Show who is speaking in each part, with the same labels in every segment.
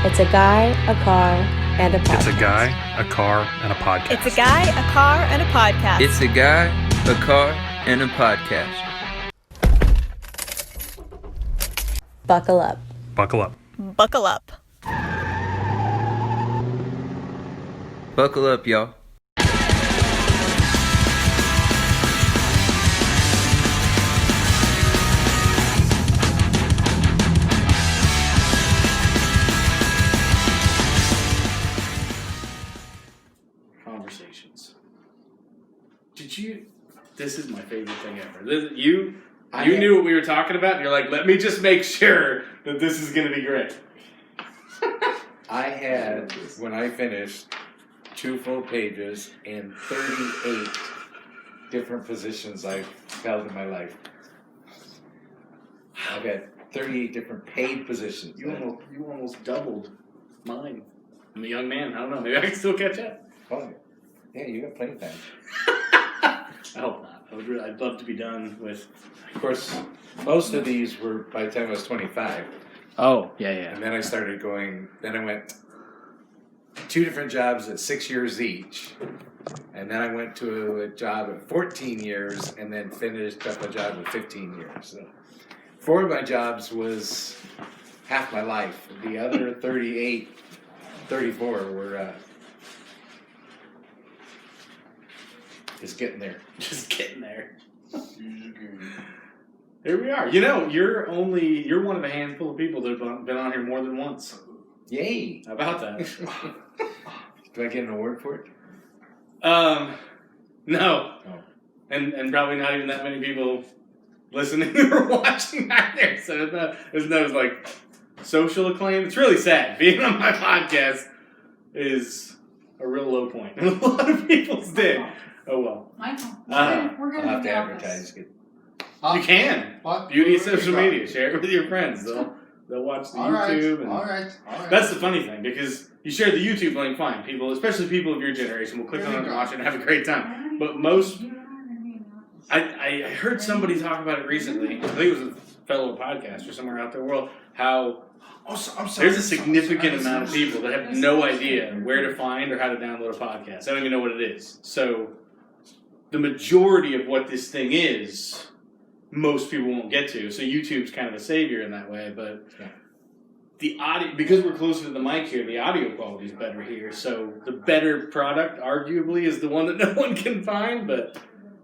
Speaker 1: It's a guy, a car, and a podcast.
Speaker 2: It's a guy, a car, and a podcast.
Speaker 3: It's a guy, a car, and a podcast.
Speaker 4: It's a guy, a car, and a podcast.
Speaker 1: Buckle up.
Speaker 2: Buckle up.
Speaker 3: Buckle up.
Speaker 4: Buckle up, y'all.
Speaker 5: Conversations. This is my favorite thing ever. You knew what we were talking about, and you're like, let me just make sure that this is going to be great.
Speaker 6: I had, when I finished, 2 full pages and 38 different positions I've held in my life. I've had 38 different paid positions.
Speaker 5: You almost doubled mine. I'm a young man. I don't know. Maybe I can still catch up.
Speaker 6: Oh, yeah, you got plenty of time.
Speaker 5: I hope not. I'd love to be done with.
Speaker 6: Of course, most of these were by the time I was 25.
Speaker 5: Oh, yeah.
Speaker 6: And then I started going, then I went 2 different jobs at 6 years each. And then I went to a job at 14 years and then finished up a job at 15 years. So 4 of my jobs was half my life. The other 34 were just getting there.
Speaker 5: Just getting there. Here we are. You know, you're one of a handful of people that have been on here more than once.
Speaker 6: Yay!
Speaker 5: How about that?
Speaker 6: Do I get an award for it?
Speaker 5: No.
Speaker 6: Oh.
Speaker 5: And probably not even that many people listening or watching either. So there's no like social acclaim. It's really sad. Being on my podcast is a real low point in a lot of people's day. Oh well.
Speaker 7: Michael,
Speaker 6: I'll
Speaker 7: we're going
Speaker 6: have
Speaker 7: to
Speaker 6: to advertise.
Speaker 5: You can. Beauty of social media. Share it with your friends. They'll watch the YouTube.
Speaker 7: All right.
Speaker 5: That's the funny thing, because you share the YouTube link, fine. People, especially people of your generation, will click on it and watch it and have a great time. But most, I heard somebody talk about it recently. I think it was a fellow podcaster somewhere out there in the world, how there's a significant amount of people that have no idea where to find or how to download a podcast. I don't even know what it is. So the majority of what this thing is, most people won't get to. So YouTube's kind of a savior in that way, but the audio, because we're closer to the mic here, the audio quality is better here. So the better product, arguably, is the one that no one can find. But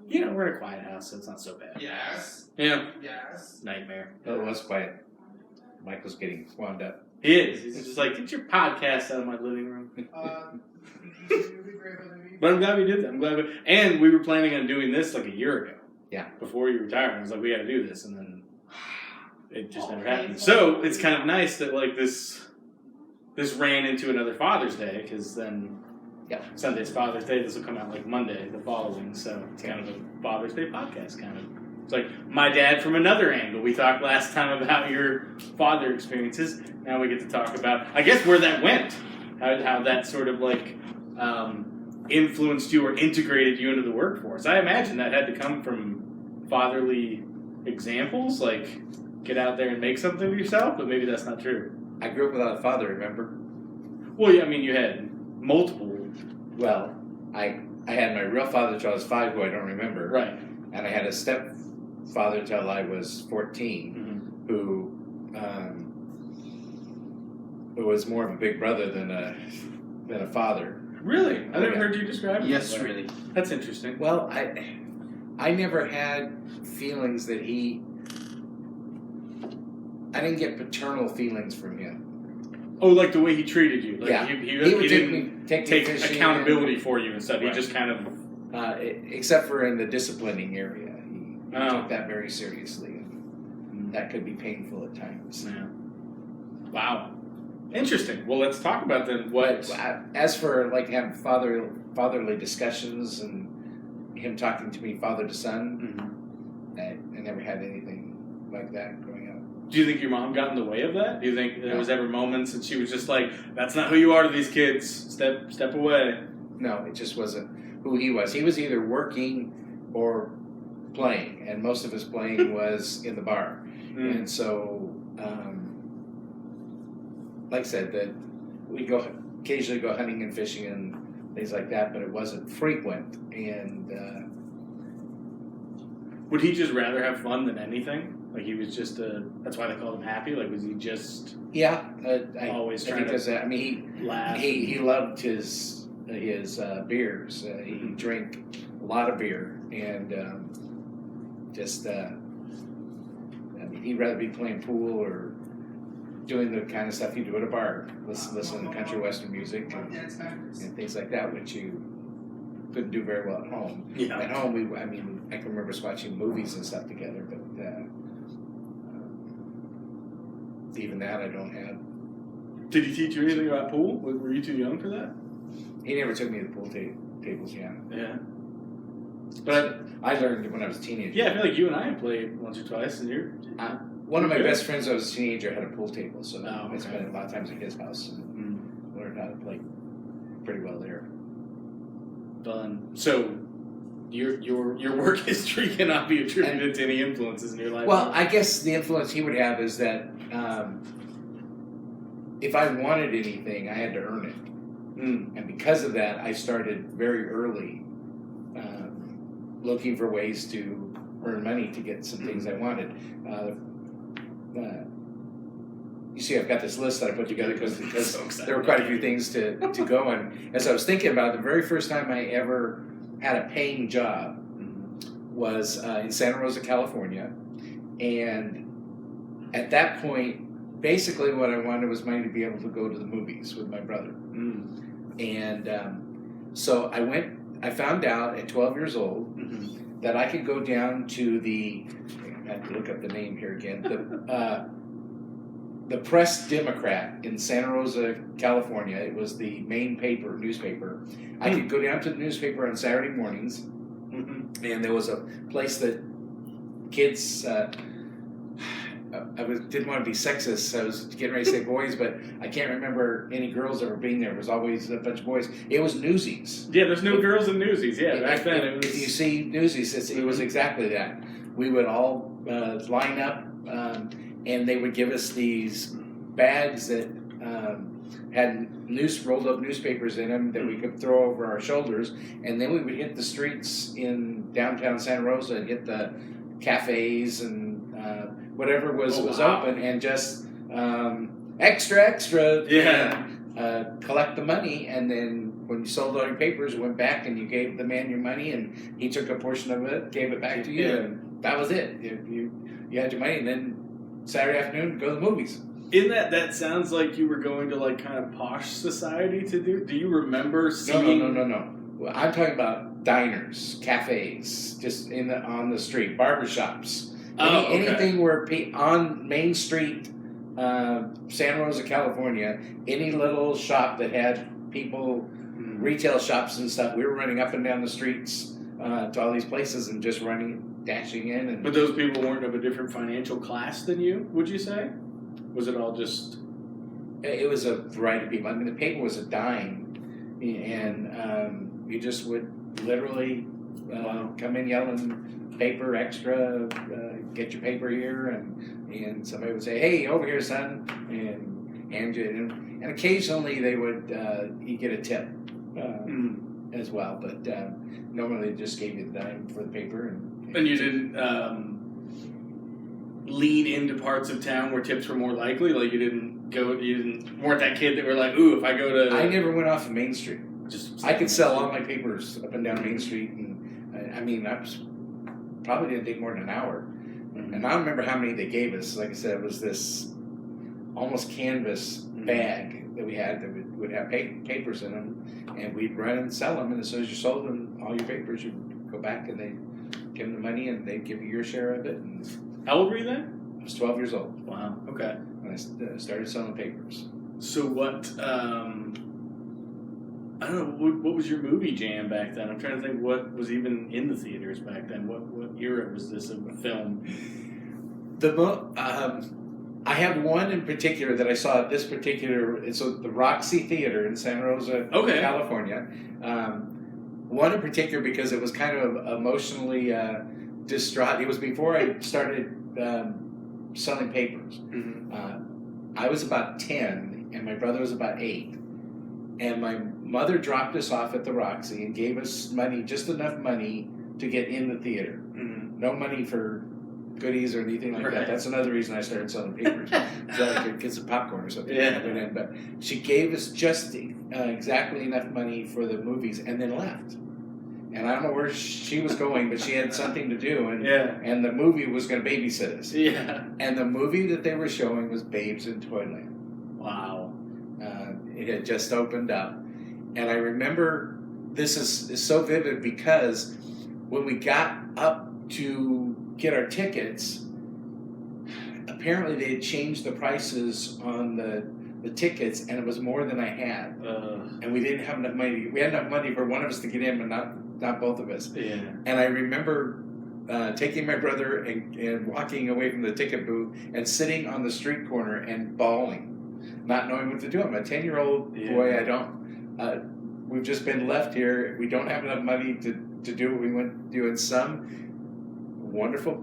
Speaker 5: you know, we're in a quiet house, so it's not so bad.
Speaker 7: Yes.
Speaker 5: Yeah.
Speaker 7: Yes.
Speaker 5: Nightmare.
Speaker 6: Well, it was quiet. Michael's getting wound up.
Speaker 5: He is. He's just like, get your podcast out of my living room. But I'm glad we did that. And we were planning on doing this like a year ago.
Speaker 6: Yeah.
Speaker 5: Before you retired, I was like, we got to do this, and then it just never happened. So it's kind of nice that like this ran into another Father's Day, because then Sunday's Father's Day. This will come out like Monday, the following. So it's kind of a Father's Day podcast, kind of. It's like my dad from another angle. We talked last time about your father experiences. Now we get to talk about, I guess, where that went, how that sort of like influenced you or integrated you into the workforce. I imagine that had to come from fatherly examples, like get out there and make something of yourself, but maybe that's not true.
Speaker 6: I grew up without a father, remember?
Speaker 5: Well, yeah, I mean, you had multiple.
Speaker 6: Well, I had my real father until I was 5, who I don't remember.
Speaker 5: Right.
Speaker 6: And I had a stepfather until I was 14, who was more of a big brother than a father.
Speaker 5: Really? I never heard you describe it.
Speaker 7: Yes, really.
Speaker 5: That's interesting.
Speaker 6: Well, I never had feelings that I didn't get paternal feelings from him.
Speaker 5: Oh, like the way he treated you. Like
Speaker 6: yeah.
Speaker 5: He
Speaker 6: would
Speaker 5: didn't
Speaker 6: take
Speaker 5: accountability for you and stuff. Right. He just kind of...
Speaker 6: except for in the disciplining area. He took that very seriously. And that could be painful at times.
Speaker 5: Yeah. Wow. Interesting. Well, let's talk about then what...
Speaker 6: As for like having fatherly discussions and him talking to me father to son, I never had anything like that growing up.
Speaker 5: Do you think your mom got in the way of that? Do you think there was ever moments that she was just like, that's not who you are to these kids, step away?
Speaker 6: No, it just wasn't who he was. He was either working or playing, and most of his playing was in the bar. And so like I said, that we occasionally go hunting and fishing and things like that, but it wasn't frequent. And
Speaker 5: Would he just rather have fun than anything? Like he was just that's why they called him Happy? Like was he just
Speaker 6: yeah,
Speaker 5: always
Speaker 6: I
Speaker 5: trying
Speaker 6: think
Speaker 5: to
Speaker 6: that's, I mean,
Speaker 5: laugh?
Speaker 6: he loved his beers. He drank a lot of beer, and I mean, he'd rather be playing pool or doing the kind of stuff you do at a bar, listening to country western music and things like that, which you couldn't do very well at home.
Speaker 5: Yeah.
Speaker 6: At home, I can remember us watching movies and stuff together, but even that I don't have.
Speaker 5: Did he teach you anything about pool? Were you too young for that?
Speaker 6: He never took me to pool tables, yeah.
Speaker 5: Yeah. But
Speaker 6: I learned when I was a teenager.
Speaker 5: yeah, I feel like you and I have played once or twice, and you're
Speaker 6: One of my
Speaker 5: good.
Speaker 6: best friends when I was a teenager had a pool table, so
Speaker 5: Oh,
Speaker 6: I spent a lot of times at his house and learned how to play pretty well there.
Speaker 5: fun. So your work history cannot be attributed to any influences in your life.
Speaker 6: Well, I guess the influence he would have is that if I wanted anything, I had to earn it. And because of that, I started very early looking for ways to earn money to get some things I wanted. You see, I've got this list that I put together because there were quite a few things to go on. As I was thinking about it, the very first time I ever had a paying job was in Santa Rosa, California. And at that point, basically what I wanted was money to be able to go to the movies with my brother. And so I found out at 12 years old that I could go down to I have to look up the name here again, the Press Democrat in Santa Rosa, California. It was the main newspaper. I could go down to the newspaper on Saturday mornings, and there was a place that kids, didn't want to be sexist. I was getting ready to say boys, but I can't remember any girls ever being there. It was always a bunch of boys. It was Newsies.
Speaker 5: Yeah, there's no girls in Newsies. Yeah, back then it was.
Speaker 6: If you see Newsies, it was exactly that. We would all line up, and they would give us these bags that had rolled up newspapers in them that we could throw over our shoulders, and then we would hit the streets in downtown Santa Rosa and hit the cafes and whatever was open, and just extra,
Speaker 5: Yeah.
Speaker 6: and, collect the money, and then when you sold all your papers, you went back and you gave the man your money, and he took a portion of it, gave it back to you, and that was it. You had your money, and then Saturday afternoon, go to the movies.
Speaker 5: In that sounds like you were going to like kind of posh society to do. Do you remember seeing?
Speaker 6: No. Well, I'm talking about diners, cafes, just on the street, barbershops. Anything where on Main Street, Santa Rosa, California, any little shop that had people, retail shops and stuff, we were running up and down the streets to all these places and just dashing in. And
Speaker 5: But those people weren't of a different financial class than you, would you say? Was it all just?
Speaker 6: It was a variety of people. I mean, the paper was a dime, and you just would literally come in yelling, "Paper extra! Get your paper here!" And somebody would say, "Hey, over here, son," and hand you it. And occasionally they would you get a tip as well, but normally they just gave you the dime for the paper.
Speaker 5: And you didn't lean into parts of town where tips were more likely. Like weren't that kid that were like, "Ooh, if I go to."
Speaker 6: I never went off of Main Street. I could sell all my papers up and down Main Street, and I probably didn't take more than an hour. And I don't remember how many they gave us. Like I said, it was this almost canvas bag that we had that would have papers in them, and we'd run and sell them. And as soon as you sold them, all your papers, you'd go back and they'd give them the money, and they'd give you your share of it. And
Speaker 5: How old were you then?
Speaker 6: I was 12 years old
Speaker 5: Wow. Okay.
Speaker 6: when I started selling papers.
Speaker 5: So what? I don't know. What was your movie jam back then? I'm trying to think what was even in the theaters back then. What era was this of a film?
Speaker 6: I have one in particular that I saw at this particular. It's the Roxy Theater in Santa Rosa, California. One in particular because it was kind of emotionally distraught. It was before I started selling papers. I was about 10, and my brother was about 8. And my mother dropped us off at the Roxy and gave us money, just enough money to get in the theater.
Speaker 5: Mm-hmm.
Speaker 6: No money for goodies or anything like
Speaker 5: Right.
Speaker 6: that. That's another reason I started selling papers. So I could get some popcorn or something.
Speaker 5: Yeah.
Speaker 6: But she gave us just exactly enough money for the movies and then left. And I don't know where she was going, but she had something to do. And
Speaker 5: Yeah.
Speaker 6: and the movie was going to babysit us.
Speaker 5: Yeah.
Speaker 6: And the movie that they were showing was Babes in Toyland.
Speaker 5: Wow.
Speaker 6: It had just opened up. And I remember this is so vivid because when we got up to get our tickets, apparently they had changed the prices on the tickets, and it was more than I had. And we didn't have enough money. We had enough money for one of us to get in, but not both of us.
Speaker 5: Yeah.
Speaker 6: And I remember taking my brother and walking away from the ticket booth and sitting on the street corner and bawling, not knowing what to do. I'm a 10-year-old boy. I don't. We've just been left here. We don't have enough money to do what we want to do. And some wonderful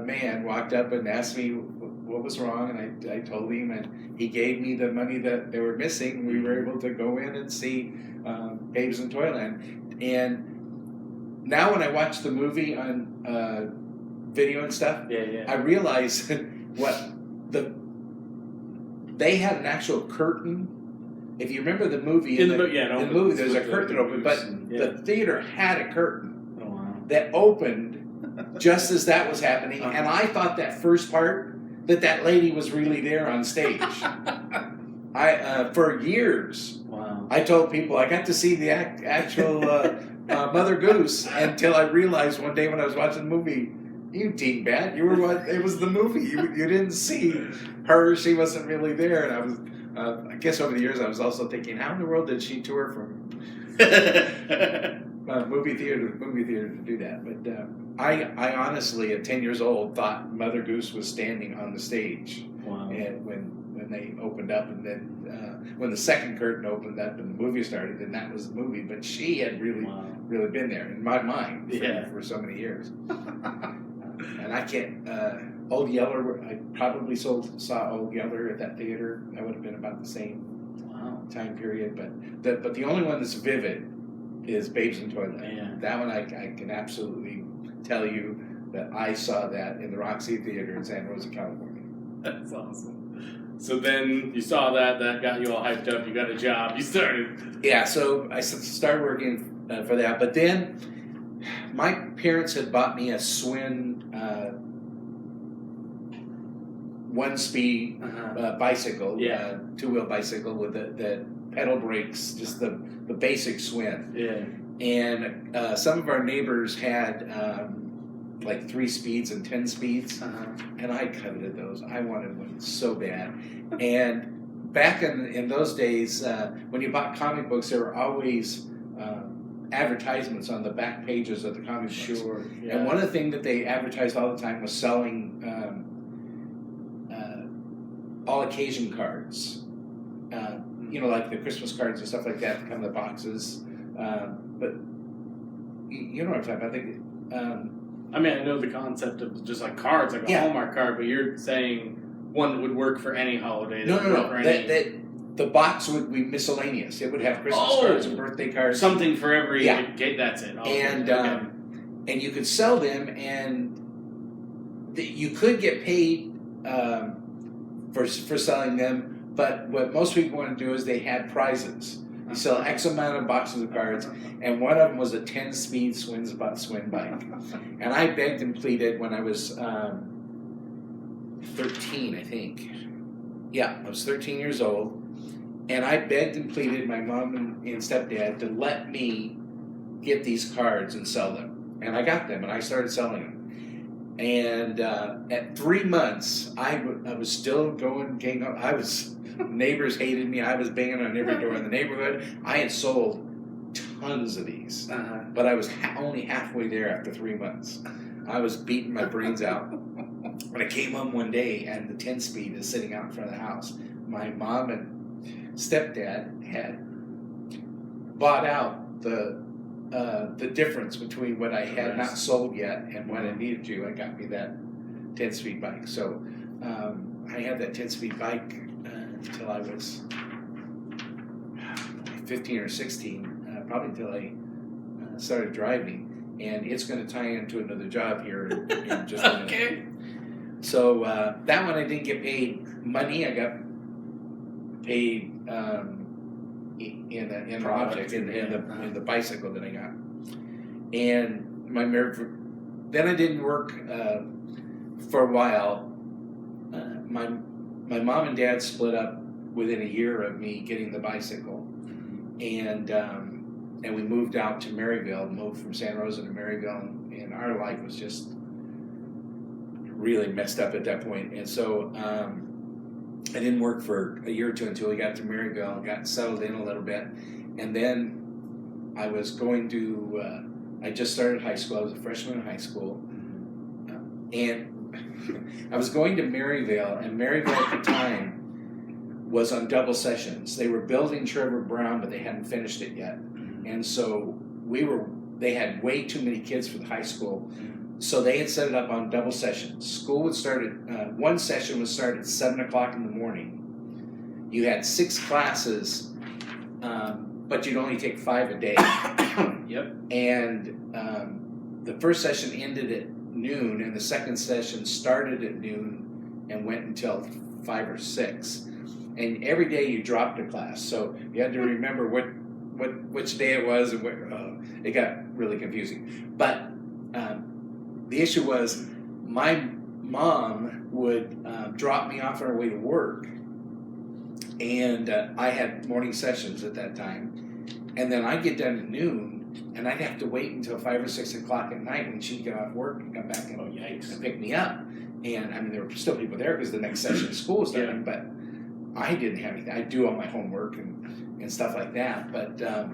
Speaker 6: man walked up and asked me what was wrong, and I told him, and he gave me the money that they were missing. We were able to go in and see Babes in Toyland. And now when I watch the movie on video and stuff, I realize they had an actual curtain. If you remember the movie, in the movie there's a curtain that opened, but the theater had a curtain that opened just as that was happening, and I thought that first part that lady was really there on stage. For years, I told people I got to see the actual Mother Goose until I realized one day when I was watching the movie, you teen bat, you were what? It was the movie. You didn't see her. She wasn't really there, and I was. I guess over the years I was also thinking, how in the world did she tour from movie theater to movie theater to do that? But I honestly, at 10 years old, thought Mother Goose was standing on the stage.
Speaker 5: Wow.
Speaker 6: And when they opened up, and then when the second curtain opened up and the movie started, then that was the movie. But she had really been there in my mind for so many years. And I can't. Old Yeller, I probably saw Old Yeller at that theater. That would have been about the same time period. But the only one that's vivid is Babes in Toyland.
Speaker 5: Yeah.
Speaker 6: That one I can absolutely tell you that I saw that in the Roxy Theater in San Rosa, California.
Speaker 5: That's awesome. So then you saw that got you all hyped up. You got a job. You started.
Speaker 6: Yeah, so I started working for that. But then my parents had bought me a Swin one-speed bicycle, two-wheel bicycle with the pedal brakes, just the basic Swin.
Speaker 5: Yeah.
Speaker 6: And some of our neighbors had like 3 speeds and 10 speeds, and I coveted those. I wanted one so bad. And back in those days, when you bought comic books, there were always advertisements on the back pages of the comic books.
Speaker 5: Sure. Yeah.
Speaker 6: And one of the things that they advertised all the time was selling all occasion cards. Like the Christmas cards and stuff like that that come in the boxes. But you know what I'm talking about. I think.
Speaker 5: I mean, I know the concept of just like cards, like a Hallmark card, but you're saying one that would work for any holiday.
Speaker 6: No. The box would be miscellaneous. It would have Christmas cards and birthday cards.
Speaker 5: Something for every. That's it.
Speaker 6: And you could sell them, and you could get paid for selling them. But what most people want to do is they had prizes. You sell X amount of boxes of cards, and one of them was a 10-speed Swin bike. And I begged and pleaded when I was 13, I think. Yeah, I was 13 years old. And I begged and pleaded my mom and stepdad to let me get these cards and sell them. And I got them, and I started selling them. And at 3 months, I was still going gangbusters. Neighbors hated me. I was banging on every door in the neighborhood. I had sold tons of these, but I was only halfway there after 3 months. I was beating my brains out. When I came home one day, and the 10-speed is sitting out in front of the house, my mom and stepdad had bought out the difference between what I had not sold yet and what I needed to, and got me that 10-speed bike. So I had that 10-speed bike until I was 15 or 16, probably until I started driving. And it's going to tie into another job here in just a minute.
Speaker 5: Okay.
Speaker 6: So that one I didn't get paid money. I got paid in an object in the bicycle that I got. And then I didn't work for a while. My mom and dad split up within a year of me getting the bicycle, and we moved out to Maryville. Moved from Santa Rosa to Maryville, and our life was just really messed up at that point. And so I didn't work for a year or two until we got to Maryville and got settled in a little bit. And then I was going to, I just started high school. I was a freshman in high school. And I was going to Maryville, and Maryville at the time was on double sessions. They were building Trevor Brown, but they hadn't finished it yet. And so they had way too many kids for the high school. So they had set it up on double sessions. School would start at, one session would start at 7 o'clock in the morning. You had 6 classes, but you'd only take 5 a day.
Speaker 5: Yep.
Speaker 6: And the first session ended at noon, and the second session started at noon and went until 5 or 6. And every day you dropped a class, so you had to remember which day it was, and it got really confusing. But the issue was my mom would drop me off on her way to work, and I had morning sessions at that time, and then I'd get done at noon, and I'd have to wait until 5 or 6 o'clock at night when she'd get off work and come back and pick me up. And I mean, there were still people there because the next session of school was starting, but I didn't have anything. I'd do all my homework and stuff like that, but I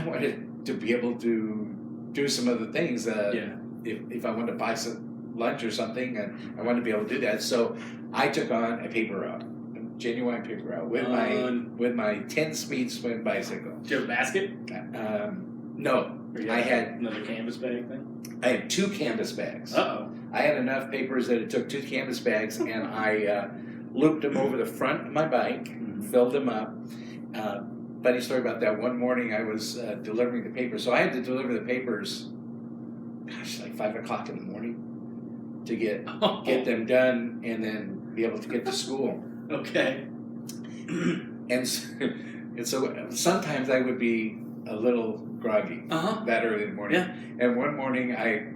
Speaker 6: wanted to be able to do some other things. If I wanted to buy some lunch or something, and I wanted to be able to do that, so I took on a paper route, a genuine paper route with my 10-speed swim bicycle.
Speaker 5: Did you have a basket?
Speaker 6: No, I had
Speaker 5: another canvas bag thing.
Speaker 6: I had 2 canvas bags.
Speaker 5: Uh-oh.
Speaker 6: I had enough papers that it took 2 canvas bags, and I looped them over the front of my bike, filled them up. Funny story about that. One morning I was delivering the papers, so I had to deliver the papers, like 5 o'clock in the morning to get them done and then be able to get to school.
Speaker 5: Okay.
Speaker 6: And so sometimes I would be a little groggy that early in the morning.
Speaker 5: Yeah.
Speaker 6: And one morning I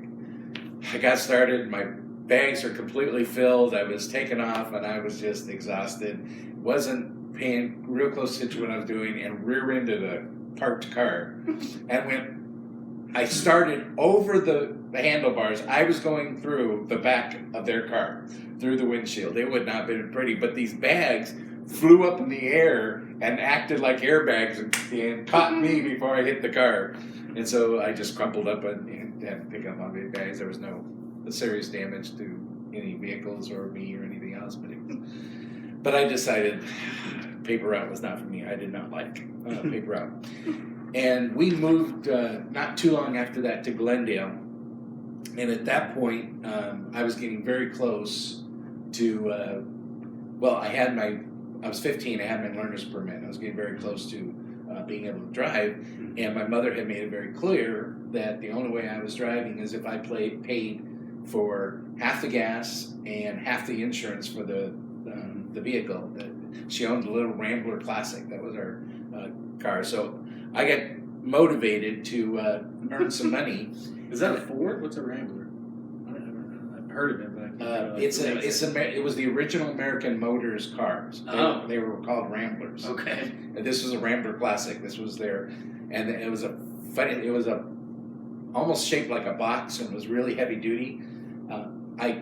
Speaker 6: got started, my bags are completely filled, I was taken off, and I was just exhausted. Wasn't paying real close attention to what I was doing, and rear-ended a parked car. And when I started over the handlebars, I was going through the back of their car, through the windshield. It would not have been pretty, but these bags flew up in the air and acted like airbags and caught me before I hit the car. And so I just crumpled up and had to pick up my big bags. There was no serious damage to any vehicles or me or anything else, but I decided paper route was not for me. I did not like paper route. And we moved not too long after that to Glendale. And at that point, I was getting very close to, I was 15, I had my learner's permit. I was getting very close to being able to drive. And my mother had made it very clear that the only way I was driving is if I paid for half the gas and half the insurance for the vehicle. She owned a little Rambler Classic. That was our car. So I got motivated to earn some money.
Speaker 5: Is that a Ford? What's a Rambler? I've heard of it, but I can't
Speaker 6: it was the original American Motors cars. They were called Ramblers.
Speaker 5: Okay.
Speaker 6: And this was a Rambler Classic. This was and it was almost shaped like a box, and was really heavy duty.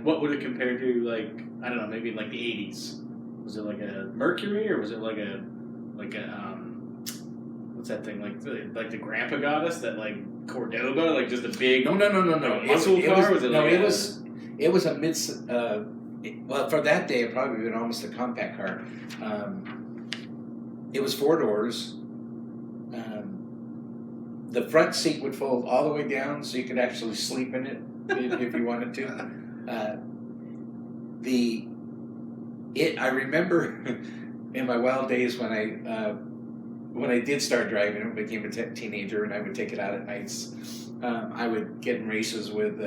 Speaker 5: What would it compare to, like, I don't know, maybe like the 80s? Was it like a Mercury, or was it like a what's that thing, like the Grandpa got us, that like Cordoba, like just a big
Speaker 6: No.
Speaker 5: muscle car?
Speaker 6: It was a mid. Well, for that day, it probably been almost a compact car. It was 4 doors. The front seat would fold all the way down, so you could actually sleep in it if you wanted to. I remember in my wild days when I when I did start driving, I became a teenager, and I would take it out at nights. I would get in races with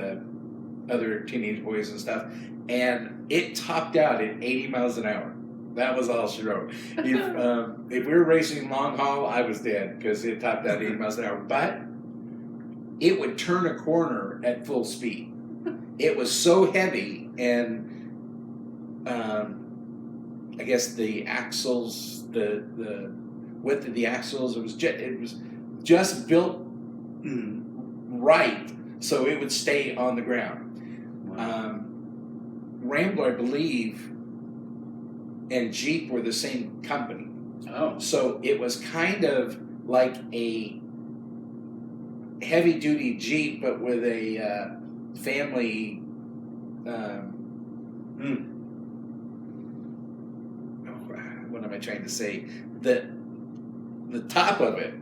Speaker 6: other teenage boys and stuff, and it topped out at 80 miles an hour. That was all she wrote. If we were racing long haul, I was dead because it topped out 80 miles an hour. But it would turn a corner at full speed. It was so heavy, and I guess the axles, the width of the axles, it was just built right so it would stay on the ground. Rambler, I believe, and Jeep were the same company.
Speaker 5: Oh.
Speaker 6: So it was kind of like a heavy-duty Jeep, but with a family. What am I trying to say? The top of it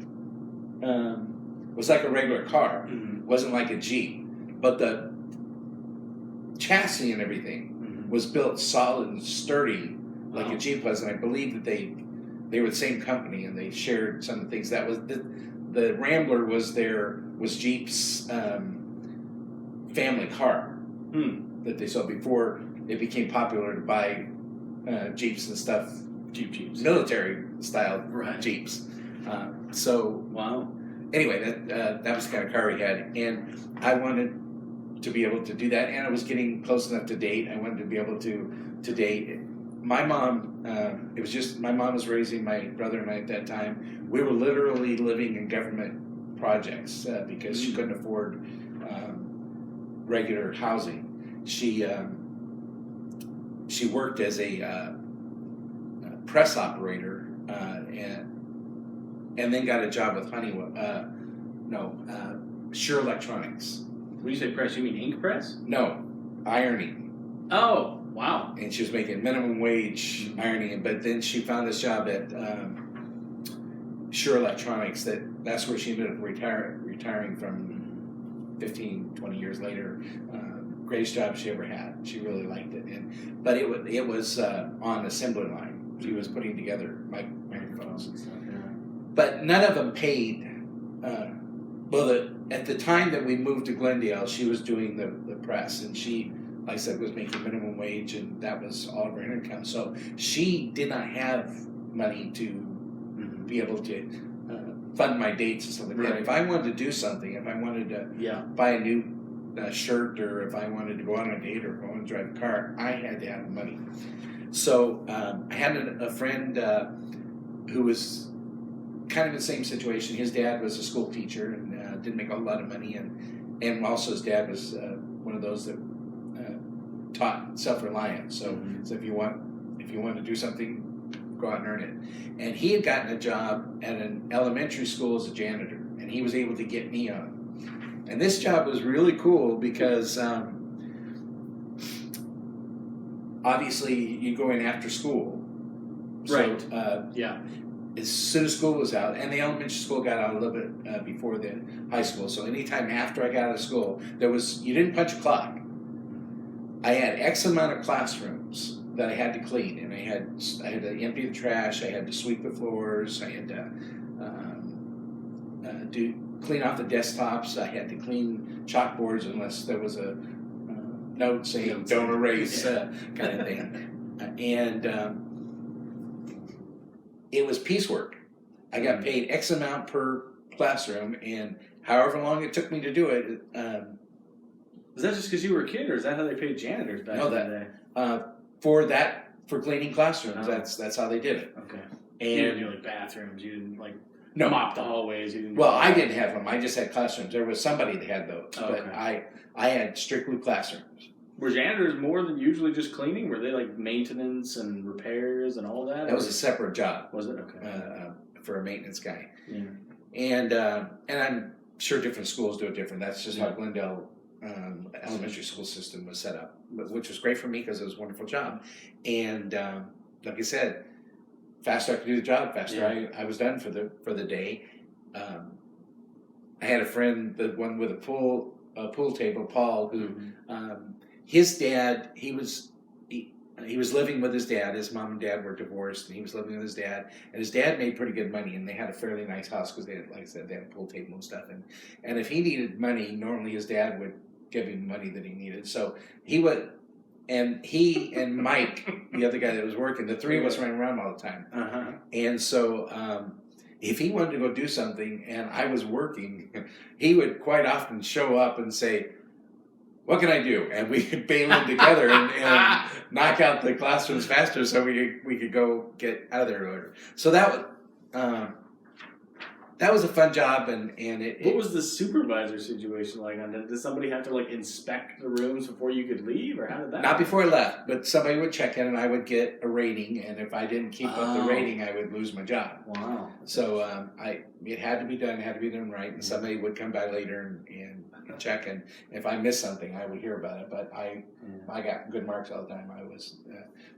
Speaker 6: was like a regular car. Wasn't like a Jeep, but the chassis and everything was built solid and sturdy, like a Jeep was. And I believe that they were the same company, and they shared some of the things. That was the Rambler was Jeep's family car that they sold before it became popular to buy Jeeps and stuff. Jeeps, military style Jeeps.
Speaker 5: Wow.
Speaker 6: Anyway, that was the kind of car we had, and I wanted to be able to do that, and I was getting close enough to date. I wanted to be able to date. My mom, it was just my mom was raising my brother and I at that time. We were literally living in government projects because she couldn't afford regular housing. She worked as a press operator and then got a job with Sure Electronics.
Speaker 5: When you say press, you mean ink press?
Speaker 6: No, ironing.
Speaker 5: Oh, wow.
Speaker 6: And she was making minimum wage ironing, but then she found this job at Sure Electronics. That's where she ended up retiring from 15, 20 years later. Greatest job she ever had. She really liked it. But it was on assembly line. She was putting together microphones and stuff. But none of them paid. At the time that we moved to Glendale, she was doing the press, and she, like I said, was making minimum wage, and that was all of her income. So she did not have money to be able to fund my dates and stuff like that. If I wanted to do something, if I wanted to buy a new shirt, or if I wanted to go on a date or go on and drive a car, I had to have the money. So I had a friend who was kind of in the same situation. His dad was a school teacher and didn't make a whole lot of money, and also his dad was one of those that taught self-reliance. So if you want to do something, go out and earn it. And he had gotten a job at an elementary school as a janitor, and he was able to get me on. And this job was really cool because obviously you go in after school.
Speaker 5: Right.
Speaker 6: So, as soon as school was out, and the elementary school got out a little bit before the high school, so anytime after I got out of school, you didn't punch a clock. I had X amount of classrooms that I had to clean, and I had to empty the trash, I had to sweep the floors, I had to clean off the desktops, I had to clean chalkboards unless there was a note saying "don't erase" kind of thing, and it was piecework. I got paid X amount per classroom, and however long it took me to do it.
Speaker 5: Is that just because you were a kid, or is that how they paid janitors back in the day?
Speaker 6: For cleaning classrooms, that's how they did it.
Speaker 5: Okay.
Speaker 6: And
Speaker 5: you didn't do like bathrooms. You didn't mop the hallways. You didn't
Speaker 6: I didn't have them. I just had classrooms. There was somebody that had those, but I had strictly classrooms.
Speaker 5: Were janitors more than usually just cleaning? Were they like maintenance and repairs and all that?
Speaker 6: That was a separate job.
Speaker 5: Was it? Okay.
Speaker 6: For a maintenance guy.
Speaker 5: Yeah.
Speaker 6: And I'm sure different schools do it different. That's just how Glendale elementary school system was set up, which was great for me because it was a wonderful job. And like I said, faster I could do the job, faster I was done for the day. I had a friend, the one with a pool table, Paul, who his dad, he was he was living with his dad. His mom and dad were divorced, and he was living with his dad. And his dad made pretty good money, and they had a fairly nice house because they had, like I said, they had a pool table and stuff. And if he needed money, normally his dad would give him money that he needed. So he would, and he and Mike, the other guy that was working, the three of us ran around all the time.
Speaker 5: Uh-huh.
Speaker 6: And so if he wanted to go do something and I was working, he would quite often show up and say, "What can I do?" And we could bail in together and knock out the classrooms faster so we could go get out of there. So that was a fun job, and
Speaker 5: What was the supervisor situation like on that? Did somebody have to like inspect the rooms before you could leave, or how did that?
Speaker 6: Not before I left, but somebody would check in and I would get a rating, and if I didn't keep up the rating, I would lose my job.
Speaker 5: Wow.
Speaker 6: So it had to be done, right, and somebody would come by later and check, and if I missed something, I would hear about it. But I got good marks all the time. I was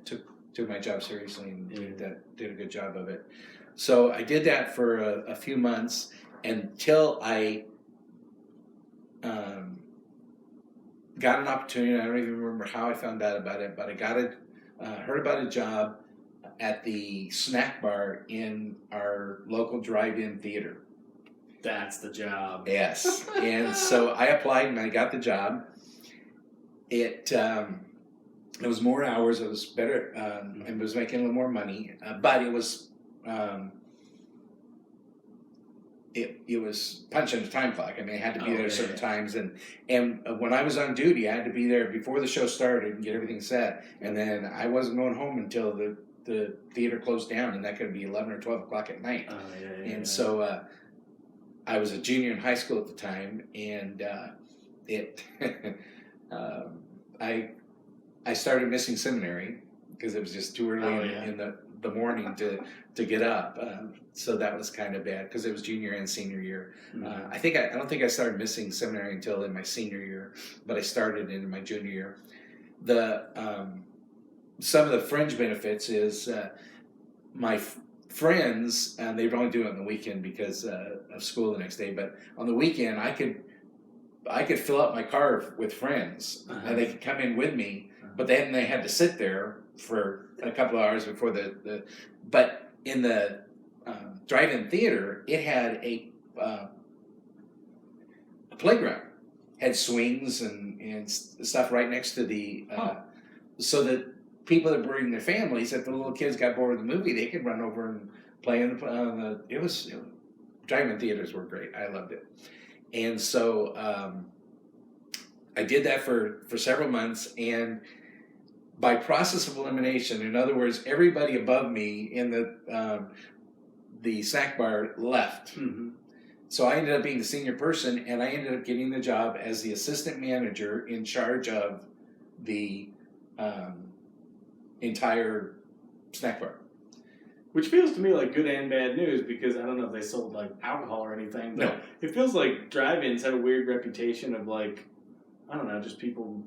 Speaker 6: took my job seriously and did a good job of it. So I did that for a few months until I got an opportunity. I don't even remember how I found out about it, but I heard about a job at the snack bar in our local drive-in theater.
Speaker 5: That's the job.
Speaker 6: Yes. And so I applied and I got the job. It was more hours. It was better and was making a little more money. But it was it was punching the time clock. I mean, I had to be there at certain times. And when I was on duty, I had to be there before the show started and get everything set. And then I wasn't going home until the theater closed down, and that could be 11 or 12 o'clock at night. So I was a junior in high school at the time, and I started missing seminary because it was just too early in the morning to get up. So that was kind of bad because it was junior and senior year. I don't think I started missing seminary until in my senior year, but I started in my junior year. Some of the fringe benefits is my friends, and they'd only do it on the weekend because of school the next day. But on the weekend, I could fill up my car with friends, and they could come in with me. But then they had to sit there for a couple of hours before But in the drive-in theater, it had a playground, had swings and stuff right next to the so that people that bring their families, if the little kids got bored with the movie, they could run over and play in the. Drive-in theaters were great. I loved it, and so I did that for several months. And by process of elimination, in other words, everybody above me in the snack bar left. Mm-hmm. So I ended up being the senior person, and I ended up getting the job as the assistant manager in charge of the entire snack bar.
Speaker 5: Which feels to me like good and bad news, because I don't know if they sold like alcohol or anything, but it feels like drive-ins have a weird reputation of like, I don't know, just people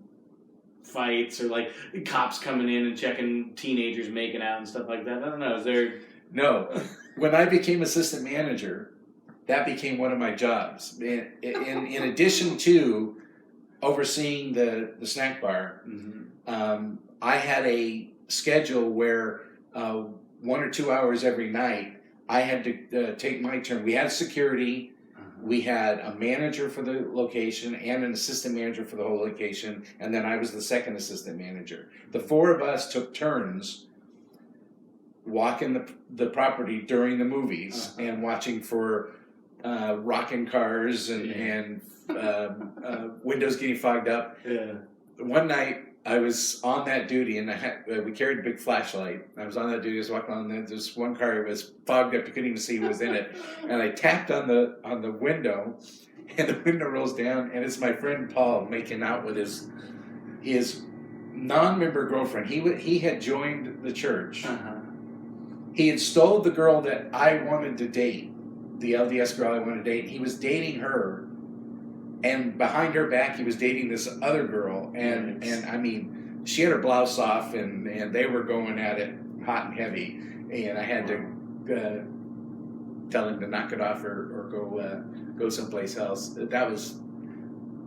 Speaker 5: fights or like cops coming in and checking teenagers making out and stuff like that. I don't know. Is there...
Speaker 6: No. When I became assistant manager, that became one of my jobs. In addition to overseeing the snack bar, I had a schedule where 1 or 2 hours every night I had to take my turn. We had security. We had a manager for the location and an assistant manager for the whole location, and then I was the second assistant manager. The four of us took turns walking the property during the movies and watching for rocking cars and windows getting fogged up. Yeah. One night I was on that duty, and we carried a big flashlight. I was on that duty, I was walking on there. There's one car that was fogged up, you couldn't even see who was in it. And I tapped on the window, and the window rolls down, and it's my friend Paul making out with his non-member girlfriend. He had joined the church. He had stole the girl that I wanted to date, the LDS girl I wanted to date. He was dating her. And behind her back, he was dating this other girl, and I mean, she had her blouse off, and they were going at it hot and heavy, and I had to tell him to knock it off or go someplace else. That was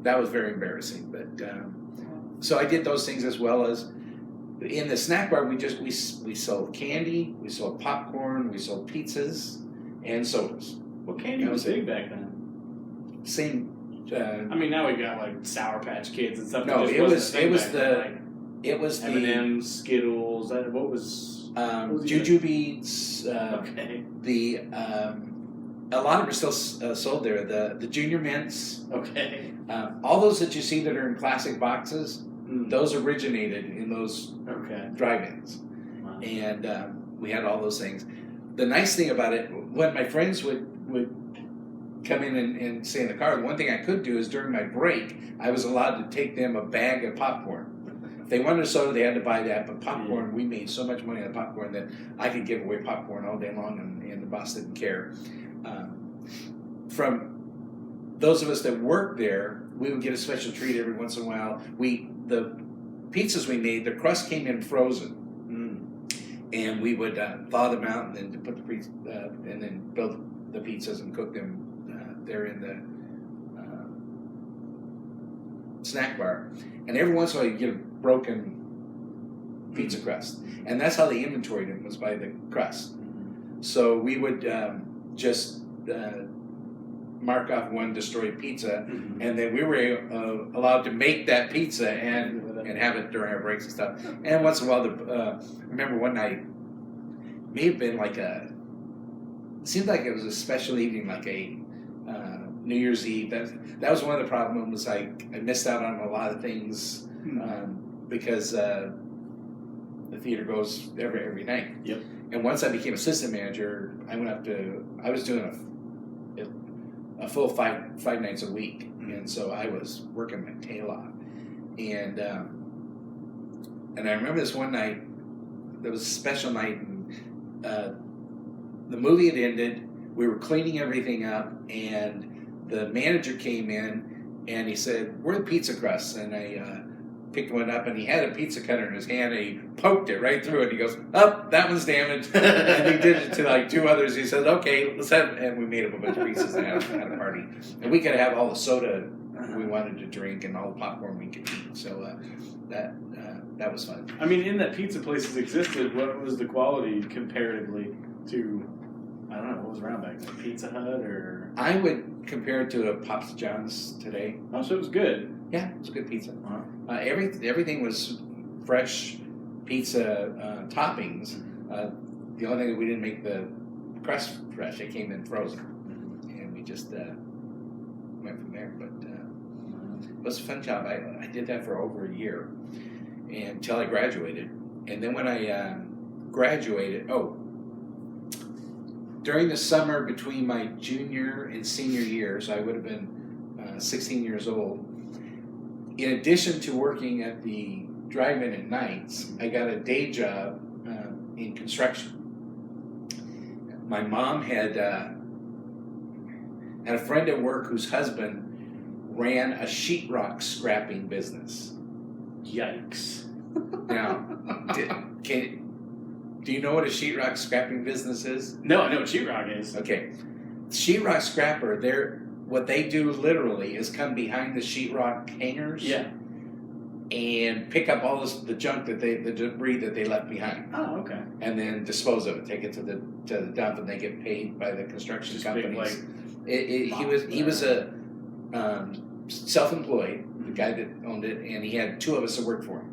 Speaker 6: very embarrassing. But so I did those things, as well as in the snack bar, we sold candy, we sold popcorn, we sold pizzas, and sodas.
Speaker 5: Well, candy was big back then.
Speaker 6: Same.
Speaker 5: I mean, now we've got like Sour Patch Kids and stuff.
Speaker 6: No,
Speaker 5: that
Speaker 6: it was
Speaker 5: it
Speaker 6: the
Speaker 5: M&M's, Skittles. What was
Speaker 6: Juju Beads.
Speaker 5: Okay.
Speaker 6: A lot of them are still sold there. The Junior Mints.
Speaker 5: Okay.
Speaker 6: All those that you see that are in classic boxes, those originated in those drive-ins.
Speaker 5: Wow.
Speaker 6: And we had all those things. The nice thing about it, when my friends would come in and stay in the car, the one thing I could do is during my break, I was allowed to take them a bag of popcorn. If they wanted a soda, they had to buy that, but popcorn, we made so much money on popcorn that I could give away popcorn all day long, and the boss didn't care. From those of us that worked there, we would get a special treat every once in a while. The pizzas we made, the crust came in frozen, and we would thaw them out and then put the and then build the pizzas and cook them there in the snack bar. And every once in a while, you get a broken pizza crust, and that's how they inventoried them, was by the crust. So we would just mark off one destroyed pizza, and then we were allowed to make that pizza and have it during our breaks and stuff. And once in a while, I remember one night, may have been like it seemed like it was a special evening, like a New Year's Eve. That was one of the problems. I missed out on a lot of things because the theater goes every night.
Speaker 5: Yep.
Speaker 6: And once I became assistant manager, I was doing a full five nights a week, and so I was working my tail off. And I remember this one night, there was a special night, and the movie had ended. We were cleaning everything up, and the manager came in, and he said, "Where are the pizza crusts?" And I picked one up, and he had a pizza cutter in his hand, and he poked it right through it. He goes, "Oh, that one's damaged." And he did it to like two others. He said, "Okay, let's have," and we made up a bunch of pieces and had a party. And we could have all the soda we wanted to drink and all the popcorn we could eat. So that was fun.
Speaker 5: I mean, in that pizza places existed, what was the quality comparatively to, I don't know, what was around back then? Pizza Hut or?
Speaker 6: I would compare it to a Pops John's today.
Speaker 5: Oh, so it was good.
Speaker 6: Yeah, it was good pizza.
Speaker 5: Wow.
Speaker 6: Everything was fresh pizza toppings. The only thing that we didn't make the crust fresh; it came in frozen, and we just went from there. But it was a fun job. I did that for over a year until I graduated, and then when I graduated, during the summer between my junior and senior years, I would have been 16 years old. In addition to working at the drive-in at nights, I got a day job in construction. My mom had a friend at work whose husband ran a sheetrock scrapping business.
Speaker 5: Yikes.
Speaker 6: Now, do you know what a sheetrock scrapping business is?
Speaker 5: No, I know what sheetrock is.
Speaker 6: Okay. Sheetrock scrapper, what they do literally is come behind the sheetrock hangers.
Speaker 5: Yeah.
Speaker 6: And pick up all the junk the debris that they left behind.
Speaker 5: Oh, okay.
Speaker 6: And then dispose of it, take it to the dump, and they get paid by the construction
Speaker 5: Just
Speaker 6: companies.
Speaker 5: big,
Speaker 6: He was a self-employed, the guy that owned it, and he had two of us that worked for him.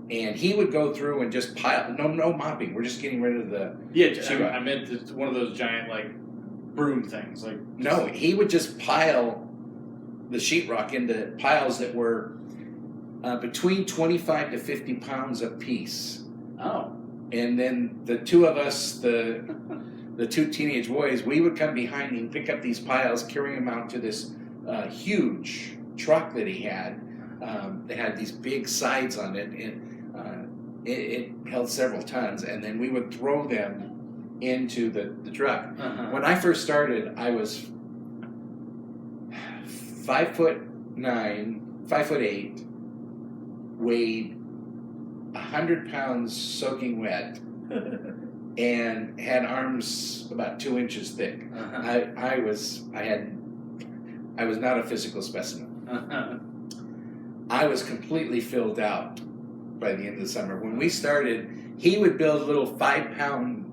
Speaker 6: And he would go through and just pile. No mopping. We're just getting rid of the sheetrock.
Speaker 5: I meant one of those giant broom things.
Speaker 6: No, he would just pile the sheetrock into piles that were between 25 to 50 pounds a piece.
Speaker 5: Oh.
Speaker 6: And then the two of us, the two teenage boys, we would come behind him, pick up these piles, carry them out to this huge truck that he had. They had these big sides on it, and it held several tons. And then we would throw them into the truck.
Speaker 5: Uh-huh.
Speaker 6: When I first started, I was 5'9", 5'8", weighed 100 pounds soaking wet, and had arms about 2 inches thick.
Speaker 5: Uh-huh.
Speaker 6: I was not a physical specimen.
Speaker 5: Uh-huh.
Speaker 6: I was completely filled out by the end of the summer. When we started, he would build little 5-pound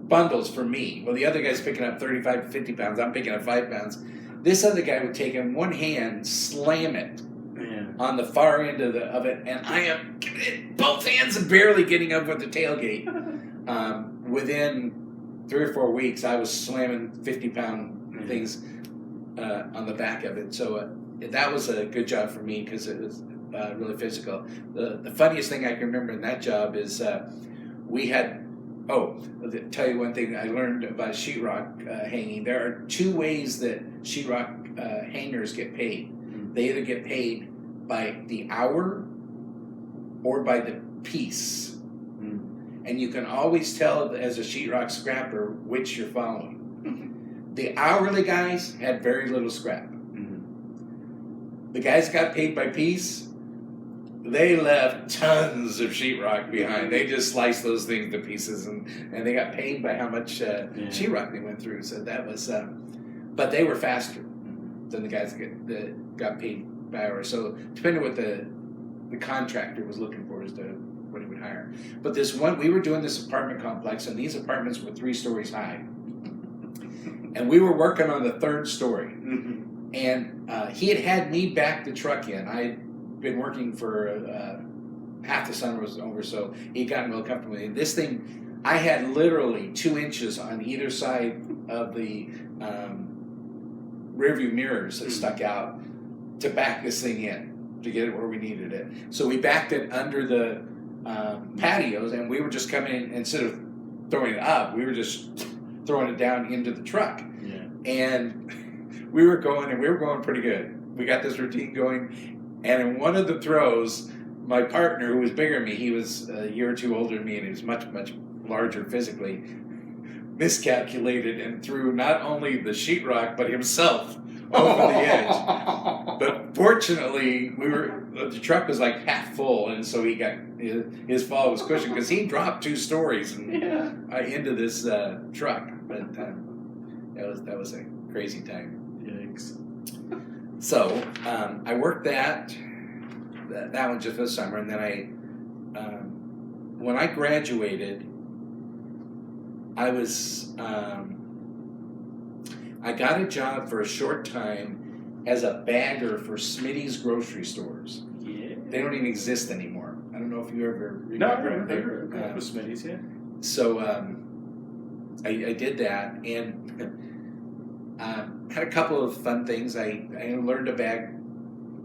Speaker 6: bundles for me. Well, the other guy's picking up 35 to 50 pounds. I'm picking up 5 pounds. This other guy would take in one hand, slam it on the far end of it, and I am both hands are barely getting up with the tailgate. Within 3 or 4 weeks, I was slamming 50-pound things on the back of it. So that was a good job for me because it was really physical. The funniest thing I can remember in that job is we had. Oh, I'll tell you one thing I learned about sheetrock hanging. There are 2 ways that sheetrock hangers get paid. They either get paid by the hour or by the piece. And you can always tell as a sheetrock scrapper which you're following. The hourly guys had very little scrap. The guys got paid by piece. They left tons of sheetrock behind. They just sliced those things to pieces, and they got paid by how much sheetrock they went through. So that was, but they were faster than the guys that got paid by hour. So depending on what the contractor was looking for as to what he would hire. But this one, we were doing this apartment complex, and these apartments were 3 stories high, and we were working on the 3rd story. And he had me back the truck in. I'd been working for half the summer was over, so he'd gotten real comfortable with it. This thing, I had literally 2 inches on either side of the rearview mirrors that stuck out to back this thing in, to get it where we needed it. So we backed it under the patios, and we were just coming in, instead of throwing it up, we were just throwing it down into the truck. And we were going pretty good. We got this routine going, and in one of the throws, my partner, who was bigger than me, he was a year or 2 older than me, and he was much, much larger physically, miscalculated and threw not only the sheetrock, but himself over the edge. But fortunately, the truck was like half full, and so he got, his fall was cushioned, because he dropped 2 stories into this truck. But that was a crazy time.
Speaker 5: Yikes.
Speaker 6: So I worked that one just this summer, and then when I graduated, I was I got a job for a short time as a bagger for Smitty's grocery stores.
Speaker 5: Yeah.
Speaker 6: They don't even exist anymore. I don't know if you ever
Speaker 5: No, I
Speaker 6: remember.
Speaker 5: remember with Smitty's, yeah.
Speaker 6: So I did that, and had a couple of fun things. I learned to bag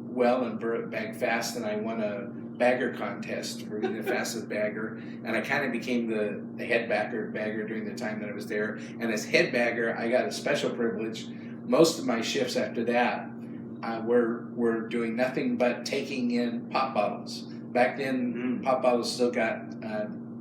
Speaker 6: well and bag fast, and I won a bagger contest for being the fastest bagger, and I kind of became the head bagger during the time that I was there. And as head bagger, I got a special privilege. Most of my shifts after that were doing nothing but taking in pop bottles. Back then, pop bottles still got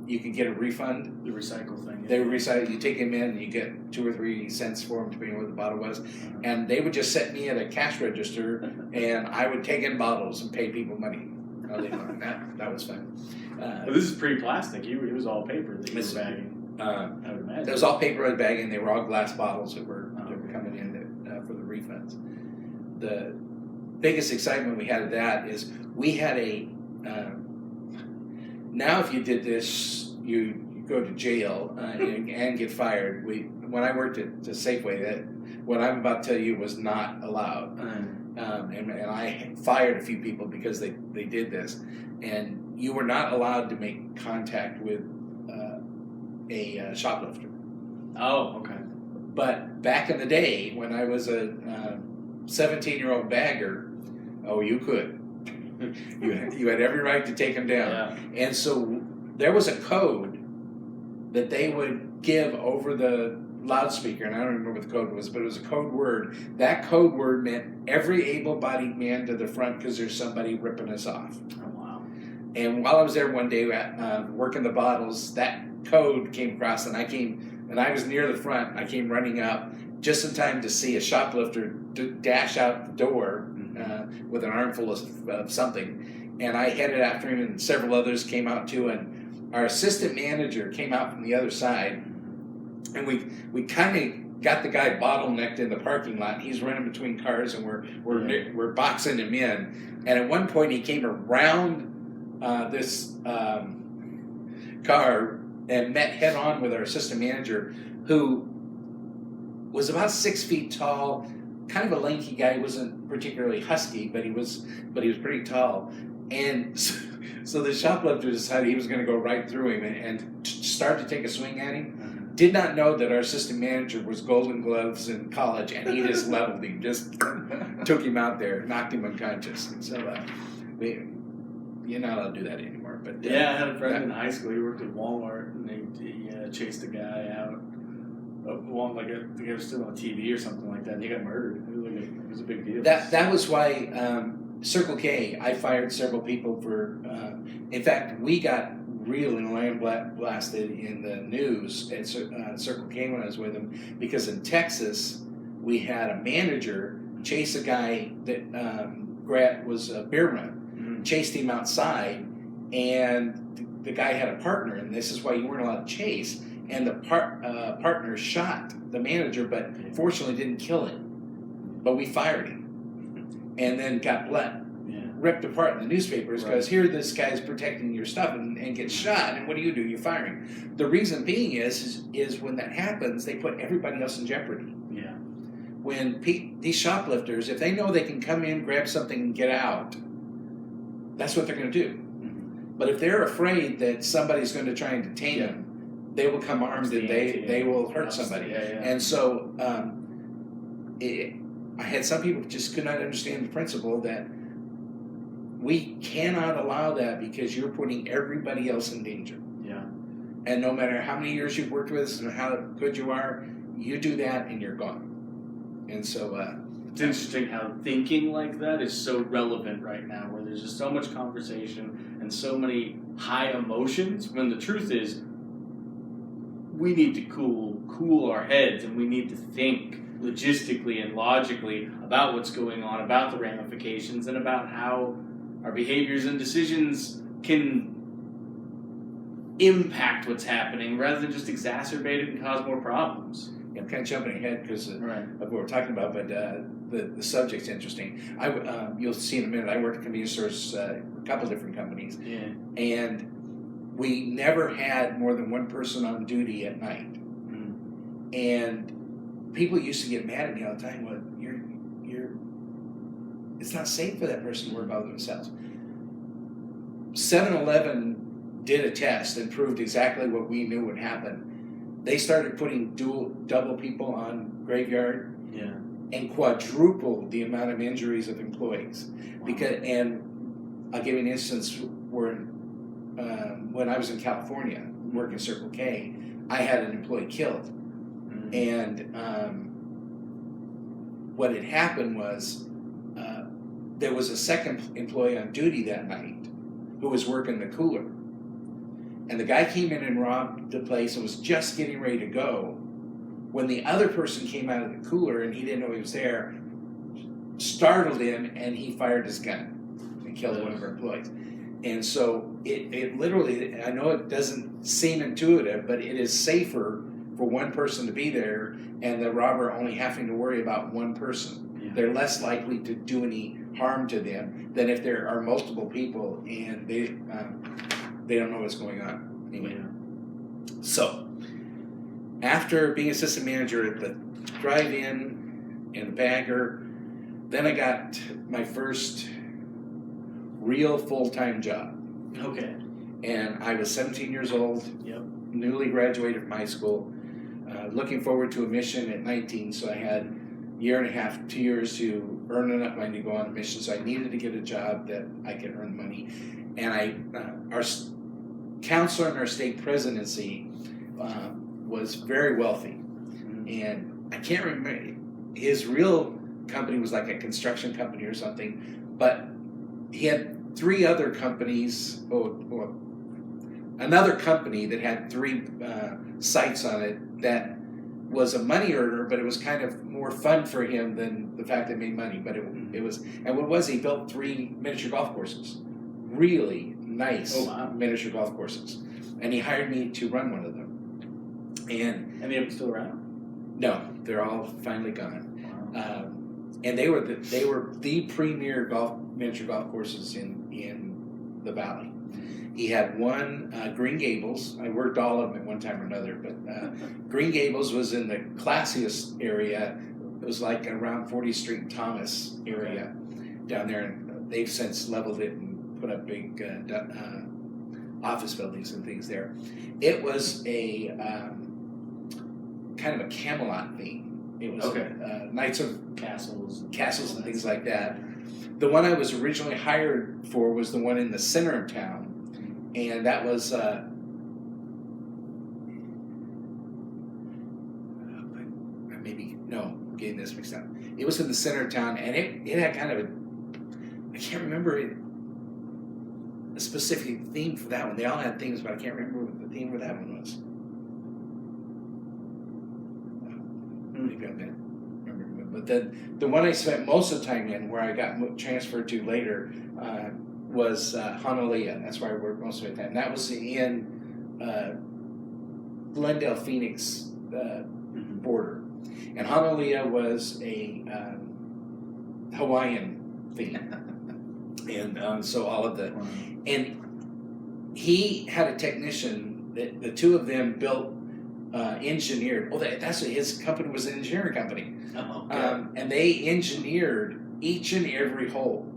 Speaker 6: you could get a refund.
Speaker 5: The recycle thing.
Speaker 6: They would recycle. You take them in, and you get 2 or 3 cents for them, depending on what the bottle was. And they would just set me at a cash register, and I would take in bottles and pay people money. That was fun.
Speaker 5: Well, this is pre-plastic. It was all paper that you were bagging. I would imagine.
Speaker 6: It was all paper I was bagging. They were all glass bottles that were coming in for the refunds. The biggest excitement we had of that is we had a. Now, if you did this, you go to jail and get fired. When I worked at Safeway, that what I'm about to tell you was not allowed. And I fired a few people because they did this. And you were not allowed to make contact with a shoplifter.
Speaker 5: Oh, okay.
Speaker 6: But back in the day, when I was a 17-year-old bagger, you could. You had every right to take them down.
Speaker 5: Yeah.
Speaker 6: And so there was a code that they would give over the loudspeaker, and I don't remember what the code was, but it was a code word. That code word meant every able-bodied man to the front, because there's somebody ripping us off.
Speaker 5: Oh, wow.
Speaker 6: And while I was there one day working the bottles, that code came across, and I was near the front. I came running up just in time to see a shoplifter dash out the door with an armful of something. And I headed after him, and several others came out too, and our assistant manager came out from the other side. And we kind got the guy bottlenecked in the parking lot. He's running between cars, and we're boxing him in. And at one point, he came around this car and met head on with our assistant manager, who was about 6 feet tall, kind of a lanky guy. He wasn't particularly husky, but he was pretty tall. And so the shoplifter decided he was going to go right through him and start to take a swing at him. Did not know that our assistant manager was Golden Gloves in college, and he just leveled him, just took him out there, knocked him unconscious. And so you're not allowed to do that anymore. But
Speaker 5: yeah, I had a friend in high school. He worked at Walmart, and he chased a guy out. Like the guy was still on TV or something like that, and he got murdered. It was a big deal.
Speaker 6: That was why Circle K. I fired several people for. In fact, we got really blasted in the news at Circle K when I was with them, because in Texas we had a manager chase a guy that was a beer run, chased him outside, and the guy had a partner, and this is why you weren't allowed to chase. And the partner shot the manager, but fortunately didn't kill him. But we fired him, and then got ripped apart in the newspapers because here this guy's protecting your stuff and gets shot, and what do? You fire him. The reason being is when that happens, they put everybody else in jeopardy.
Speaker 5: Yeah.
Speaker 6: When these shoplifters, if they know they can come in, grab something, and get out, that's what they're going to do. But if they're afraid that somebody's going to try and detain them, they will come armed and they will hurt somebody. And so I had some people just could not understand the principle that we cannot allow that, because you're putting everybody else in danger.
Speaker 5: Yeah.
Speaker 6: And no matter how many years you've worked with us and how good you are, you do that and you're gone. And so
Speaker 5: it's interesting how thinking like that is so relevant right now, where there's just so much conversation and so many high emotions, when the truth is we need to cool our heads, and we need to think logistically and logically about what's going on, about the ramifications, and about how our behaviors and decisions can impact what's happening rather than just exacerbate it and cause more problems.
Speaker 6: Yeah, I'm kind of jumping ahead because of what we're talking about, but the subject's interesting. You'll see in a minute, I worked at convenience stores, a couple different companies, and we never had more than one person on duty at night. And people used to get mad at me all the time. Well, it's not safe for that person to work by themselves. 7-Eleven did a test and proved exactly what we knew would happen. They started putting double people on graveyard, and quadrupled the amount of injuries of employees. And I'll give you an instance where when I was in California working Circle K, I had an employee killed. And what had happened was there was a second employee on duty that night who was working the cooler. And the guy came in and robbed the place and was just getting ready to go when the other person came out of the cooler, and he didn't know he was there, startled him, and he fired his gun and killed one of our employees. And so it literally, I know it doesn't seem intuitive, but it is safer for one person to be there and the robber only having to worry about one person. They're less likely to do any harm to them than if there are multiple people and they don't know what's going on. Anyway. So, after being assistant manager at the drive-in and the bagger, then I got my first real full-time job.
Speaker 5: Okay.
Speaker 6: And I was 17 years old, newly graduated from high school, looking forward to a mission at 19, so I had a year and a half, 2 years to earn enough money to go on a mission, so I needed to get a job that I could earn money. And our counselor in our state presidency was very wealthy, and I can't remember, his real company was like a construction company or something, but he had 3 other companies, another company that had 3 sites on it that was a money earner, but it was kind of more fun for him than the fact that it made money. But it was, and what was, he built 3 miniature golf courses, really nice miniature golf courses, and he hired me to run one of them. And
Speaker 5: they are still around?
Speaker 6: No, they're all finally gone. And they were the premier miniature golf courses in the valley. He had one, Green Gables. I worked all of them at one time or another, but Green Gables was in the classiest area. It was like around 40th Street and Thomas area down there, and they've since leveled it and put up big office buildings and things there. It was a kind of a Camelot theme. It was Knights of Castles and things like that. The one I was originally hired for was the one in the center of town, and that was I'm getting this mixed up. It was in the center of town, and it had kind of I can't remember a specific theme for that one. They all had themes, but I can't remember what the theme for that one was. Maybe I didn't remember. But then the one I spent most of the time in, where I got transferred to later, was Honolulu. That's where I worked most of the time. That was in Glendale, Phoenix border. And Honolulu was a Hawaiian theme. And so all of the... And he had a technician that the two of them built, engineered. Oh, that's what his company was, an engineering company. Oh, okay. And they engineered each and every hole.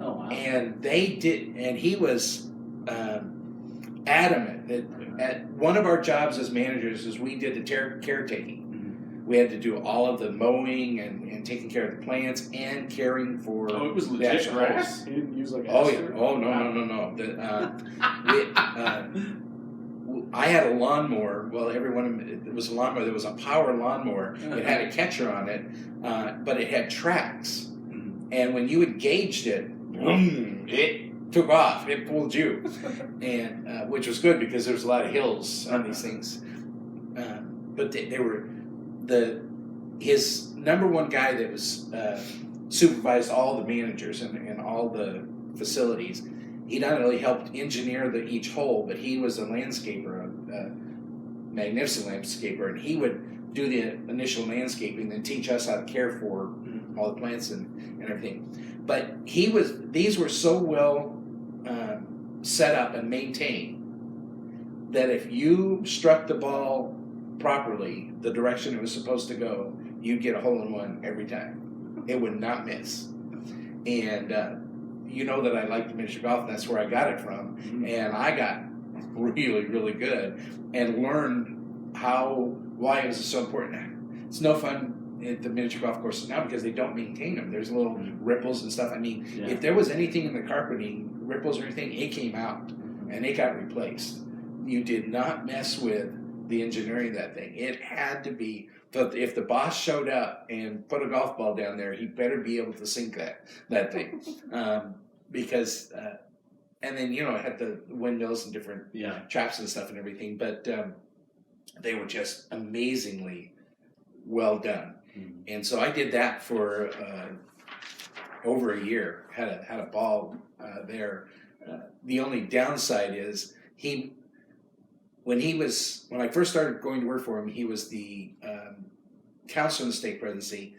Speaker 6: Oh, wow. And they did, and he was adamant that at one of our jobs as managers is we did the caretaking. We had to do all of the mowing and taking care of the plants and caring for.
Speaker 5: Oh, it was legit grass. He didn't use like.
Speaker 6: Oh yeah. Oh no. I had a lawnmower. Well, it was a lawnmower. There was a power lawnmower. It had a catcher on it, but it had tracks. And when you engaged it, boom, it took off. It pulled you, and which was good because there was a lot of hills on these things. But they were. His number one guy that was supervised all the managers and all the facilities. He not only helped engineer each hole, but he was a landscaper, a magnificent landscaper, and he would do the initial landscaping and teach us how to care for all the plants and everything. But these were so well set up and maintained that if you struck the ball properly, the direction it was supposed to go, you'd get a hole-in-one every time. It would not miss. And you know that I like the miniature golf. That's where I got it from. And I got really, really good and learned why it was so important. It's no fun at the miniature golf courses now because they don't maintain them. There's little ripples and stuff. I mean, if there was anything in the carpeting, ripples or anything, it came out and it got replaced. You did not mess with the engineering of that thing. It had to be, if the boss showed up and put a golf ball down there, he better be able to sink that thing. Because, and then, it had the windmills and different traps and stuff and everything, but they were just amazingly well done. And so I did that for over a year, had a ball there. The only downside is when I first started going to work for him, he was the counselor in the state presidency,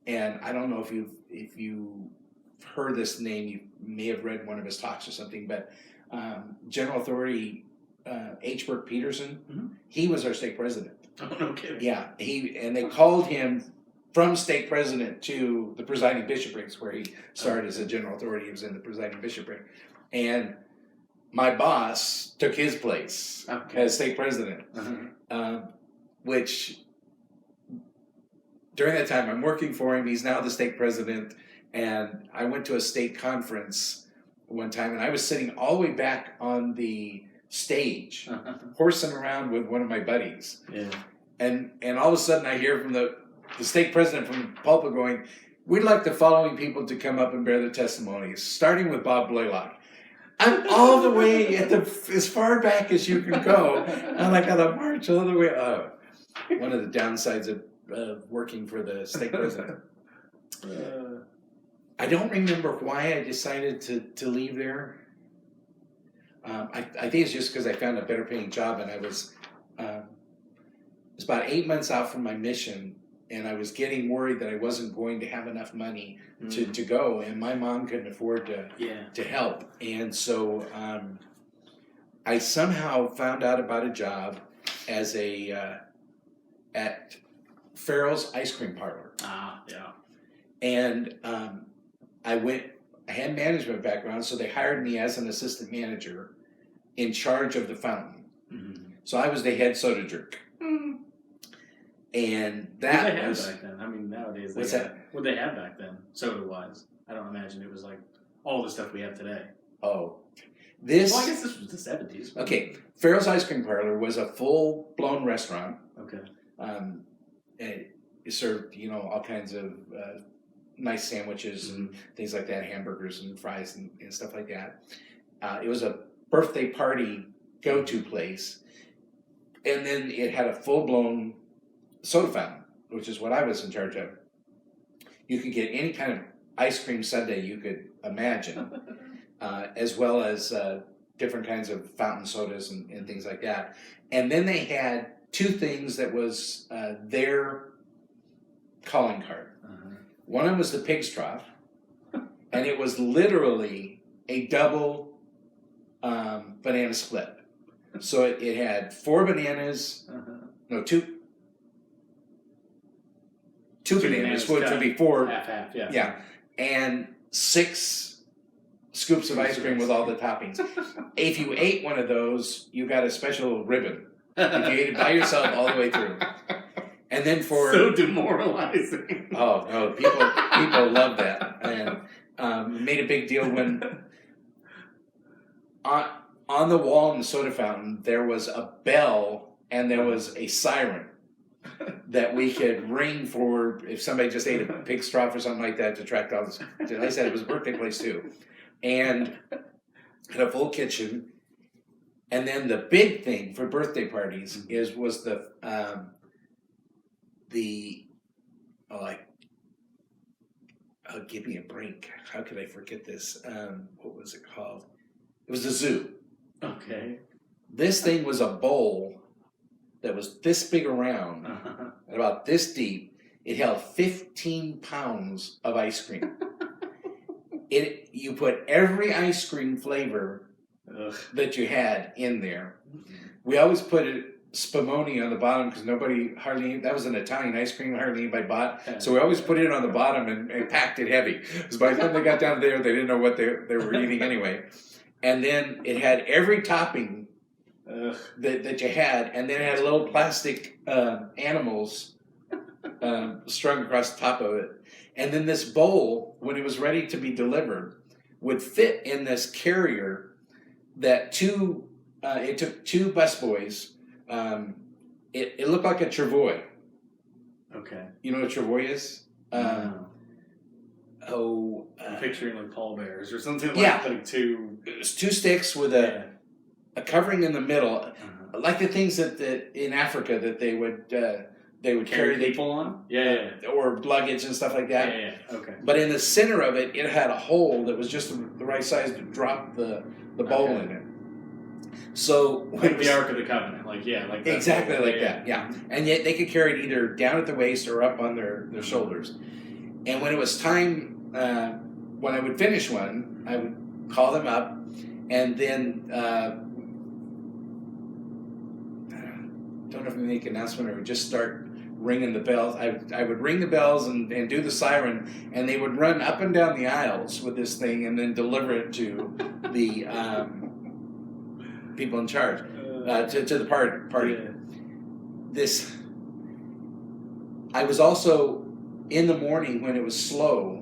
Speaker 6: and I don't know if you heard this name, you may have read one of his talks or something, but General Authority H. Burke Peterson, he was our state president.
Speaker 5: Oh, no kidding.
Speaker 6: Yeah, and they called him from state president to the presiding bishoprics, where he started as a general authority. He was in the presiding bishopric, and my boss took his place as state president, which during that time I'm working for him. He's now the state president, and I went to a state conference one time, and I was sitting all the way back on the stage, horsing around with one of my buddies. Yeah. And all of a sudden I hear from the state president from the pulpit going, "We'd like the following people to come up and bear their testimonies, starting with Bob Blaylock." I'm all the way as far back as you can go, and I gotta march all the way up. One of the downsides of working for the state president. I don't remember why I decided to leave there. I think it's just because I found a better paying job, and I was was about 8 months out from my mission, and I was getting worried that I wasn't going to have enough money to go, and my mom couldn't afford to help. And so I somehow found out about a job as at Farrell's Ice Cream Parlor.
Speaker 5: Ah, yeah.
Speaker 6: And I had management background, so they hired me as an assistant manager in charge of the fountain.
Speaker 5: Mm-hmm.
Speaker 6: So I was the head soda jerk. And that
Speaker 5: what did they
Speaker 6: was...
Speaker 5: have back then? I mean, nowadays,
Speaker 6: What's that?
Speaker 5: What did they have back then, soda-wise? I don't imagine it was like all the stuff we have today.
Speaker 6: Oh. This...
Speaker 5: Well, I guess this was the 70s.
Speaker 6: Okay. Farrell's Ice Cream Parlor was a full-blown restaurant.
Speaker 5: Okay.
Speaker 6: And it served, all kinds of nice sandwiches and things like that, hamburgers and fries and stuff like that. It was a birthday party go-to place. And then it had a full-blown soda fountain, which is what I was in charge of. You could get any kind of ice cream sundae you could imagine, as well as different kinds of fountain sodas and things like that. And then they had two things that was their calling card.
Speaker 5: Uh-huh.
Speaker 6: One of them was the pig's trough, and it was literally a double banana split. So it had 4 bananas, no, two bananas, which would be 4.
Speaker 5: Half, yeah.
Speaker 6: Yeah, and 6 scoops of ice cream with all the toppings. If you ate one of those, you got a special ribbon. If you ate it by yourself all the way through. And then for...
Speaker 5: So demoralizing.
Speaker 6: Oh, no, people love that. And made a big deal when... On the wall in the soda fountain, there was a bell and there was a siren that we could ring for if somebody just ate a pig's trough or something like that to attract all this. Like I said, it was a birthday place too. And had a full kitchen. And then the big thing for birthday parties was give me a break. How could I forget this? What was it called? It was the zoo.
Speaker 5: Okay.
Speaker 6: This thing was a bowl that was this big around and about this deep. It held 15 pounds of ice cream. You put every ice cream flavor that you had in there. We always put spumoni on the bottom because that was an Italian ice cream hardly anybody bought. So we always put it on the bottom and packed it heavy. Because by the time they got down there, they didn't know what they were eating anyway. And then it had every topping that you had, and then it had little plastic animals strung across the top of it. And then this bowl, when it was ready to be delivered, would fit in this carrier that it took 2 busboys. It looked like a travois.
Speaker 5: Okay.
Speaker 6: You know what a travois is?
Speaker 5: I'm picturing like pallbearers or something like 2.
Speaker 6: It's 2 sticks with a covering in the middle, like the things that in Africa that they would carry
Speaker 5: people on. Yeah.
Speaker 6: Or luggage and stuff like that.
Speaker 5: Yeah. Okay.
Speaker 6: But in the center of it, it had a hole that was just the right size to drop the bowl in it. So
Speaker 5: like the Ark of the Covenant, like that.
Speaker 6: Exactly like that. Yeah, and yet they could carry it either down at the waist or up on their shoulders. And when it was time. When I would finish one, I would call them up, and then don't know if we make an announcement or we just start ringing the bells. I would ring the bells and do the siren, and they would run up and down the aisles with this thing and then deliver it to the people in charge, to the party. Yeah. I was also in the morning when it was slow.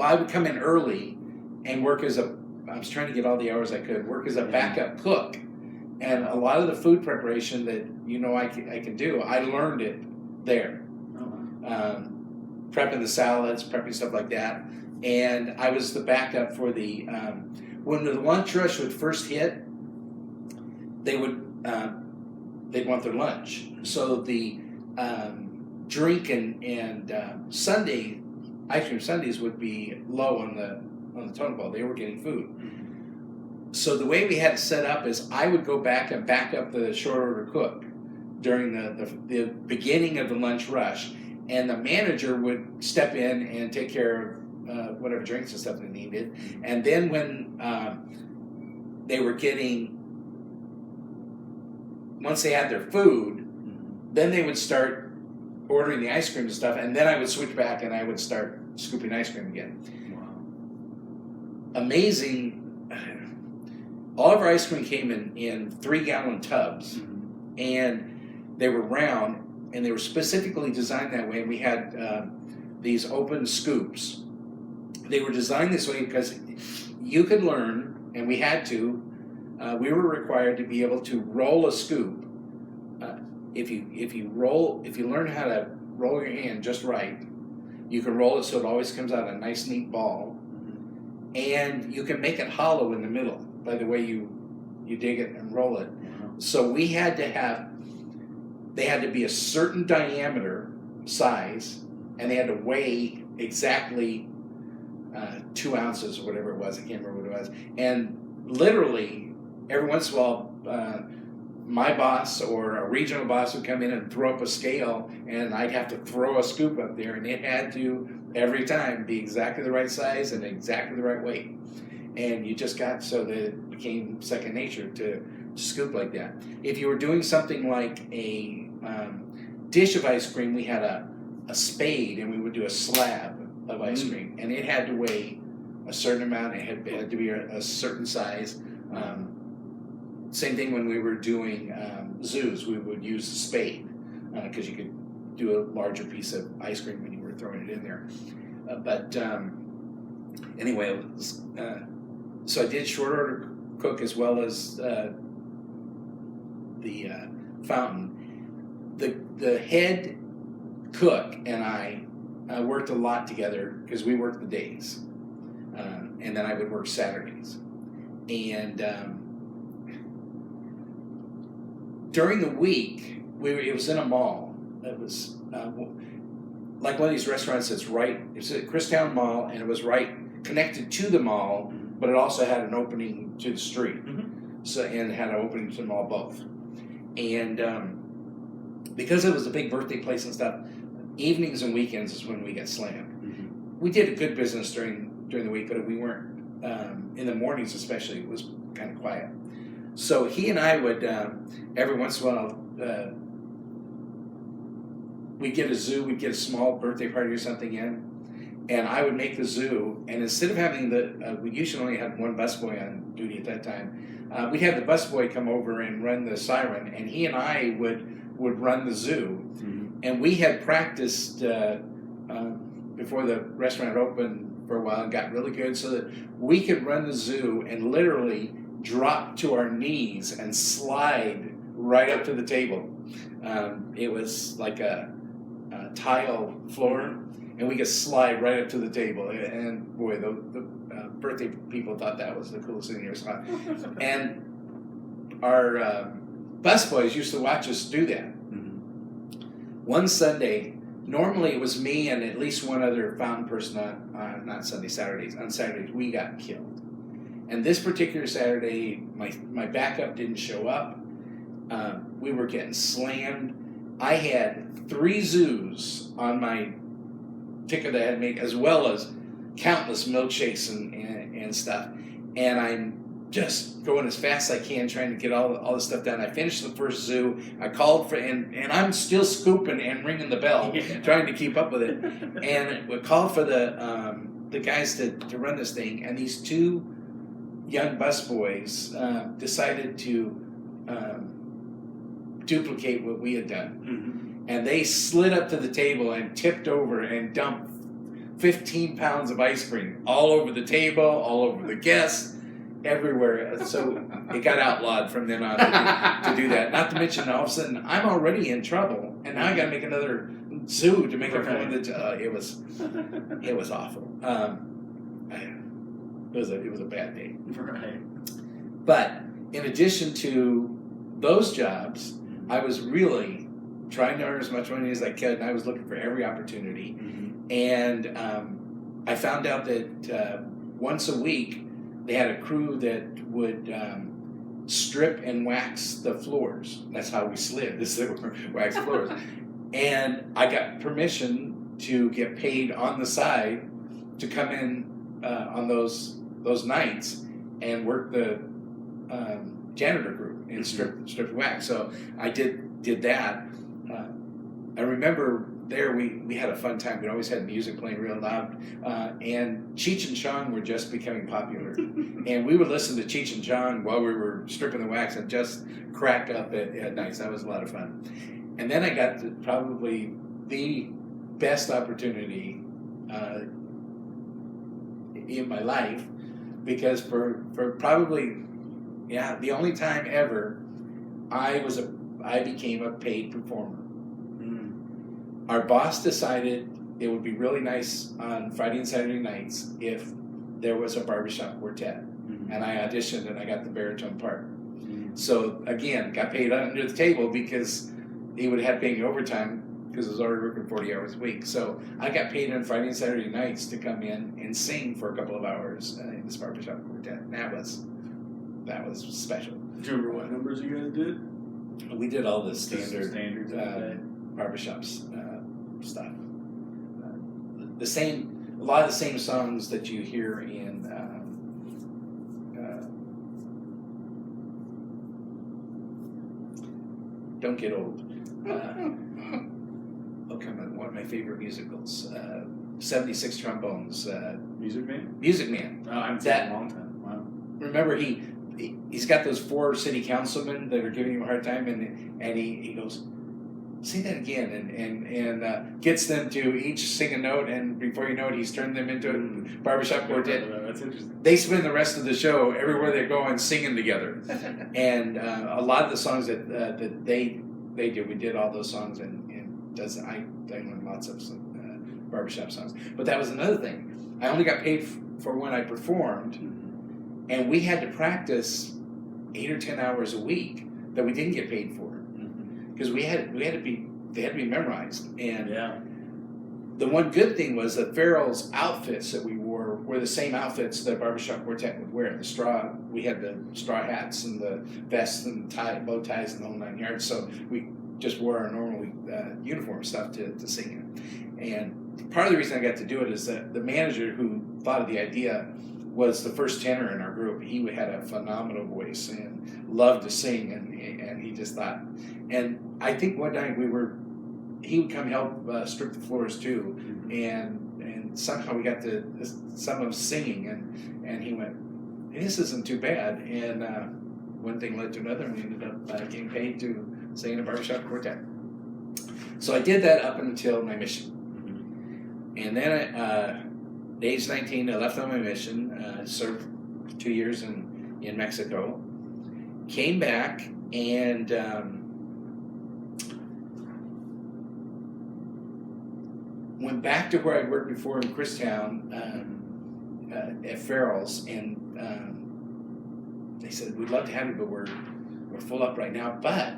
Speaker 6: I would come in early and work I was trying to get all the hours I could, work as a backup cook. And a lot of the food preparation that I can do, I learned it there. Prepping the salads, prepping stuff like that. And I was the backup for when the lunch rush would first hit, they'd want their lunch. So the drink and ice cream sundaes would be low on the totem pole. They were getting food. So the way we had it set up is I would go back and back up the short order cook during the beginning of the lunch rush, and the manager would step in and take care of whatever drinks and stuff they needed. And then when they were once they had their food, then they would start ordering the ice cream and stuff, and then I would switch back and I would start scooping ice cream again. Amazing. All of our ice cream came in 3-gallon tubs, and they were round, and they were specifically designed that way. And we had these open scoops. They were designed this way because you could learn, and we had to. We were required to be able to roll a scoop. If you learn how to roll your hand just right, you can roll it so it always comes out a nice neat ball, and you can make it hollow in the middle by the way you dig it and roll it. So we had to have. They had to be a certain diameter size, and they had to weigh exactly 2 ounces or whatever it was. I can't remember what it was. And literally, every once in a while, my boss or a regional boss would come in and throw up a scale, and I'd have to throw a scoop up there, and it had to, every time, be exactly the right size and exactly the right weight. And you just got so that it became second nature to scoop like that. If you were doing something like a dish of ice cream, we had a spade, and we would do a slab of ice cream, and it had to weigh a certain amount. It had to be a certain size. Same thing when we were doing zoos, we would use a spade because you could do a larger piece of ice cream when you were throwing it in there. Anyway, so I did short order cook as well as the fountain. The head cook and I worked a lot together because we worked the days, and then I would work Saturdays. And during the week, it was in a mall. It was like one of these restaurants that's right. It's at Christown Mall, and it was right connected to the mall, but it also had an opening to the street. So, and it had an opening to the mall both. And because it was a big birthday place and stuff, evenings and weekends is when we got slammed. We did a good business during the week, but we weren't in the mornings especially. It was kind of quiet. So he and I would every once in a while we'd get a zoo, we'd get a small birthday party or something in, and I would make the zoo. And instead of having we usually only had one busboy on duty at that time. We'd have the busboy come over and run the siren, and he and I would run the zoo. And we had practiced before the restaurant opened for a while and got really good so that we could run the zoo and literally drop to our knees and slide right up to the table. It was like a tile floor, and we could slide right up to the table. And boy, the birthday people thought that was the coolest thing they ever saw. And our busboys used to watch us do that. One Sunday, normally it was me and at least one other fountain person on not Sunday, Saturdays. On Saturdays, we got killed. And this particular Saturday, my backup didn't show up. We were getting slammed. I had 3 zoos on my ticket that I had made, as well as countless milkshakes and stuff. And I'm just going as fast as I can, trying to get all this stuff done. I finished the first zoo. I called for, and I'm still scooping and ringing the bell, trying to keep up with it. And we called for the guys to run this thing, and these 2 young busboys decided to duplicate what we had done. And they slid up to the table and tipped over and dumped 15 pounds of ice cream all over the table, all over the guests, everywhere. So it got outlawed from then on to do that. Not to mention, all of a sudden, I'm already in trouble, and now I got to make another zoo to make up for it was awful. It was a bad day.
Speaker 5: Right.
Speaker 6: But in addition to those jobs, I was really trying to earn as much money as I could, and I was looking for every opportunity. And I found out that once a week they had a crew that would strip and wax the floors. That's how we slid. This is wax floors. And I got permission to get paid on the side to come in on those nights and work the janitor group and strip and wax. So I did that. I remember there we had a fun time. We always had music playing real loud, and Cheech and Chong were just becoming popular, and we would listen to Cheech and Chong while we were stripping the wax and just crack up at nights. That was a lot of fun. And then I got to probably the best opportunity in my life, because for probably the only time ever I became a paid performer. Our boss decided it would be really nice on Friday and Saturday nights if there was a barbershop quartet. And I auditioned and I got the baritone part. So again, got paid under the table because he would have paid me overtime because I was already working 40 hours a week. So I got paid on Friday and Saturday nights to come in and sing for a couple of hours in this barbershop quartet. And that was special.
Speaker 5: Do you remember what numbers you guys did?
Speaker 6: We did all the standards
Speaker 5: of
Speaker 6: barbershops stuff. A lot of the same songs that you hear in Don't Get Old. One of my favorite musicals. 76 Trombones.
Speaker 5: Music Man?
Speaker 6: Music Man.
Speaker 5: Oh, I haven't seen it in a long time. Wow.
Speaker 6: Remember, he's got those 4 city councilmen that are giving him a hard time, and he goes, say that again, and gets them to each sing a note, and before you know it, he's turned them into a barbershop quartet.
Speaker 5: That's interesting.
Speaker 6: They spend the rest of the show everywhere they go and singing together. And a lot of the songs that they did, we did all those songs, and I learned lots of barbershop songs. But that was another thing. I only got paid for when I performed, and we had to practice 8 or 10 hours a week that we didn't get paid for. Because they had to be memorized. And the one good thing was that Farrell's outfits that we wore were the same outfits that barbershop quartet would wear. We had the straw hats and the vests and bow ties and the whole 9 yards. So we just wore our normal uniform stuff to sing in. And part of the reason I got to do it is that the manager who thought of the idea was the first tenor in our group. He had a phenomenal voice and loved to sing, and he just thought. And I think one night he would come help strip the floors too, and somehow we got to some of them singing, and he went, "This isn't too bad." And one thing led to another, and we ended up getting paid to sing in a barbershop quartet. So I did that up until my mission, and then at age 19, I left on my mission, served 2 years in Mexico, came back, and went back to where I'd worked before in Christown at Farrell's, and they said, "We'd love to have you, but we're full up right now." But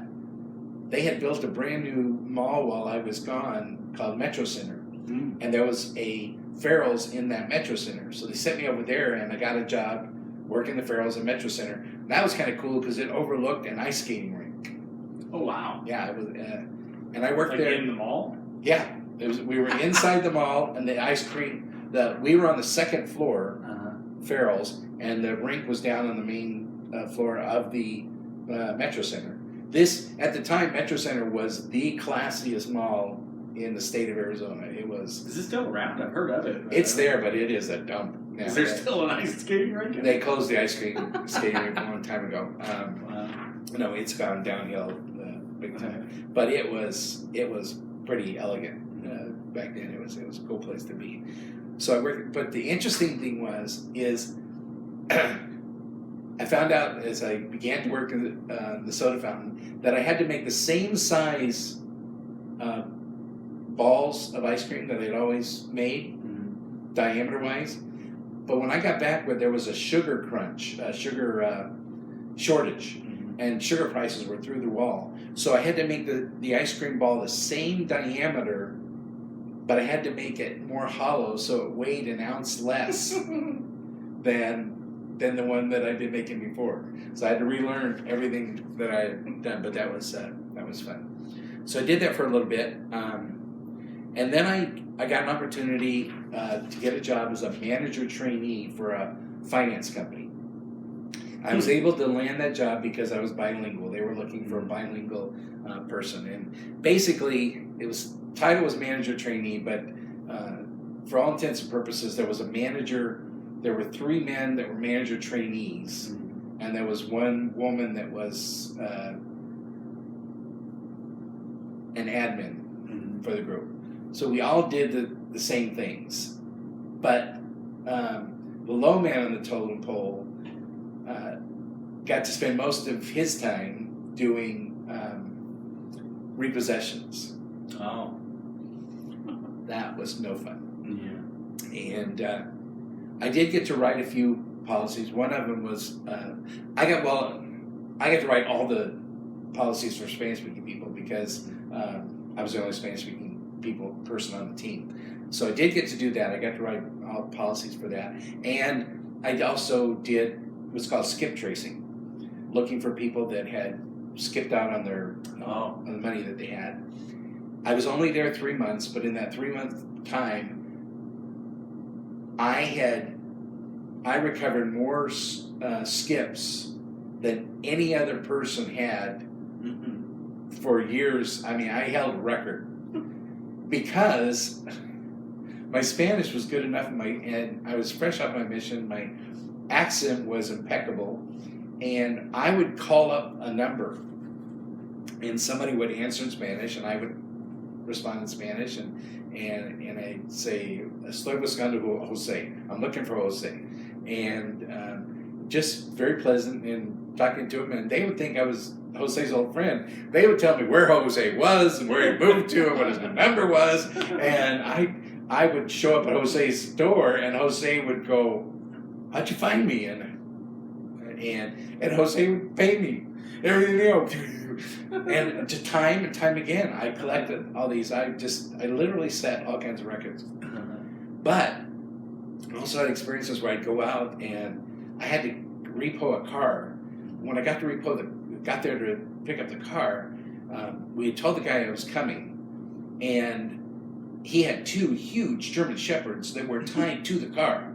Speaker 6: they had built a brand new mall while I was gone called Metro Center, and there was a Farrell's in that Metro Center. So they sent me over there, and I got a job working the Farrell's in Metro Center. And that was kind of cool because it overlooked an ice skating rink.
Speaker 5: Oh, wow.
Speaker 6: Yeah, it was, and I worked
Speaker 5: like
Speaker 6: there.
Speaker 5: in the mall?
Speaker 6: Yeah. We were inside the mall, and the ice cream, we were on the second floor, Farrell's, and the rink was down on the main floor of the Metro Center. At the time, Metro Center was the classiest mall in the state of Arizona. It was.
Speaker 5: Is it still around? I've heard of it.
Speaker 6: It's there, but it is a dump now.
Speaker 5: Is there still an ice skating rink?
Speaker 6: They closed the ice skating rink a long time ago. No, it's gone downhill big time. But it was pretty elegant back then. It was a cool place to be. So I worked. But the interesting thing is I found out as I began to work in the soda fountain that I had to make the same size balls of ice cream that I'd always made, diameter-wise. But when I got back, there was a sugar shortage, and sugar prices were through the wall. So I had to make the ice cream ball the same diameter, but I had to make it more hollow so it weighed an ounce less than than the one that I'd been making before. So I had to relearn everything that I had done, but that was fun. So I did that for a little bit, and then I got an opportunity to get a job as a manager trainee for a finance company. I was able to land that job because I was bilingual. They were looking for a bilingual person, and basically title was manager trainee, but for all intents and purposes, there was a manager. There were 3 men that were manager trainees, and there was 1 woman that was an admin for the group. So we all did the same things, but the low man on the totem pole got to spend most of his time doing repossessions.
Speaker 5: Oh.
Speaker 6: That was no fun.
Speaker 5: Yeah.
Speaker 6: And I did get to write a few policies. One of them was I got to write all the policies for Spanish-speaking people because I was the only Spanish-speaking person on the team. So I did get to do that. I got to write all the policies for that, and I also did what's called skip tracing, looking for people that had skipped out on their on the money that they had. I was only there 3 months, but in that 3-month time, I recovered more skips than any other person had for years. I mean, I held a record because my Spanish was good enough, and I was fresh off my mission. My accent was impeccable, and I would call up a number, and somebody would answer in Spanish, and I would respond in Spanish, and I'd say, "Estoy buscando Jose." I'm looking for Jose, and just very pleasant and talking to him, and they would think I was Jose's old friend. They would tell me where Jose was and where he moved to and what his number was, and I would show up at Jose's door, and Jose would go, "How'd you find me?" And Jose would pay me everything, and to time and time again, I collected all these. I literally set all kinds of records. But I also had experiences where I'd go out and I had to repo a car. When I got there to pick up the car, we had told the guy I was coming, and he had 2 huge German Shepherds that were tied to the car.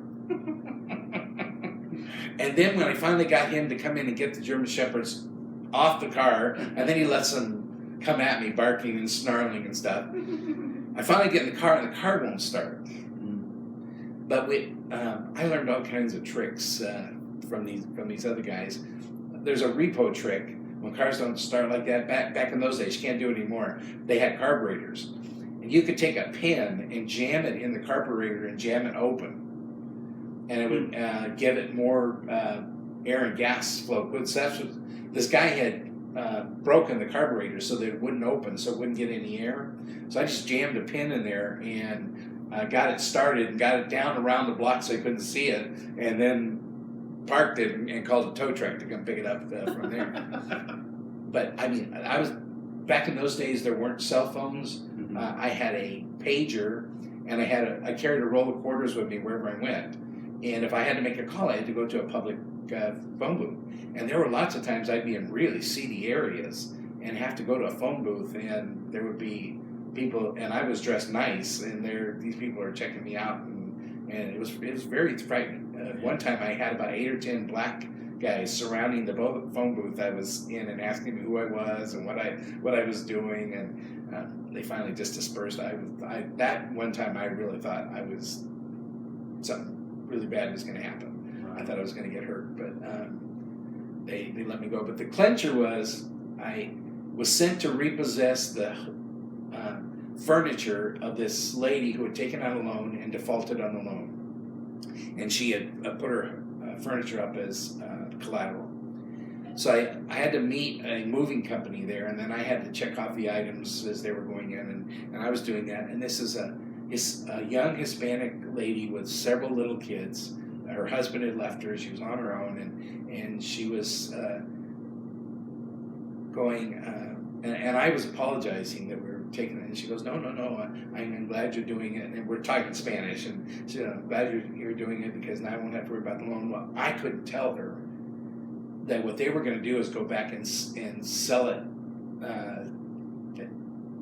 Speaker 6: And then when I finally got him to come in and get the German Shepherds off the car, and then he lets them come at me barking and snarling and stuff, I finally get in the car, and the car won't start. But I learned all kinds of tricks from these other guys. There's a repo trick. When cars don't start like that, back in those days, you can't do it anymore. They had carburetors, and you could take a pin and jam it in the carburetor and jam it open, and it would give it more air and gas flow. But this guy had broken the carburetor so that it wouldn't open, so it wouldn't get any air. So I just jammed a pin in there and got it started and got it down around the block so I couldn't see it, and then parked it and called a tow truck to come pick it up from there. But I mean, I was back in those days. There weren't cell phones. I had a pager, and I carried a roll of quarters with me wherever I went. And if I had to make a call, I had to go to a public phone booth. And there were lots of times I'd be in really seedy areas and have to go to a phone booth, and there would be people, and I was dressed nice, and these people are checking me out, and it was very frightening. One time I had about 8 or 10 black guys surrounding the phone booth I was in and asking me who I was and what I was doing, and they finally just dispersed. That one time I really thought something really bad was going to happen. I thought I was going to get hurt, but they let me go. But the clincher was I was sent to repossess the furniture of this lady who had taken out a loan and defaulted on the loan. And she had put her furniture up as collateral. So I had to meet a moving company there, and then I had to check off the items as they were going in, and I was doing that. And this is a young Hispanic lady with several little kids. Her husband had left her. She was on her own, and she was going, and I was apologizing that we were taking it? And she goes, no, I'm glad you're doing it. And we're talking Spanish, and she said, I'm glad you're doing it because now I won't have to worry about the loan. Well, I couldn't tell her that what they were going to do is go back and sell it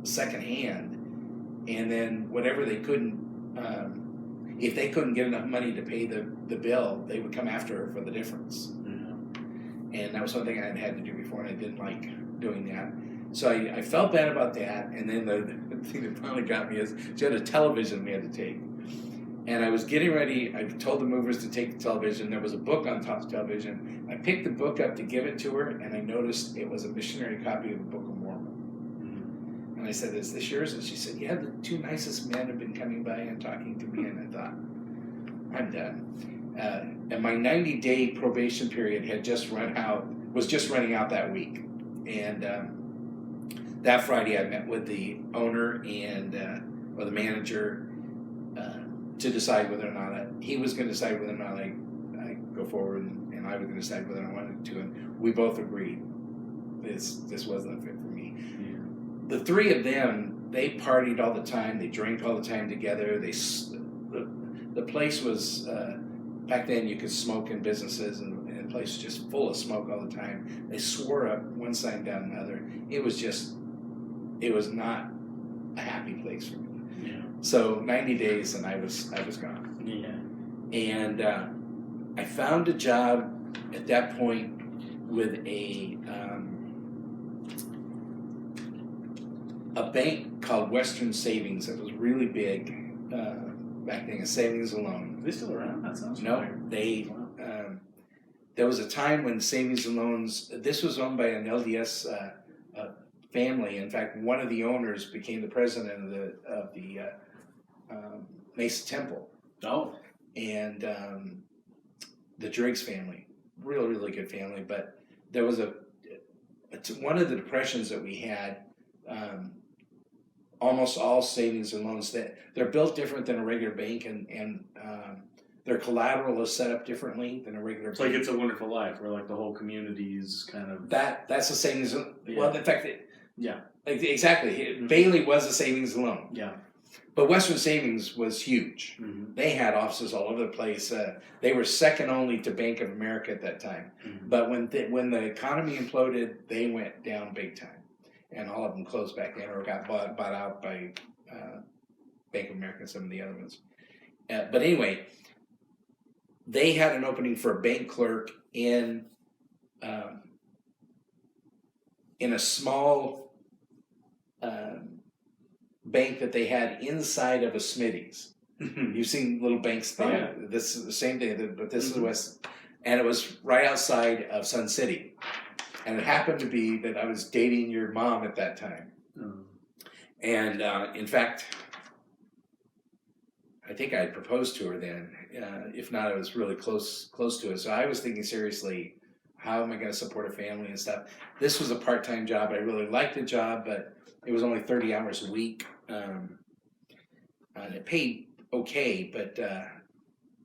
Speaker 6: secondhand, and then whatever they couldn't, if they couldn't get enough money to pay the bill, they would come after her for the difference. And that was something I had to do before, and I didn't like doing that. So I felt bad about that, and then the thing that finally got me is she had a television we had to take. And I was getting ready, I told the movers to take the television, there was a book on top of the television. I picked the book up to give it to her, and I noticed it was a missionary copy of the Book of Mormon. And I said, is this yours? And she said, yeah, the two nicest men have been coming by and talking to me, and I thought, I'm done. And my 90-day probation period had just running out that week. And that Friday I met with the owner and or the manager to decide whether or not he was going to decide whether or not I go forward, and I was going to decide whether I wanted to. And we both agreed this wasn't a fit for me. Yeah. The three of them, they partied all the time. They drank all the time together. The place was back then you could smoke in businesses, and the place was just full of smoke all the time. They swore up one side down the other. It was not a happy place for me. Yeah. So 90 days and I was gone. Yeah. And I found a job at that point with a bank called Western Savings that was really big back then, a savings and loan.
Speaker 5: Are they still around? That sounds
Speaker 6: familiar. No, there was a time when savings and loans, this was owned by an LDS family. In fact, one of the owners became the president of the Mesa Temple. Oh. And the Driggs family, really good family. But there was one of the depressions that we had, almost all savings and loans, that they're built different than a regular bank, and their collateral is set up differently than a regular bank.
Speaker 5: Like It's a Wonderful Life, where like the whole community is kind of
Speaker 6: that's a savings. Yeah. Well, in fact,
Speaker 5: yeah,
Speaker 6: exactly. Bailey was a savings and loan.
Speaker 5: Yeah,
Speaker 6: but Western Savings was huge. Mm-hmm. They had offices all over the place. They were second only to Bank of America at that time. Mm-hmm. But when the economy imploded, they went down big time, and all of them closed back then or got bought out by Bank of America and some of the other ones. But anyway, they had an opening for a bank clerk in a small bank that they had inside of a Smitty's. You've seen little banks there. Oh, yeah. This is the same thing, but this is the West. And it was right outside of Sun City. And it happened to be that I was dating your mom at that time. Mm. And in fact, I think I had proposed to her then. If not, I was really close to it. So I was thinking seriously, how am I going to support a family and stuff? This was a part-time job. I really liked the job, but it was only 30 hours a week. And it paid okay, but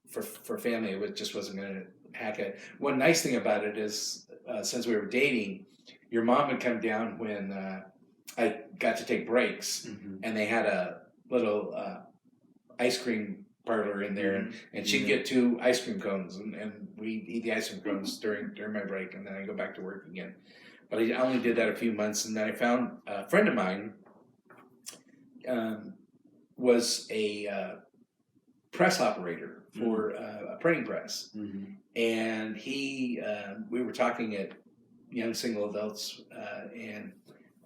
Speaker 6: for family, it just wasn't going to hack it. One nice thing about it is, since we were dating, your mom would come down when I got to take breaks, mm-hmm. and they had a little ice cream parlor in there, and she'd get 2 ice cream cones, and we'd eat the ice cream cones during my break, and then I'd go back to work again. But I only did that a few months, and then I found a friend of mine was a press operator for a printing press, mm-hmm. and we were talking at Young Single Adults, and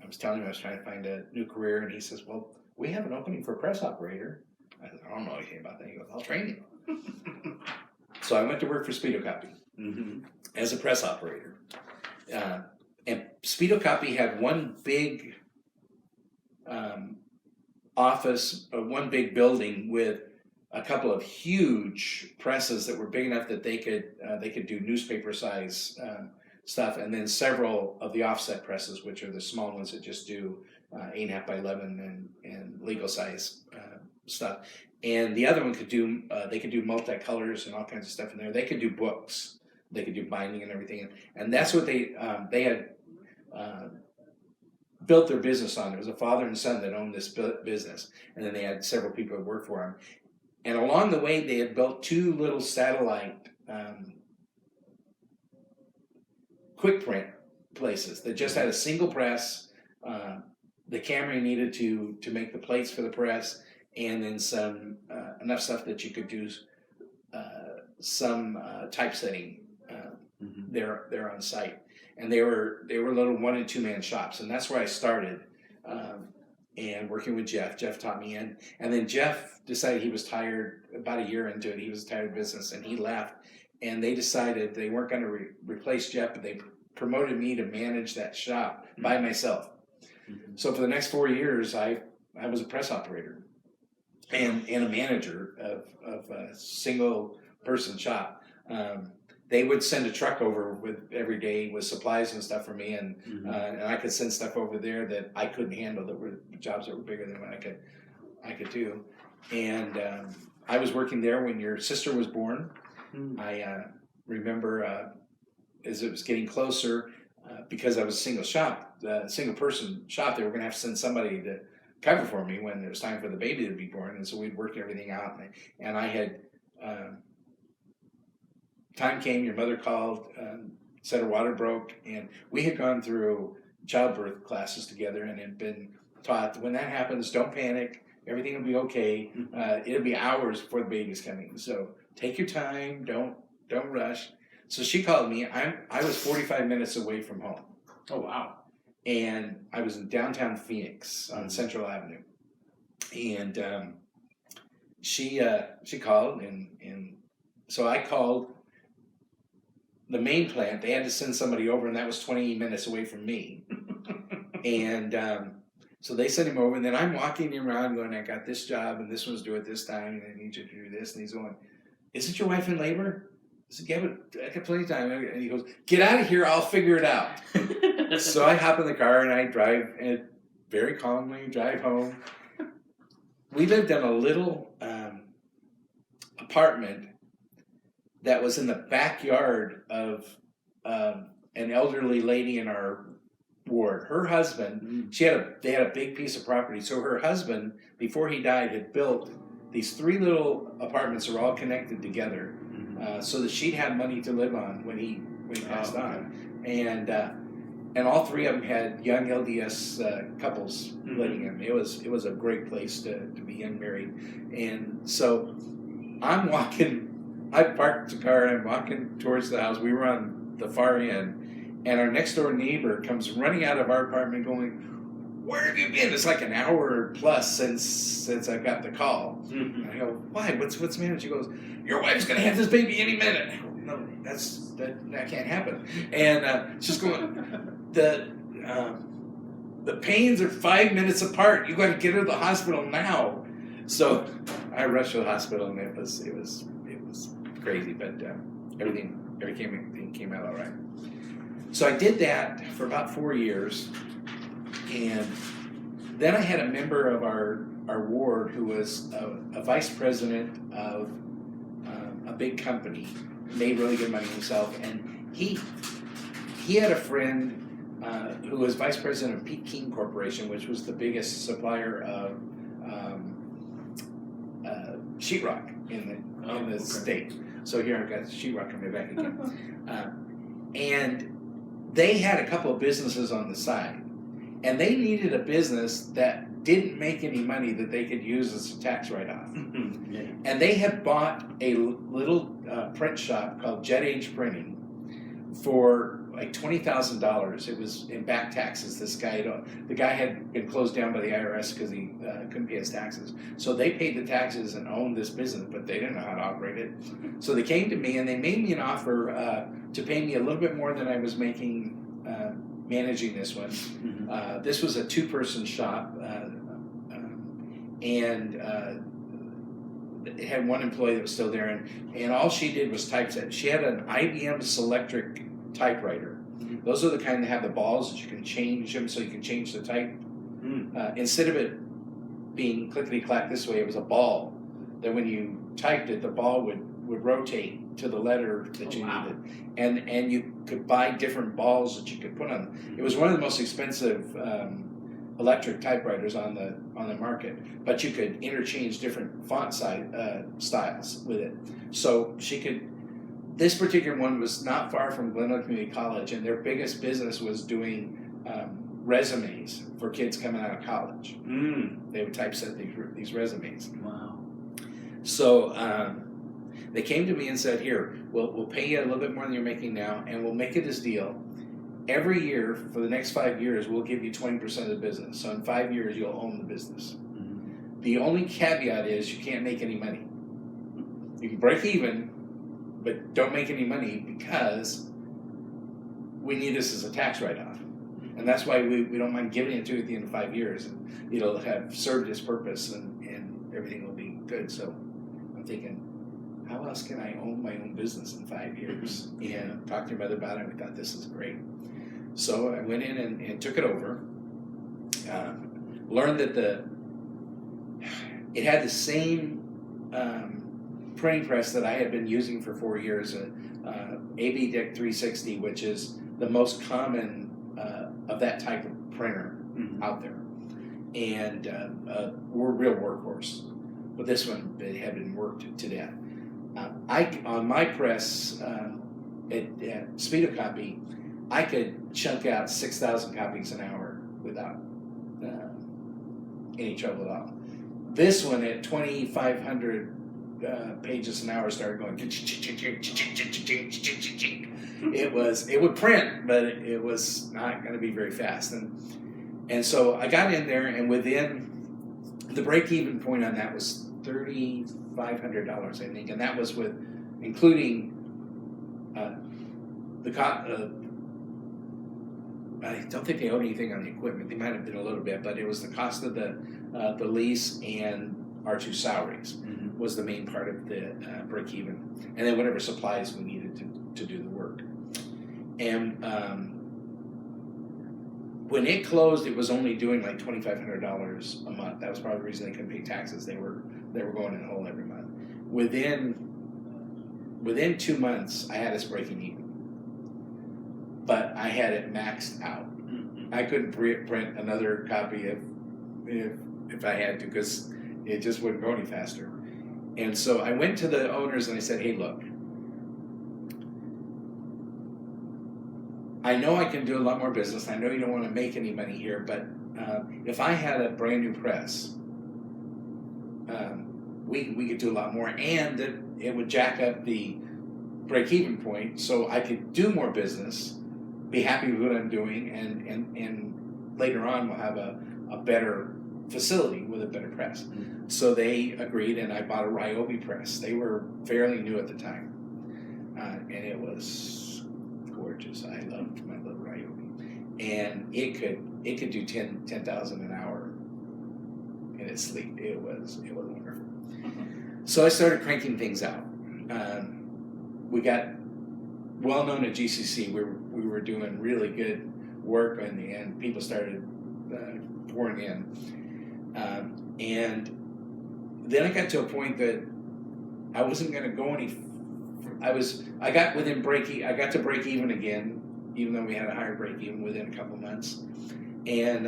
Speaker 6: I was telling him I was trying to find a new career, and he says, well, we have an opening for a press operator. I said, I don't know anything about that. He goes, I'll train you. So I went to work for Speedo Copy, mm-hmm. as a press operator. And Speedo Copy had one big office, one big building with a couple of huge presses that were big enough that they could do newspaper size stuff, and then several of the offset presses, which are the small ones that just do 8.5 by 11 and legal size stuff. And the other one could do they could do multicolors and all kinds of stuff in there. They could do books, they could do binding and everything, and that's what they had built their business on. It was a father and son that owned this business, and then they had several people that worked for them. And along the way, they had built 2 little satellite quick print places that just had a single press, the camera you needed to make the plates for the press, and then some enough stuff that you could do some typesetting there on site. And they were little 1 and 2 man shops, and that's where I started. And working with Jeff. Jeff taught me in. And then Jeff decided he was tired about a year into it. He was tired of business and he left. And they decided they weren't going to replace Jeff, but they promoted me to manage that shop by myself. So for the next 4 years, I was a press operator and a manager of a single person shop. They would send a truck over with every day with supplies and stuff for me, and I could send stuff over there that I couldn't handle. That were jobs that were bigger than what I could do. And I was working there when your sister was born. I remember as it was getting closer, because I was a single person shop. They were going to have to send somebody to cover for me when it was time for the baby to be born, and so we'd work everything out. And I had. Time came, your mother called, said her water broke, and we had gone through childbirth classes together and had been taught that when that happens, don't panic, everything will be okay. It'll be hours before the baby's coming, so take your time, don't rush. So she called me. I was 45 minutes away from home.
Speaker 5: Oh, wow.
Speaker 6: And I was in downtown Phoenix on Central Avenue, and she called, and so I called the main plant. They had to send somebody over, and that was 20 minutes away from me. And so they sent him over, and then I'm walking around going, I got this job, and this one's due at this time, and I need you to do this. And he's going, isn't your wife in labor? I said, yeah, but I got plenty of time. And he goes, get out of here, I'll figure it out. So I hop in the car, and I drive, and very calmly drive home. We lived in a little apartment that was in the backyard of an elderly lady in our ward. Her husband, they had a big piece of property. So her husband, before he died, had built these 3 little apartments that were all connected together, so that she'd have money to live on when he passed on. And all 3 of them had young LDS couples living in them. It was a great place to be young married. And so I'm walking. I parked the car and I'm walking towards the house. We were on the far end, and our next door neighbor comes running out of our apartment going, where have you been? It's like an hour plus since I got the call. And I go, why? What's the matter? She goes, your wife's going to have this baby any minute. I go, no, that can't happen. And she's going, the pains are 5 minutes apart. You got to get her to the hospital now. So I rushed to the hospital, and it was crazy, but everything came out all right. So I did that for about 4 years, and then I had a member of our ward who was a vice president of a big company, made really good money himself, and he had a friend who was vice president of Peking Corporation, which was the biggest supplier of sheetrock in the state. So here I've got sheetrock coming back again. And they had a couple of businesses on the side. And they needed a business that didn't make any money that they could use as a tax write-off. And they had bought a little print shop called Jet Age Printing for like $20,000. It was in back taxes. The guy had been closed down by the IRS because he couldn't pay his taxes. So they paid the taxes and owned this business, but they didn't know how to operate it. So they came to me and they made me an offer to pay me a little bit more than I was making managing this one. This was a 2-person shop, and it had 1 employee that was still there, and all she did was typeset. She had an IBM Selectric typewriter. Those are the kind that have the balls that you can change them so you can change the type. Instead of it being clickety-clack this way, it was a ball that when you typed it, the ball would rotate to the letter that you needed. And you could buy different balls that you could put on. It was one of the most expensive
Speaker 7: electric typewriters on the market, but you could interchange different font styles with it. So she could. This particular one was not far from Blaylock Community College, and their biggest business was doing resumes for kids coming out of college. They would typeset these resumes.
Speaker 5: Wow.
Speaker 7: So they came to me and said, "Here, we'll pay you a little bit more than you're making now, and we'll make it this deal. Every year for the next 5 years, we'll give you 20% of the business. So in 5 years, you'll own the business. The only caveat is you can't make any money. You can break even, but don't make any money because we need this as a tax write-off. And that's why we don't mind giving it to you at the end of 5 years. And it'll have served its purpose and everything will be good." So I'm thinking, how else can I own my own business in 5 years? And talked to your mother about it, and we thought this is great. So I went in and took it over. Learned that it had the same printing press that I had been using for 4 years, AB Dick 360, which is the most common of that type of printer out there, and we're real workhorse. But this one, it had been worked to death. On my press at Speedocopy, I could chunk out 6,000 copies an hour without any trouble at all. This one at 2,500 pages an hour started going. It would print, but it was not going to be very fast. And so I got in there, and within the break-even point on that was $3,500, I think, and that was with including I don't think they owed anything on the equipment. They might have been a little bit, but it was the cost of the lease and our 2 salaries was the main part of the break-even, and then whatever supplies we needed to do the work. And when it closed, it was only doing like $2,500 a month. That was probably the reason they couldn't pay taxes. They were going in a hole every month. Within 2 months, I had us breaking even. But I had it maxed out. I couldn't print another copy if I had to, because it just wouldn't go any faster. And so I went to the owners and I said, "Hey, look, I know I can do a lot more business. I know you don't want to make any money here, but if I had a brand new press, we could do a lot more, and it would jack up the break-even point, so I could do more business, be happy with what I'm doing, and later on we'll have a better facility with a better press." So they agreed, and I bought a Ryobi press. They were fairly new at the time, and it was gorgeous. I loved my little Ryobi, and it could do 10,000 an hour in its sleep. It was wonderful. So I started cranking things out. We got well known at GCC. We were doing really good work, and people started pouring in. And then I got to a point that I wasn't going to go any. I got to break even again, even though we had a higher break even within a couple months. And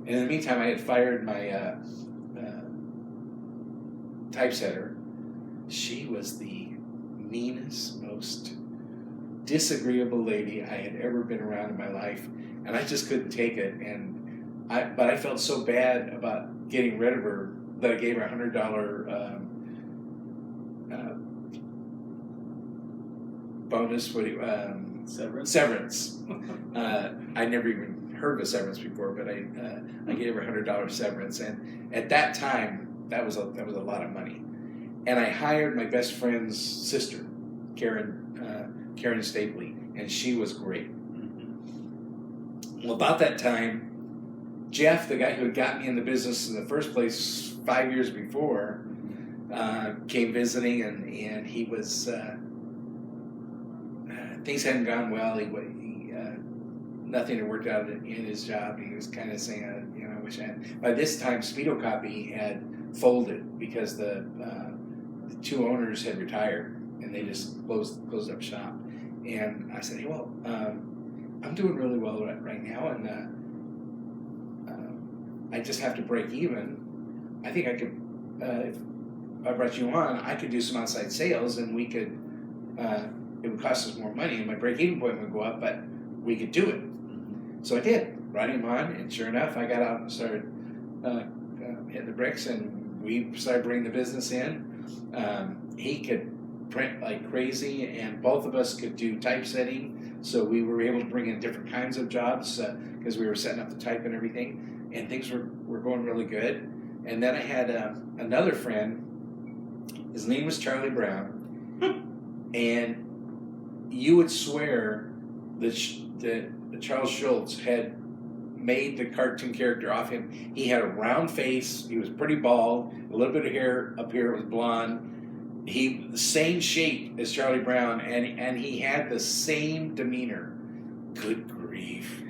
Speaker 7: in the meantime, I had fired my typesetter. She was the meanest, most disagreeable lady I had ever been around in my life, and I just couldn't take it. But I felt so bad about getting rid of her that I gave her $100 bonus for severance. I never even heard of a severance before, but I gave her $100 severance, and at that time that was a lot of money. And I hired my best friend's sister, Karen Stapley, and she was great. Well, about that time, Jeff, the guy who had got me in the business in the first place 5 years before, came visiting, and he was things hadn't gone well. Nothing had worked out in his job. He was kind of saying, I wish I had. By this time, Speedocopy had folded because the 2 owners had retired, and they just closed up shop. And I said, "Hey, well, I'm doing really well right now, and I just have to break even. I think I could, if I brought you on, I could do some outside sales, and we could, it would cost us more money, and my break-even point would go up, but we could do it. So I did, brought him on, and sure enough, I got out and started hitting the bricks, and we started bringing the business in. He could print like crazy, and both of us could do typesetting, so we were able to bring in different kinds of jobs because we were setting up the type and everything, and things were going really good. And then I had another friend, his name was Charlie Brown, and you would swear that Charles Schultz had made the cartoon character off him. He had a round face, he was pretty bald, a little bit of hair up here was blonde. He the same shape as Charlie Brown, and he had the same demeanor. Good grief,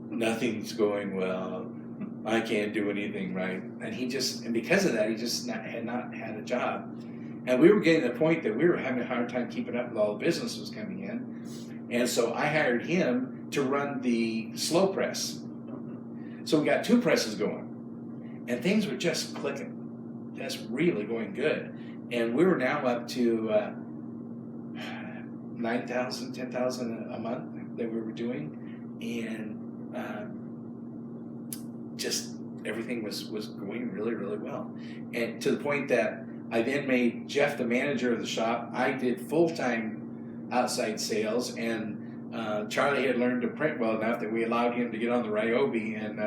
Speaker 7: nothing's going well. I can't do anything right. And because of that, he just had not had a job. And we were getting to the point that we were having a hard time keeping up with all the business that was coming in. And so I hired him to run the slow press. So we got 2 presses going. And things were just clicking. Just really going good. And we were now up to $9,000, $10,000 a month that we were doing. And just everything was going really, really well. And to the point that I then made Jeff the manager of the shop. I did full-time outside sales, and Charlie had learned to print well enough that we allowed him to get on the Ryobi and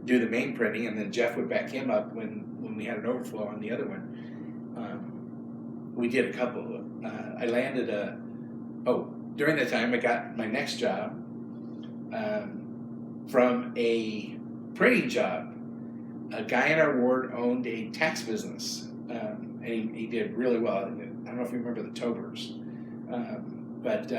Speaker 7: do the main printing, and then Jeff would back him up when we had an overflow on the other one. We did a couple. I landed during that time I got my next job from a printing job. A guy in our ward owned a tax business, and he did really well. I don't know if you remember the Tobers, but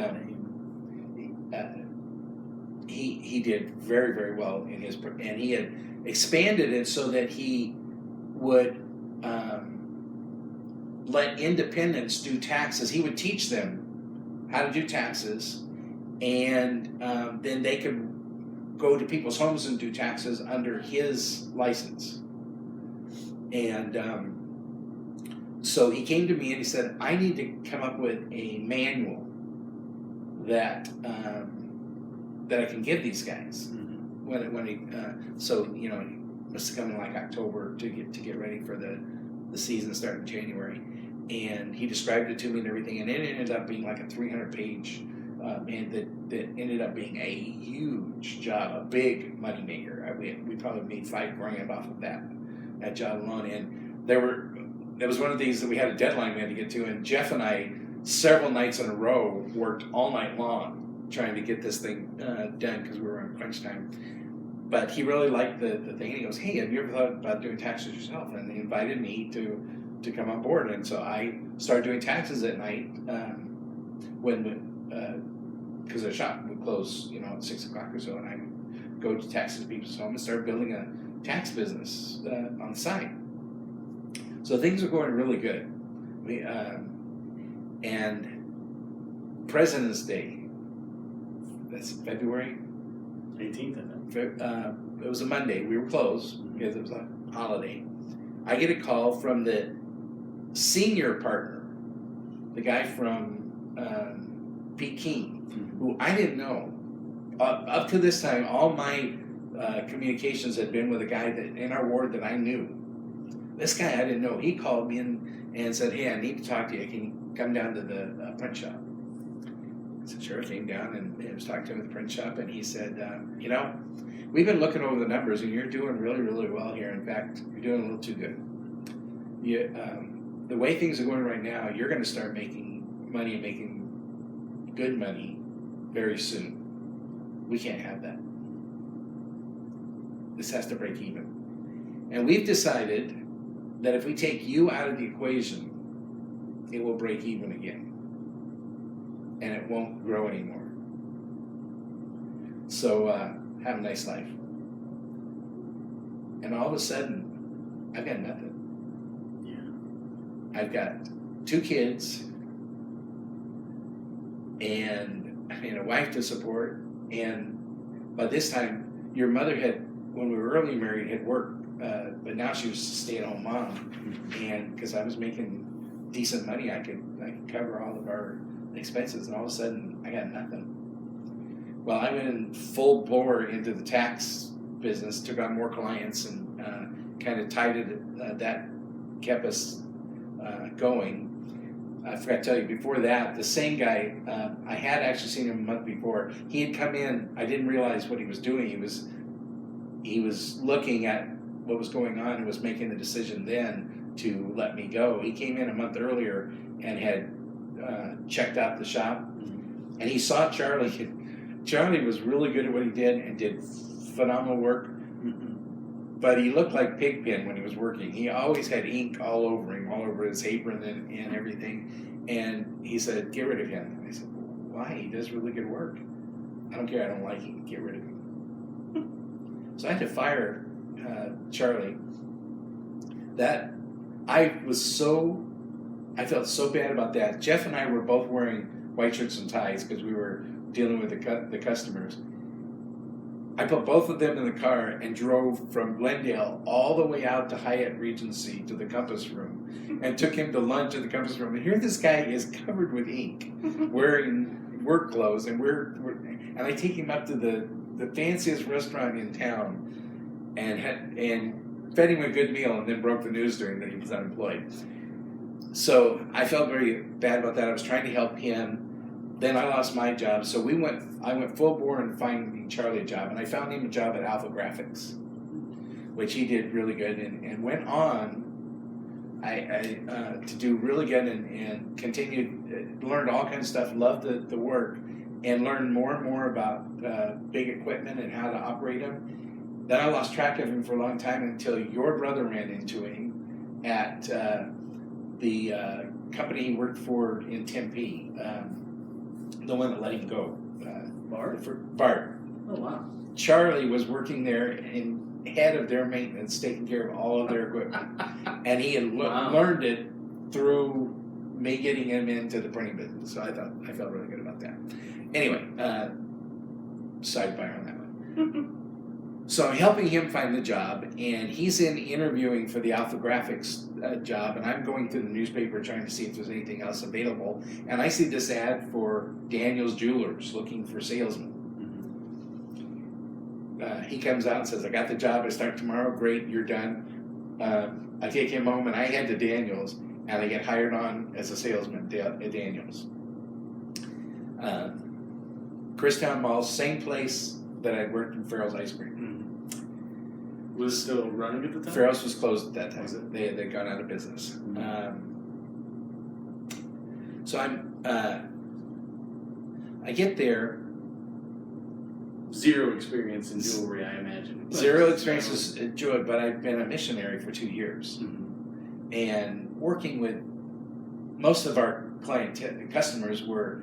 Speaker 7: he did very, very well in his, and he had expanded it so that he would let independents do taxes. He would teach them how to do taxes, and then they could go to people's homes and do taxes under his license. And so he came to me and he said, I need to come up with a manual that I can give these guys. So he must have come in like October to get ready for the season starting in January. And he described it to me and everything, and it ended up being like a 300-page and that ended up being a huge job, a big money maker. We probably made $5,000 off of that job alone. And there was one of these that we had a deadline we had to get to, and Jeff and I several nights in a row worked all night long trying to get this thing done because we were on crunch time. But he really liked the thing, and he goes, "Hey, have you ever thought about doing taxes yourself?" And he invited me to come on board, and so I started doing taxes at night because the shop would close, at 6 o'clock or so, and I would go to taxes people's home and start building a tax business on the side. So things were going really good. And President's Day, that's February
Speaker 5: 18th, I think.
Speaker 7: It was a Monday. We were closed because it was a holiday. I get a call from the senior partner, the guy from Peking, who I didn't know. Up to this time, all my communications had been with a guy that in our ward that I knew. This guy I didn't know. He called me and said, "Hey, I need to talk to you. Can you come down to the print shop?" I said, "Sure." I came down and I was talking to him at the print shop, and he said, "We've been looking over the numbers, and you're doing really, really well here. In fact, you're doing a little too good. The way things are going right now, you're going to start making money and making good money very soon. We can't have that. This has to break even. And we've decided that if we take you out of the equation, it will break even again. And it won't grow anymore. So have a nice life." And all of a sudden, I've got nothing. I've got 2 kids and a wife to support. And by this time, your mother had when we were early married, had worked, but now she was a stay-at-home mom, and because I was making decent money, I could cover all of our expenses, and all of a sudden I got nothing. Well, I went in full bore into the tax business, took on more clients, and kind of tied it. That kept us going. I forgot to tell you, before that, the same guy, I had actually seen him a month before. He had come in. I didn't realize what he was doing. He was looking at what was going on and was making the decision then to let me go. He came in a month earlier and had checked out the shop, and he saw Charlie. Charlie was really good at what he did and did phenomenal work, but he looked like Pigpen when he was working. He always had ink all over him, all over his apron and everything. And he said, "Get rid of him." And I said, "Why? He does really good work." "I don't care. I don't like him. Get rid of him." So I had to fire Charlie. That I felt so bad about that. Jeff and I were both wearing white shirts and ties because we were dealing with the customers. I put both of them in the car and drove from Glendale all the way out to Hyatt Regency to the Compass Room and took him to lunch at the Compass Room. And here this guy is covered with ink, wearing work clothes, and and I take him up to the fanciest restaurant in town and fed him a good meal, and then broke the news to him that he was unemployed. So I felt very bad about that. I was trying to help him. Then I lost my job, so I went full bore in finding Charlie a job, and I found him a job at Alpha Graphics, which he did really good, and went on to do really good, and continued, learned all kinds of stuff, loved the work, and learned more and more about big equipment and how to operate them. Then I lost track of him for a long time until your brother ran into him at the company he worked for in Tempe. The one that let him go. Bart.
Speaker 5: Oh, wow.
Speaker 7: Charlie was working there and head of their maintenance, taking care of all of their equipment. And he had learned it through me getting him into the printing business. So I felt really good about that. Anyway, sidebar on that one. So I'm helping him find the job, and he's in interviewing for the Alpha Graphics job, and I'm going through the newspaper trying to see if there's anything else available. And I see this ad for Daniel's Jewelers looking for salesmen. He comes out and says, "I got the job. I start tomorrow. Great, you're done." I take him home, and I head to Daniel's, and I get hired on as a salesman at Daniel's. Christown Mall, same place that I'd worked in Farrell's Ice Cream.
Speaker 5: Was it still running at the time?
Speaker 7: Farrell's was closed at that time. They'd gone out of business. So I get there.
Speaker 5: Zero experience in jewelry, I imagine.
Speaker 7: Zero experience in jewelry, but I've been a missionary for 2 years. And working with most of our customers were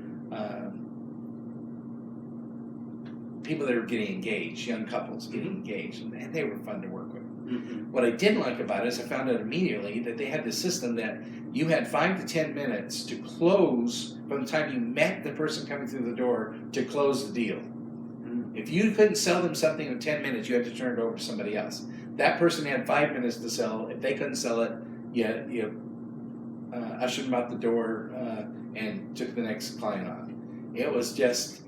Speaker 7: people that were getting engaged, young couples getting engaged, and they were fun to work with. What I didn't like about it is I found out immediately that they had this system that you had 5 to 10 minutes to close from the time you met the person coming through the door to close the deal. If you couldn't sell them something in 10 minutes, you had to turn it over to somebody else. That person had 5 minutes to sell. If they couldn't sell it, you ushered them out the door and took the next client on. It was just...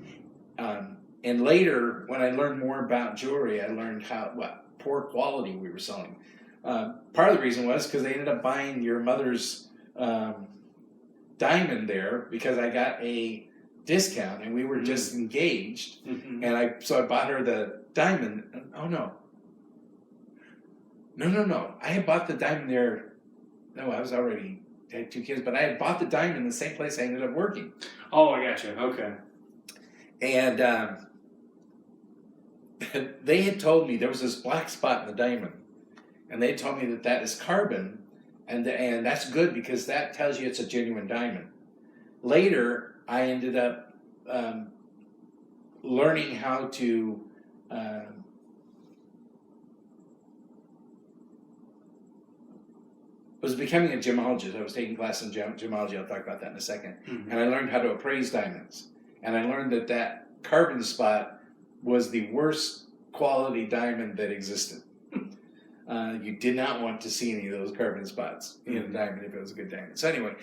Speaker 7: and later, when I learned more about jewelry, I learned what poor quality we were selling. Part of the reason was because they ended up buying your mother's diamond there because I got a discount and we were just engaged. And so I bought her the diamond. Oh, no. No. I had bought the diamond there. No, I had 2 kids, but I had bought the diamond in the same place I ended up working.
Speaker 5: Oh, I gotcha. Okay.
Speaker 7: And they had told me there was this black spot in the diamond, and they told me that is carbon, and that's good because that tells you it's a genuine diamond. Later, I ended up learning how to was becoming a gemologist. I was taking classes in gemology. I'll talk about that in a second. And I learned how to appraise diamonds. And I learned that carbon spot was the worst quality diamond that existed. You did not want to see any of those carbon spots in a diamond if it was a good diamond. So anyway,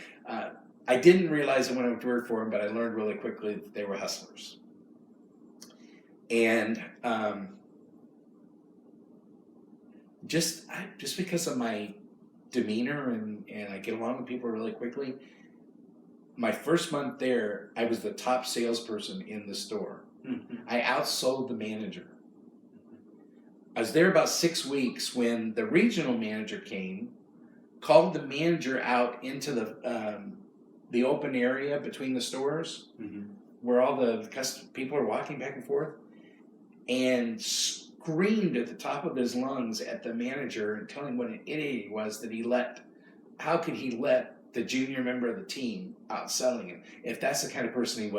Speaker 7: I didn't realize it when I went to work for them, but I learned really quickly that they were hustlers. And just because of my demeanor and I get along with people really quickly, my first month there, I was the top salesperson in the store.
Speaker 5: Mm-hmm.
Speaker 7: I outsold the manager. I was there about 6 weeks when the regional manager came, called the manager out into the open area between the stores, where all the people are walking back and forth, and screamed at the top of his lungs at the manager and telling what an idiot he was that how could he let the junior member of the team outselling him? If that's the kind of person he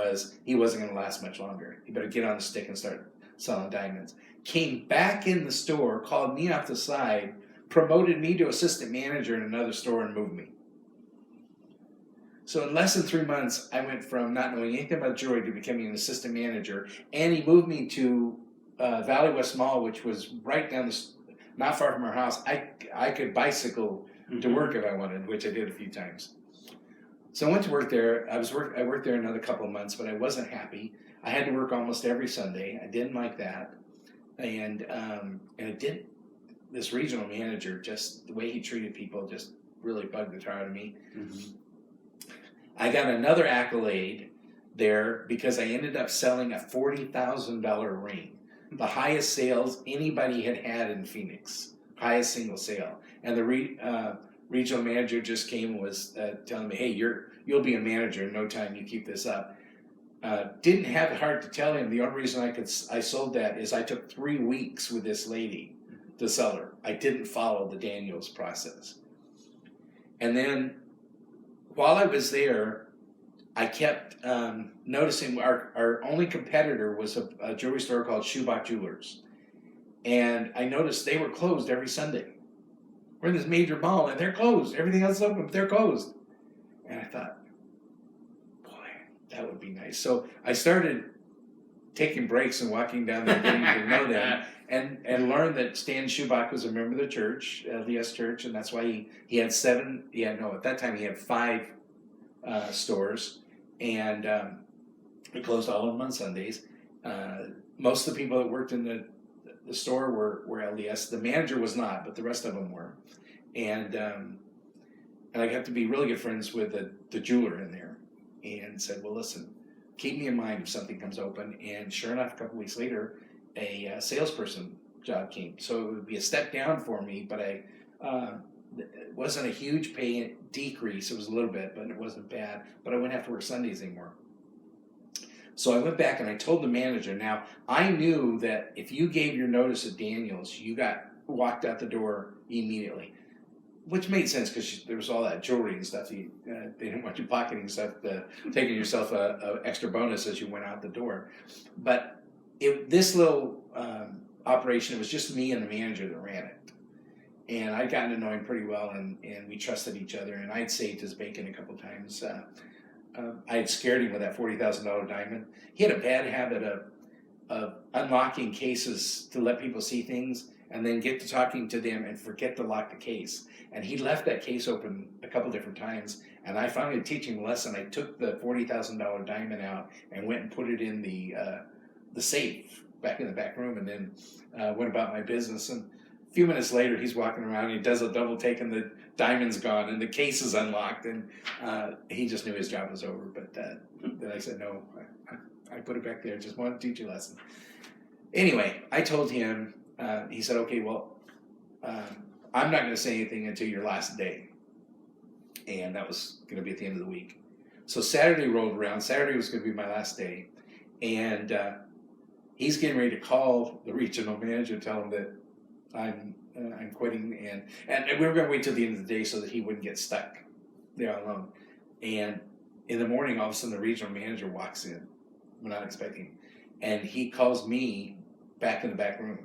Speaker 7: wasn't going to last much longer. He better get on the stick and start selling diamonds. Came back in the store, called me off the side, promoted me to assistant manager in another store and moved me. So in less than 3 months, I went from not knowing anything about jewelry to becoming an assistant manager, and he moved me to Valley West Mall, which was right down not far from our house. I could bicycle to work if I wanted, which I did a few times. So I went to work there. I worked there another couple of months, but I wasn't happy. I had to work almost every Sunday. I didn't like that, and it did. This regional manager, just the way he treated people, just really bugged the tar out of me. I got another accolade there because I ended up selling a $40,000 ring, the highest sales anybody had in Phoenix, highest single sale. And the regional manager just came and was telling me, "Hey, you'll be a manager in no time. You keep this up." Didn't have the heart to tell him the only reason I sold that is I took 3 weeks with this lady to sell her. I didn't follow the Daniels process. And then while I was there, I kept noticing our only competitor was a jewelry store called Shoebach Jewelers. And I noticed they were closed every Sunday. We're in this major mall and they're closed. Everything else is open, but they're closed. And I thought, boy, that would be nice. So I started taking breaks and walking down there, getting to know them, and learned that Stan Shoebach was a member of the church, LDS Church, and that's why he had at that time he had 5 stores, and we closed all of them on Sundays. Most of the people that worked in the store were LDS. The manager was not, but the rest of them were. And I got to be really good friends with the jeweler in there, and said, "Well, listen, keep me in mind if something comes open." And sure enough, a couple weeks later, a salesperson job came. So it would be a step down for me, but it wasn't a huge pay decrease. It was a little bit, but it wasn't bad. But I wouldn't have to work Sundays anymore. So I went back and I told the manager. Now, I knew that if you gave your notice at Daniels, you got walked out the door immediately, which made sense because there was all that jewelry and stuff. They didn't want you pocketing stuff, taking yourself a extra bonus as you went out the door. But this little operation, it was just me and the manager that ran it. And I'd gotten to know him pretty well, and we trusted each other, and I'd saved his bacon a couple times. I had scared him with that $40,000 diamond. He had a bad habit of unlocking cases to let people see things and then get to talking to them and forget to lock the case. And he left that case open a couple different times, and I finally teaching a lesson. I took the $40,000 diamond out and went and put it in the safe back in the back room, and then went about my business. And a few minutes later, he's walking around and he does a double take, and the diamond's gone and the case is unlocked, and he just knew his job was over. But then I said, "No, I put it back there. Just wanted to teach you a lesson." Anyway, I told him. He said, "Okay, well, I'm not going to say anything until your last day," and that was going to be at the end of the week. So Saturday rolled around. Saturday was going to be my last day, and he's getting ready to call the regional manager and tell him that I'm quitting, and we were going to wait till the end of the day so that he wouldn't get stuck there alone. And in the morning, all of a sudden, the regional manager walks in. We're not expecting, and he calls me back in the back room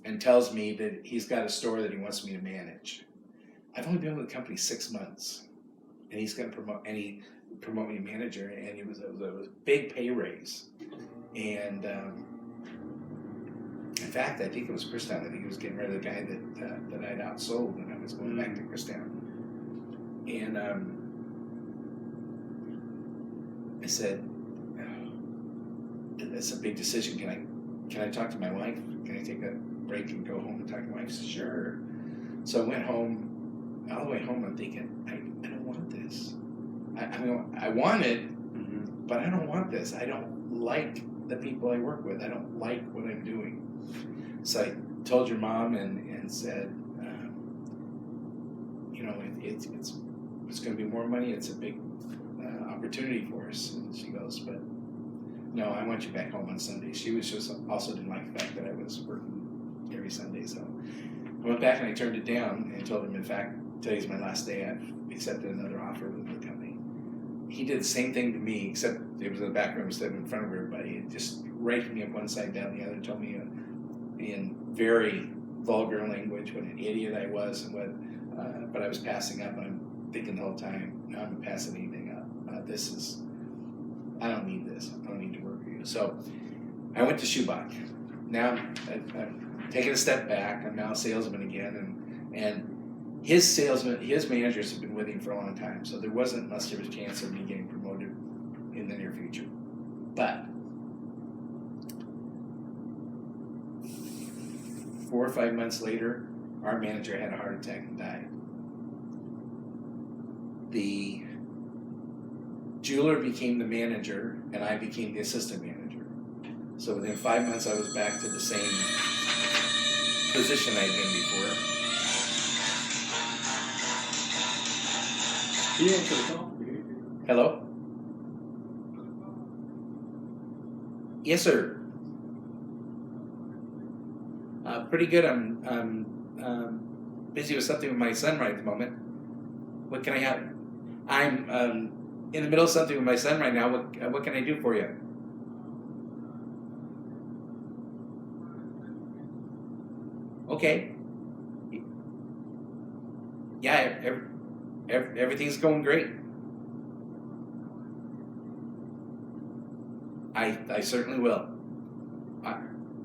Speaker 7: and tells me that he's got a store that he wants me to manage. I've only been with the company 6 months, and he's going to promote me to manager, and it was a big pay raise. And
Speaker 6: fact, I think it was Christown. I think he was getting rid of the guy that I'd outsold, and I was going back to Christown. And I said, "That's a big decision. Can I talk to my wife? Can I take a break and go home and talk to my wife?" She said, "Sure." So I went home. All the way home, I'm thinking, I don't want this. I mean, I want it, but I don't want this. I don't like the people I work with. I don't like what I'm doing. So I told your mom and said, it's going to be more money. It's a big opportunity for us. And she goes, "But no, I want you back home on Sunday." She was just also didn't like the fact that I was working every Sunday. So I went back and I turned it down and told him, in fact, today's my last day. I've accepted another offer with the company. He did the same thing to me, except it was in the back room instead of in front of everybody. It just raked me up one side, down the other, told me in very vulgar language what an idiot I was and but I was passing up. And I'm thinking the whole time, no, I'm not passing anything up. I don't need this. I don't need to work for you. So I went to Schubach. Now I'm taking a step back. I'm now a salesman again, and his managers have been with him for a long time, so there wasn't much of a chance of me getting promoted in the near future. But 4 or 5 months later, our manager had a heart attack and died. The jeweler became the manager, and I became the assistant manager. So within 5 months, I was back to the same position I'd been before.
Speaker 5: Can you answer the call?
Speaker 6: Hello? Yes, sir. Pretty good. I'm busy with something with my son right at the moment. What can I help? I'm in the middle of something with my son right now. What can I do for you? Okay. Yeah, everything's going great. I certainly will.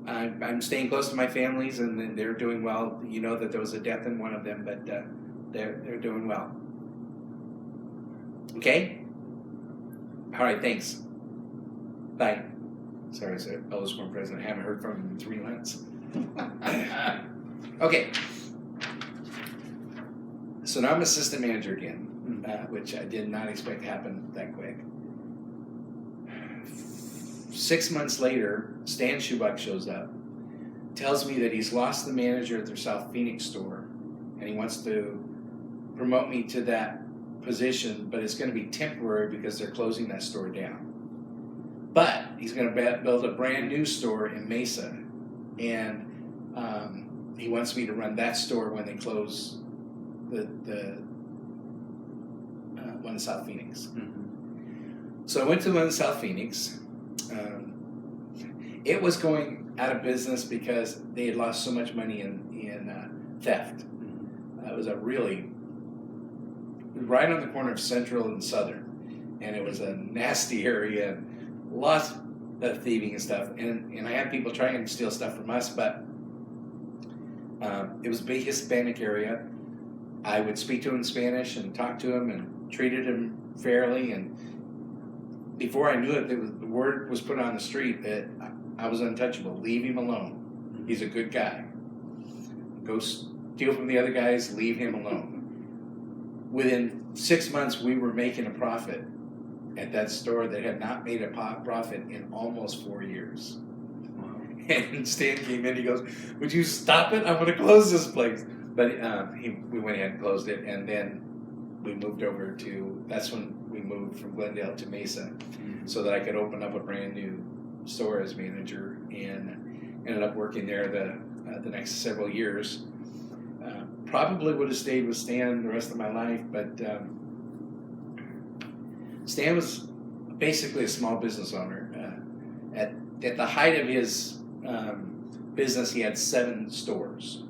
Speaker 6: I'm staying close to my families, and they're doing well. You know that there was a death in one of them, but they're doing well. Okay? All right, thanks. Bye. Sorry, sir. Eldest former president. I haven't heard from him in 3 months. Okay. So now I'm assistant manager again, which I did not expect to happen that quick. 6 months later, Stan Schubach shows up, tells me that he's lost the manager at their South Phoenix store, and he wants to promote me to that position, but it's going to be temporary because they're closing that store down. But he's going to build a brand new store in Mesa, and he wants me to run that store when they close the one in South Phoenix. So I went to the one in South Phoenix. It was going out of business because they had lost so much money in theft. It was right on the corner of Central and Southern, and it was a nasty area, and lots of thieving and stuff. And I had people trying to steal stuff from us, but it was a big Hispanic area. I would speak to him in Spanish and talk to him and treated him fairly. And before I knew it, the word was put on the street that I was untouchable. Leave him alone. He's a good guy. Go steal from the other guys, leave him alone. Within 6 months, we were making a profit at that store that had not made a profit in almost 4 years. And Stan came in, he goes, "Would you stop it? I want to close this place." But we went ahead and closed it, and then we moved over to, that's when we moved from Glendale to Mesa, so that I could open up a brand new store as manager, and ended up working there the next several years. Probably would have stayed with Stan the rest of my life, but Stan was basically a small business owner. At the height of his business, he had 7 stores.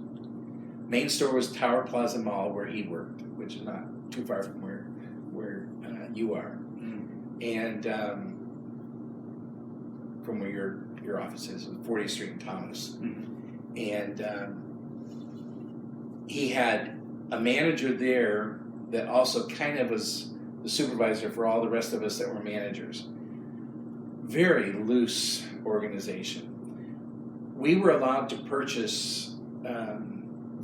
Speaker 6: Main store was Tower Plaza Mall, where he worked, which is not too far from where you are, and from where your office is, 40th Street and Thomas. and he had a manager there that also kind of was the supervisor for all the rest of us that were managers. Very loose organization. We were allowed to purchase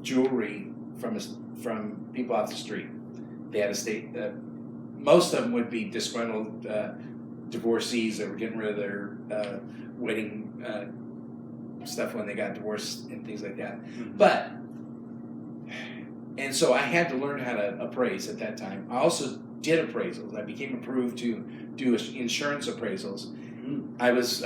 Speaker 6: jewelry from people off the street. They had a state. Most of them would be disgruntled divorcees that were getting rid of their wedding stuff when they got divorced and things like that. But and so I had to learn how to appraise at that time. I also did appraisals. I became approved to do insurance appraisals. I was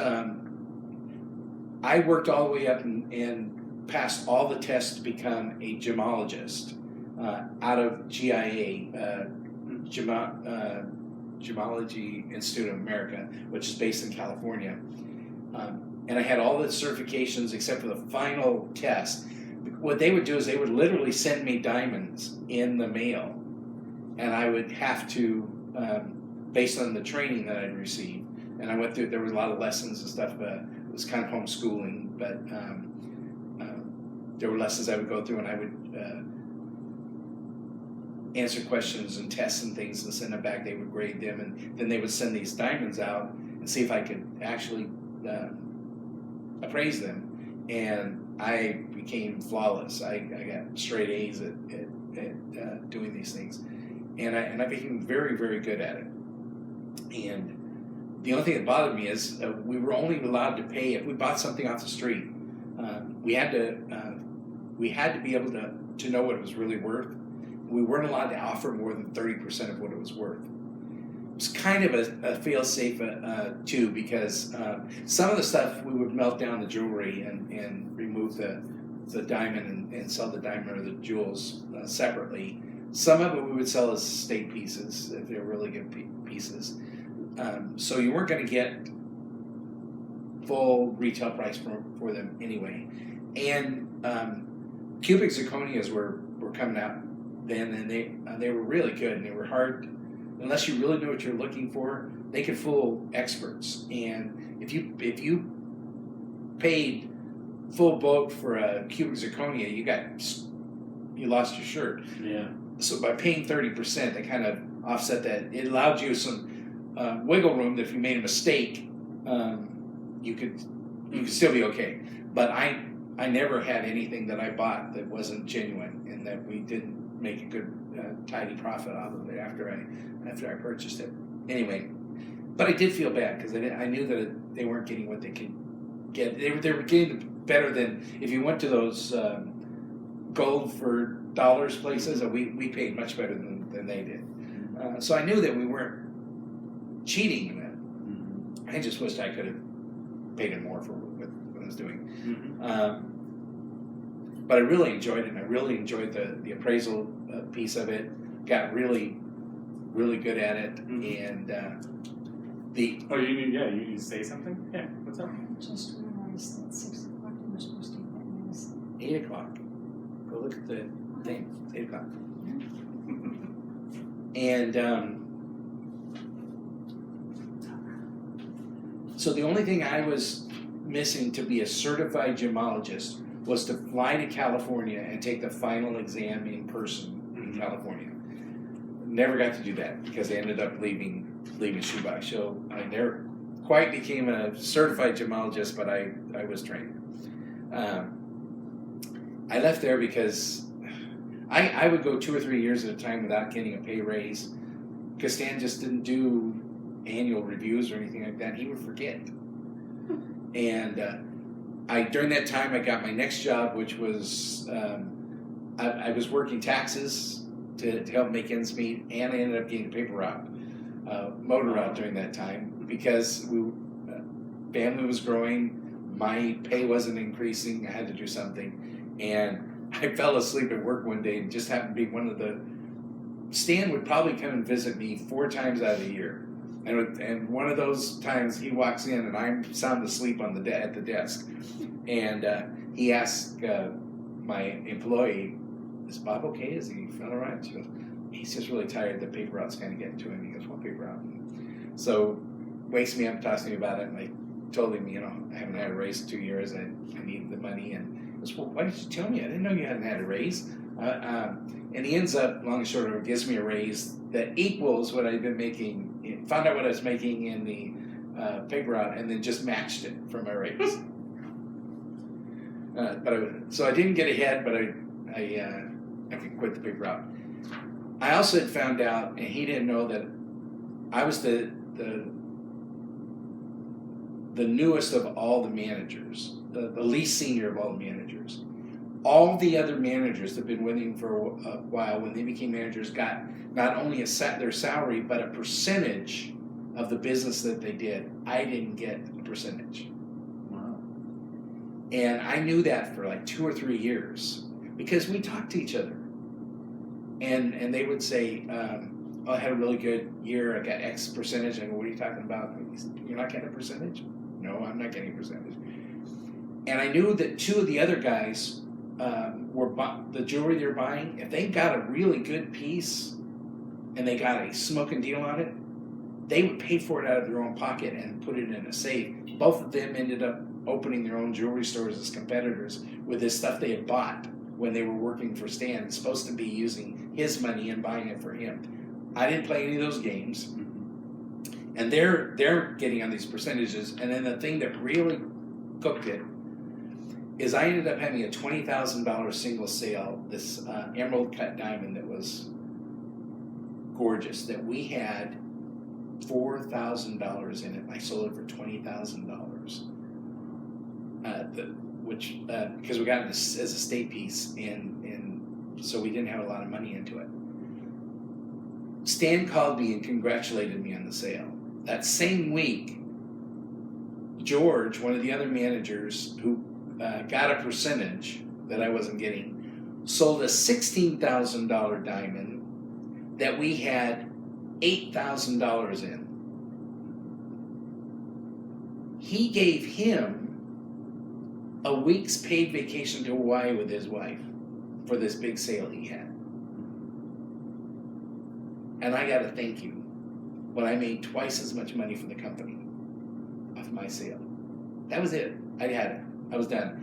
Speaker 6: I worked all the way up and passed all the tests to become a gemologist out of GIA, Gemology Institute of America, which is based in California. And I had all the certifications except for the final test. What they would do is they would literally send me diamonds in the mail, and I would have to, based on the training that I'd received, and I went through, there were a lot of lessons and stuff, it was kind of homeschooling, but there were lessons I would go through, and I would answer questions and tests and things and send them back. They would grade them, and then they would send these diamonds out and see if I could actually appraise them. And I became flawless. I got straight A's at doing these things, and I became very, very good at it. And the only thing that bothered me is we were only allowed to pay if we bought something off the street. We had to be able to know what it was really worth. We weren't allowed to offer more than 30% of what it was worth. It was kind of a fail-safe too, because some of the stuff we would melt down the jewelry and remove the diamond and sell the diamond or the jewels separately. Some of it we would sell as estate pieces if they were really good pieces. So you weren't going to get full retail price for them anyway. And cubic zirconias were coming out then, and they were really good, and they were hard. Unless you really knew what you're looking for, they could fool experts. And if you paid full boat for a cubic zirconia, you lost your shirt.
Speaker 5: Yeah.
Speaker 6: So by paying 30%, they kind of offset that. It allowed you some wiggle room that if you made a mistake, you could still be okay. But I never had anything that I bought that wasn't genuine and that we didn't make a good tidy profit out of it after I purchased it. Anyway, but I did feel bad because I knew that they weren't getting what they could get. They were getting better than if you went to those gold for dollars places. We paid much better than they did. So I knew that we weren't cheating them. I just wished I could have paid him more for what I was doing. But I really enjoyed it, and I really enjoyed the appraisal piece of it. Got really, really good at it, and
Speaker 5: Oh, you need to say something? Yeah, what's up?
Speaker 8: I just realized that 6 o'clock you were supposed to get that medicine.
Speaker 6: 8 o'clock. Go look at the thing. It's 8 o'clock. And so the only thing I was missing to be a certified gemologist was to fly to California and take the final exam in person in California. Never got to do that because I ended up leaving Shoebox. So I never quite became a certified gemologist, but I was trained. I left there because I would go 2 or 3 years at a time without getting a pay raise because Stan just didn't do annual reviews or anything like that. He would forget. And during that time, I got my next job, which was I was working taxes to help make ends meet, and I ended up getting a paper route, motor route during that time because family was growing, my pay wasn't increasing, I had to do something, and I fell asleep at work one day and just happened to be Stan would probably come and visit me 4 times out of the year. And one of those times he walks in and I'm sound asleep at the desk, and he asks my employee, "Is Bob okay? Is he feeling all right?" She goes, "He's just really tired. The paper route's kind of getting to him." He goes, "What paper route?" So wakes me up and talks to me about it, and I told him, I haven't had a raise in 2 years. I needed the money, and goes, well, why did you tell me? I didn't know you hadn't had a raise. And he ends up, long and short of it, gives me a raise that equals what I'd been making, found out what I was making in the paper route, and then just matched it for my raise. So I didn't get ahead, but I could quit the paper route. I also had found out, and he didn't know, that I was the newest of all the managers, the least senior of all the managers. All the other managers that have been with him for a while, when they became managers, got not only their salary, but a percentage of the business that they did. I didn't get a percentage.
Speaker 5: Wow.
Speaker 6: And I knew that for like 2 or 3 years because we talked to each other. And they would say, I had a really good year, I got X percentage. I go, what are you talking about? You're not getting a percentage? No, I'm not getting a percentage. And I knew that 2 of the other guys the jewelry they were buying, if they got a really good piece and they got a smoking deal on it, they would pay for it out of their own pocket and put it in a safe. Both of them ended up opening their own jewelry stores as competitors with this stuff they had bought when they were working for Stan. It's supposed to be using his money and buying it for him. I didn't play any of those games. And they're getting on these percentages. And then the thing that really cooked it is I ended up having a $20,000 single sale, this emerald cut diamond that was gorgeous, that we had $4,000 in it. I sold it for $20,000, because we got it as a state piece, and so we didn't have a lot of money into it. Stan called me and congratulated me on the sale. That same week, George, one of the other managers who got a percentage that I wasn't getting, sold a $16,000 diamond that we had $8,000 in. He gave him a week's paid vacation to Hawaii with his wife for this big sale he had. And I got to thank you when I made twice as much money for the company off my sale. That was it. I had it. I was done.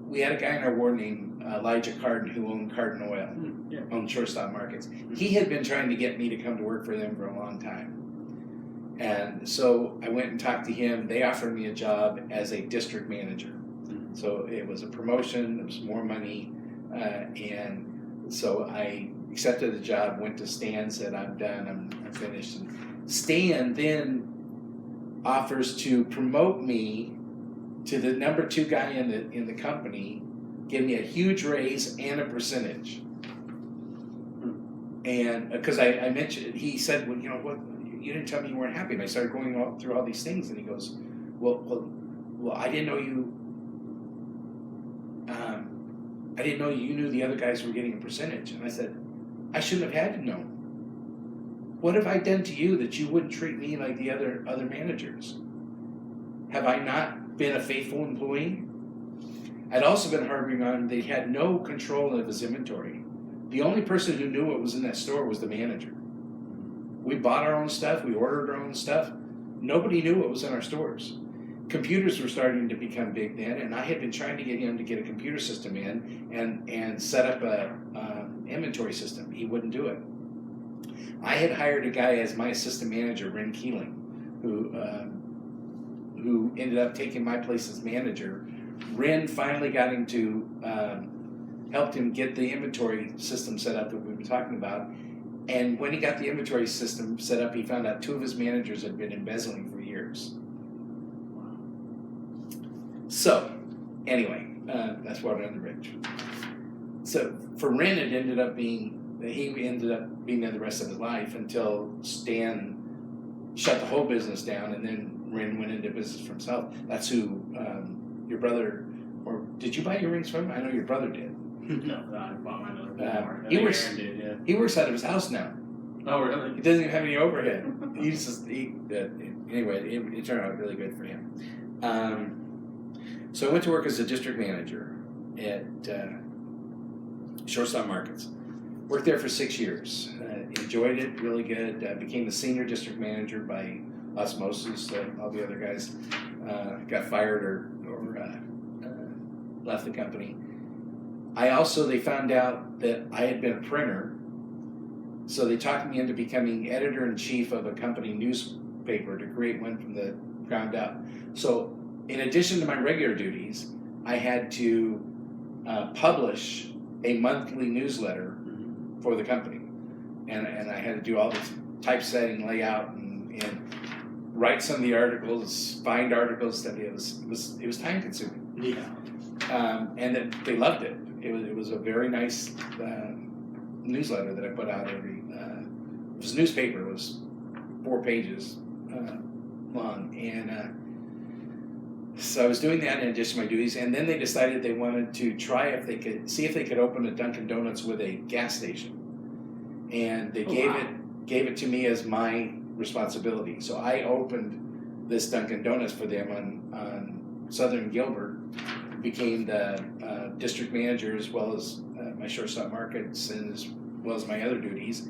Speaker 6: We had a guy in our ward named Elijah Carden who owned Carden Oil, owned Shortstop Markets. He had been trying to get me to come to work for them for a long time. And so I went and talked to him. They offered me a job as a district manager. So it was a promotion, it was more money, and so I accepted the job, went to Stan, said, I'm done, I'm finished. And Stan then offers to promote me to the number 2 guy in the company, give me a huge raise and a percentage. And because I mentioned, he said, well, you know what, you didn't tell me you weren't happy. And I started going through all these things, and he goes, well, I didn't know you. I didn't know you knew the other guys were getting a percentage. And I said, I shouldn't have had to know. What have I done to you that you wouldn't treat me like the other managers? Have I not been a faithful employee? I'd also been harboring on they had no control of his inventory. The only person who knew what was in that store was the manager. We bought our own stuff. We ordered our own stuff. Nobody knew what was in our stores. Computers were starting to become big then, and I had been trying to get him to get a computer system in and set up a inventory system. He wouldn't do it. I had hired a guy as my assistant manager, Ren Keeling, who ended up taking my place as manager. Ren finally got him to helped him get the inventory system set up that we've been talking about. And when he got the inventory system set up, he found out 2 of his managers had been embezzling for years. So, anyway, that's water under the bridge. So, for Ren, he ended up being there the rest of his life until Stan shut the whole business down, and then Ren went into business for himself. That's who your brother, or did you buy your rings from him? I know your brother did.
Speaker 5: No, I bought mine at Walmart.
Speaker 6: He works out of his house now.
Speaker 5: Oh, really?
Speaker 6: He doesn't even have any overhead. Anyway, it turned out really good for him. So I went to work as a district manager at Shortstop Markets. Worked there for 6 years. Enjoyed it, really good. Became the senior district manager by osmosis. All the other guys got fired or left the company. They found out that I had been a printer, so they talked me into becoming editor-in-chief of a company newspaper to create one from the ground up. So in addition to my regular duties, I had to publish a monthly newsletter for the company. And I had to do all this typesetting, layout, and write some of the articles, find articles. That it was time consuming.
Speaker 5: Yeah.
Speaker 6: And they loved it. It was a very nice newsletter that I put out every. It was a newspaper. It was 4 pages long, and so I was doing that in addition to my duties. And then they decided they wanted to try if they could open a Dunkin' Donuts with a gas station, and they gave it to me as my responsibility. So I opened this Dunkin' Donuts for them on Southern Gilbert, became the district manager as well as my shortstop markets and as well as my other duties.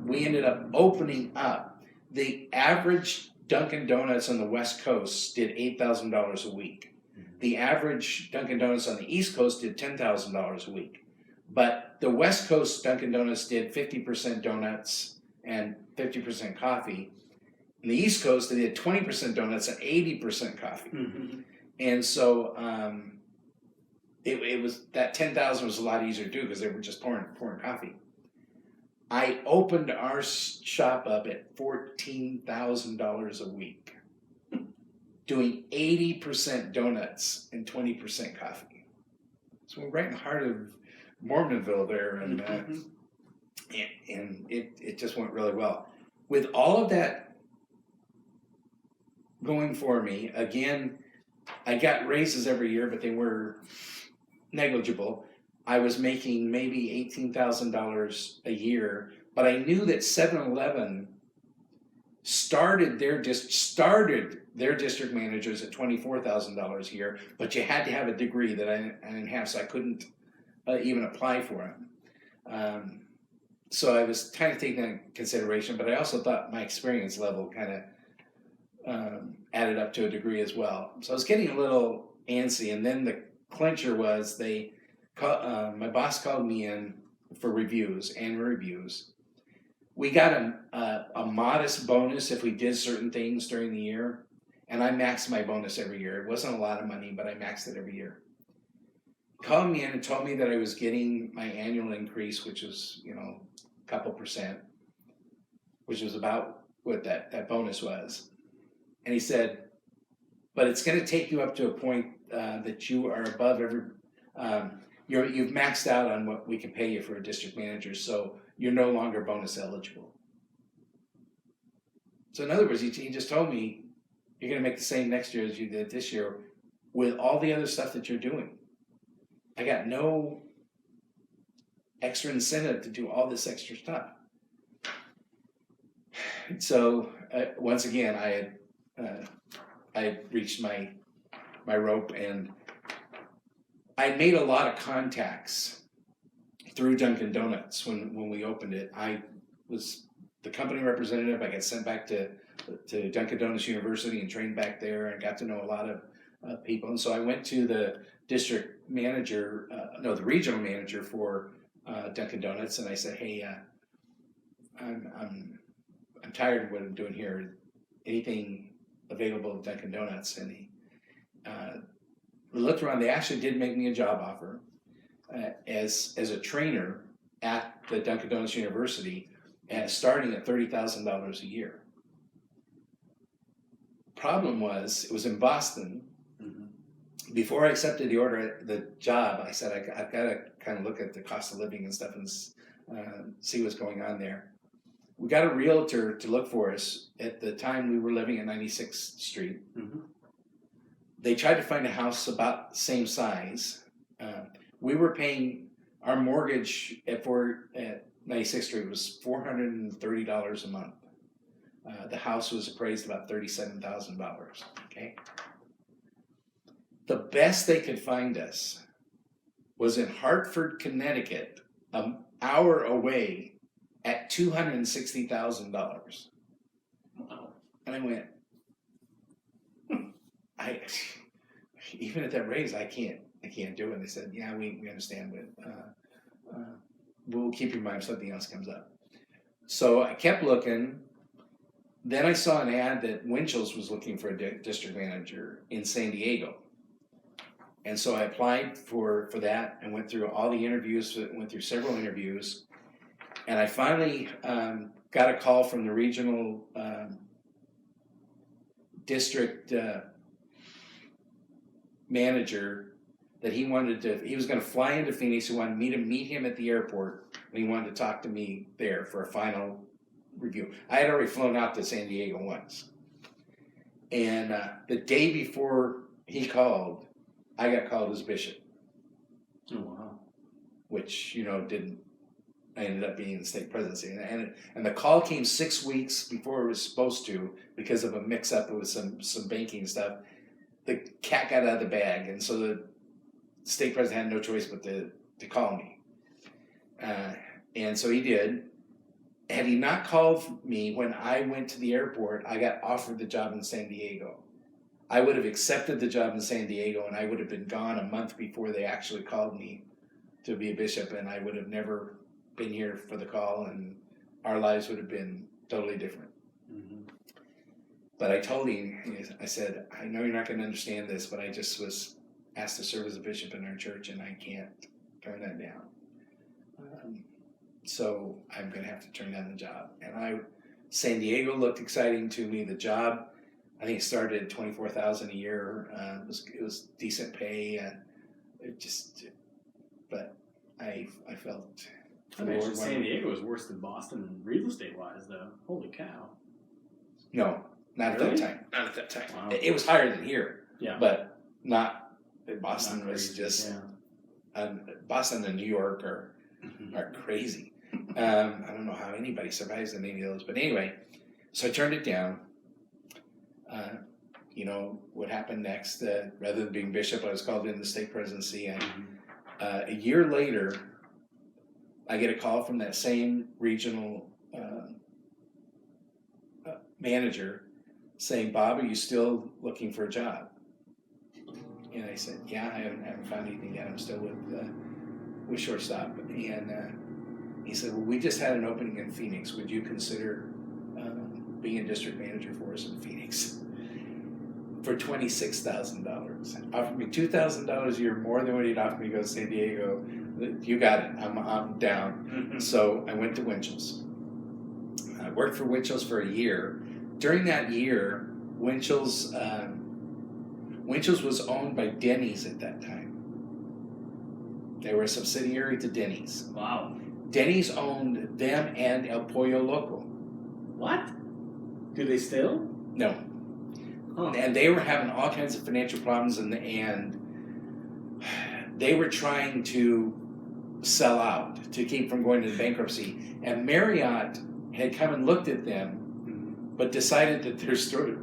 Speaker 6: We ended up opening up. The average Dunkin' Donuts on the West Coast did $8,000 a week. The average Dunkin' Donuts on the East Coast did $10,000 a week. But the West Coast Dunkin' Donuts did 50% donuts and 50% coffee. In the East Coast, they did 20% donuts and 80% coffee.
Speaker 5: Mm-hmm.
Speaker 6: And so it was that 10,000 was a lot easier to do because they were just pouring coffee. I opened our shop up at $14,000 a week, doing 80% donuts and 20% coffee. So we're right in the heart of Mormonville there, and it just went really well. With all of that going for me, again, I got raises every year, but they were negligible. I was making maybe $18,000 a year, but I knew that 7-Eleven started their district managers at $24,000 a year, but you had to have a degree that I didn't have, so I couldn't even apply for them. So I was kind of taking that into consideration, but I also thought my experience level kind of added up to a degree as well. So I was getting a little antsy, and then the clincher was my boss called me in for annual reviews. We got a modest bonus if we did certain things during the year, and I maxed my bonus every year. It wasn't a lot of money, but I maxed it every year. Called me in and told me that I was getting my annual increase, which was, a couple percent, which was about what that bonus was. And he said, but it's going to take you up to a point that you are above you've maxed out on what we can pay you for a district manager, so you're no longer bonus eligible. So in other words, he just told me, you're going to make the same next year as you did this year with all the other stuff that you're doing. I got no extra incentive to do all this extra stuff. So once again, I had reached my rope, and I made a lot of contacts through Dunkin' Donuts when we opened it. I was the company representative. I got sent back to Dunkin' Donuts University and trained back there, and got to know a lot of people. And so I went to the district manager, the regional manager for Dunkin' Donuts, and I said, "Hey, I'm tired of what I'm doing here. Anything available at Dunkin' Donuts?" And he looked around. They actually did make me a job offer as a trainer at the Dunkin' Donuts University, starting at $30,000 a year. Problem was, it was in Boston. Mm-hmm. Before I accepted the job, I said I've got to kind of look at the cost of living and stuff and see what's going on there. We got a realtor to look for us. At the time, we were living at 96th Street. Mm-hmm. They tried to find a house about the same size. We were paying our mortgage at 96th Street was $430 a month. The house was appraised about $37,000. Okay. The best they could find us was in Hartford, Connecticut, an hour away, at $260,000. Wow. And I went, even at that raise, I can't I can't do it. And they said, yeah, we understand, but we'll keep your mind if something else comes up. So I kept looking. Then I saw an ad that Winchell's was looking for a district manager in San Diego. And so I applied for that and went through all the interviews, went through several interviews. And I finally got a call from the regional district manager that he was going to fly into Phoenix. He wanted me to meet him at the airport, and he wanted to talk to me there for a final review. I had already flown out to San Diego once. And the day before he called, I got called as bishop.
Speaker 5: Oh, wow.
Speaker 6: Which, I ended up being in the stake presidency. And the call came 6 weeks before it was supposed to because of a mix-up with some banking stuff. The cat got out of the bag, and so the stake president had no choice but to call me. And so he did. Had he not called me when I went to the airport, I got offered the job in San Diego. I would have accepted the job in San Diego, and I would have been gone a month before they actually called me to be a bishop, and I would have never been here for the call, and our lives would have been totally different. Mm-hmm. But I told him, I said, I know you're not going to understand this, but I just was asked to serve as a bishop in our church, and I can't turn that down. So I'm going to have to turn down the job. And San Diego looked exciting to me. The job, I think it started at $24,000 a year. It was decent pay, and but I felt.
Speaker 5: I imagine San Diego is worse than Boston real estate wise, though. Holy cow!
Speaker 6: No, not
Speaker 5: really?
Speaker 6: at that time. Not at that time.
Speaker 5: Wow.
Speaker 6: It was higher than here.
Speaker 5: Yeah,
Speaker 6: but not. Boston
Speaker 5: not
Speaker 6: was
Speaker 5: crazy,
Speaker 6: just.
Speaker 5: Yeah.
Speaker 6: Boston and New York are crazy. I don't know how anybody survives in any of those, but anyway, so I turned it down. What happened next? Rather than being bishop, I was called into the stake presidency, and a year later, I get a call from that same regional manager saying, "Bob, are you still looking for a job?" And I said, "Yeah, I haven't found anything yet. I'm still with Shortstop." And he said, "Well, we just had an opening in Phoenix. Would you consider being a district manager for us in Phoenix?" For $26,000. Offered me $2,000 a year more than what he'd offered me to go to San Diego. You got it. I'm down. Mm-hmm. So I went to Winchell's. I worked for Winchell's for a year. During that year, Winchell's was owned by Denny's at that time. They were a subsidiary to Denny's.
Speaker 5: Wow.
Speaker 6: Denny's owned them and El Pollo Loco.
Speaker 5: What? Do they still?
Speaker 6: No. Huh. And they were having all kinds of financial problems, and they wwere trying to sell out to keep from going into bankruptcy. And Marriott had come and looked at them, but decided that their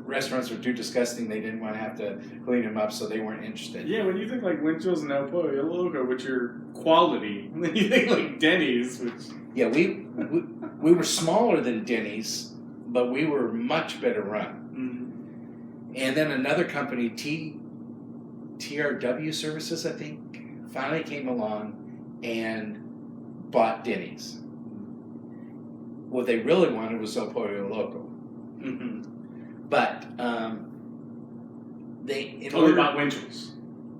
Speaker 6: restaurants were too disgusting. They didn't want to have to clean them up, so they weren't interested.
Speaker 5: Yeah, when you think like Winchell's and El Pollo Loco, which are quality, and then you think like Denny's, which...
Speaker 6: Yeah, we were smaller than Denny's, but we were much better run. And then another company, TRW Services, I think, finally came along and bought Denny's. What they really wanted was El Pollo Loco. Mm-hmm. But they
Speaker 5: bought Winchell's.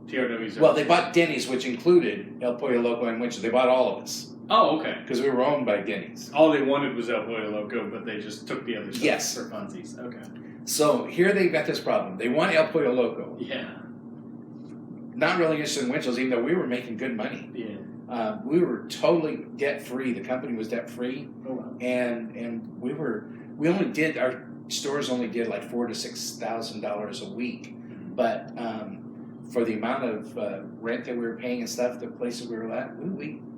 Speaker 5: TRW Services.
Speaker 6: Well, they bought Denny's, which included El Pollo Loco and Winchell's. They bought all of us.
Speaker 5: Oh, okay.
Speaker 6: Because we were owned by Denny's.
Speaker 5: All they wanted was El Pollo Loco, but they just took the other stuff for funsies. Okay.
Speaker 6: So here they've got this problem. They want El Pollo Loco.
Speaker 5: Yeah.
Speaker 6: Not really interested in Winchell's, even though we were making good money.
Speaker 5: Yeah.
Speaker 6: We were totally debt free. The company was debt free.
Speaker 5: Oh, wow.
Speaker 6: And our stores only did like $4,000 to $6,000 a week. But for the amount of rent that we were paying and stuff, the places we were at,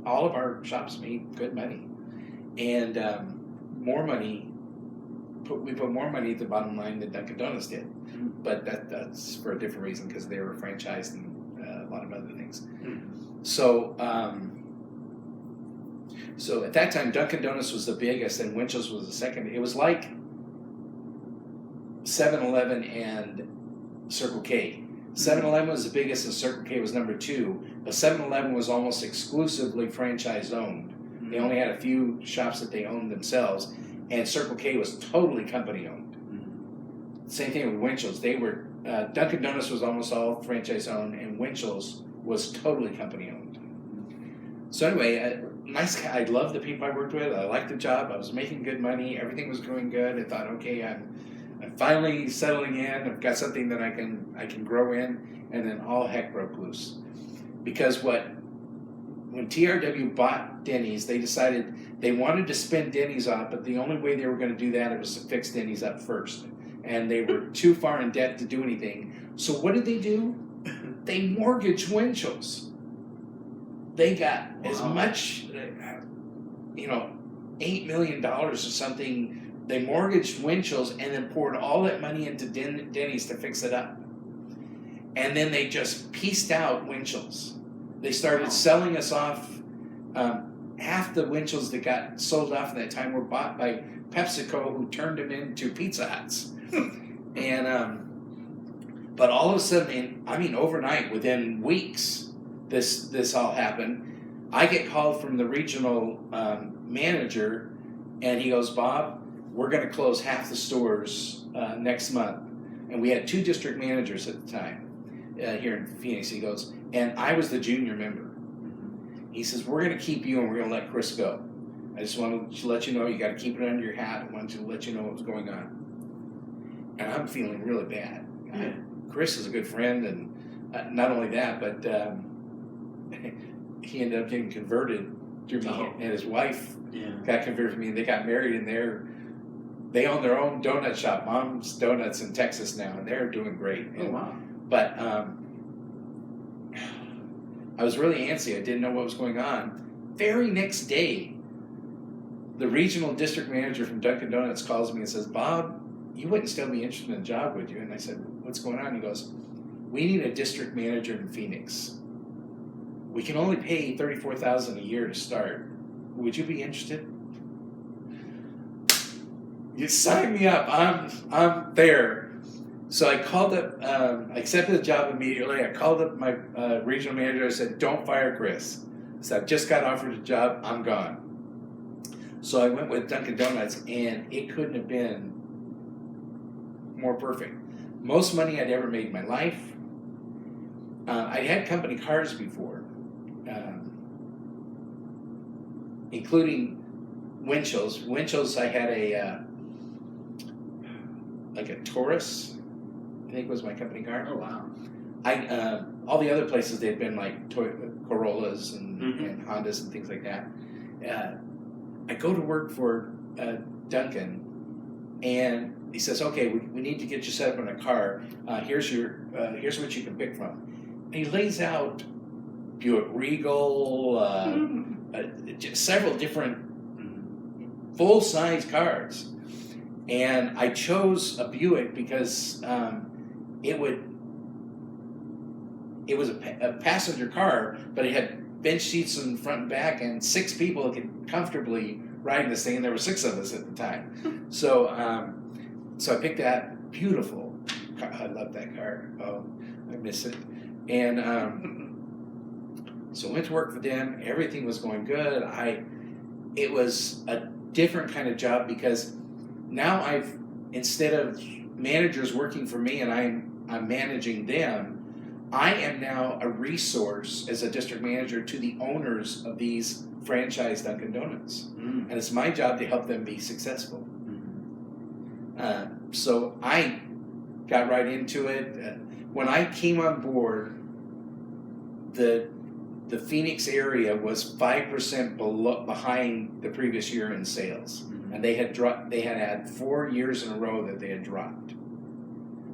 Speaker 6: all of our shops made good money. And more money. We put more money at the bottom line than Dunkin' Donuts did, but that's for a different reason because they were franchised and a lot of other things. So at that time, Dunkin' Donuts was the biggest and Winchell's was the second. It was like 7-Eleven and Circle K. 7-Eleven was the biggest and Circle K was number 2, but 7-Eleven was almost exclusively franchise owned. They only had a few shops that they owned themselves, and Circle K was totally company owned. Same thing with Winchell's. They were Dunkin' Donuts was almost all franchise owned, and Winchell's was totally company owned. So anyway, nice guy. I loved the people I worked with. I liked the job. I was making good money. Everything was going good. I thought, okay, I'm finally settling in. I've got something that I can grow in, and then all heck broke loose. Because when TRW bought Denny's, they decided they wanted to spin Denny's off, but the only way they were going to do that was to fix Denny's up first. And they were too far in debt to do anything. So what did they do? They mortgaged Winchell's. They got as much, $8 million or something. They mortgaged Winchell's and then poured all that money into Denny's to fix it up. And then they just pieced out Winchell's. They started selling us off. Half the Winchell's that got sold off at that time were bought by PepsiCo, who turned them into Pizza Huts. But all of a sudden, overnight, within weeks, this all happened. I get called from the regional manager, and he goes, "Bob, we're going to close half the stores next month." And we had 2 district managers at the time here in Phoenix. He goes, and I was the junior member. He says, "We're going to keep you, and we're going to let Chris go. I just wanted to let you know you got to keep it under your hat. I wanted to let you know what was going on." And I'm feeling really bad. Chris is a good friend, and not only that, but he ended up getting converted through me, and his wife got converted from me, and they got married, and they own their own donut shop, Mom's Donuts in Texas now, and they're doing great.
Speaker 5: Oh, wow.
Speaker 6: But I was really antsy. I didn't know what was going on. Very next day, the regional district manager from Dunkin' Donuts calls me and says, "Bob, you wouldn't still be interested in the job, would you?" And I said, "What's going on?" He goes, "We need a district manager in Phoenix. We can only pay $34,000 a year to start. Would you be interested?" You sign me up. I'm there. So I called up. I accepted the job immediately. I called up my regional manager. I said, "Don't fire Chris." I said, "I just got offered a job. I'm gone." So I went with Dunkin' Donuts, and it couldn't have been more perfect. Most money I'd ever made in my life. I'd had company cars before, including Winchell's. Winchell's, I had a Taurus, I think was my company car.
Speaker 5: Oh, wow.
Speaker 6: All the other places they'd been like Corollas and Hondas and things like that. I go to work for Dunkin', and he says, "Okay, we need to get you set up in a car. Here's what you can pick from." And he lays out Buick Regal, several different full-size cars. And I chose a Buick because it was a passenger car, but it had bench seats in front and back, and 6 people could comfortably ride in this thing, and there were 6 of us at the time. So I picked that beautiful car. I love that car. Oh, I miss it. And so I went to work for them. Everything was going good. It was a different kind of job because now instead of managers working for me and I'm managing them, I am now a resource as a district manager to the owners of these franchise Dunkin' Donuts. And it's my job to help them be successful. So I got right into it. When I came on board, the Phoenix area was 5% behind the previous year in sales. And they had 4 years in a row that they had dropped.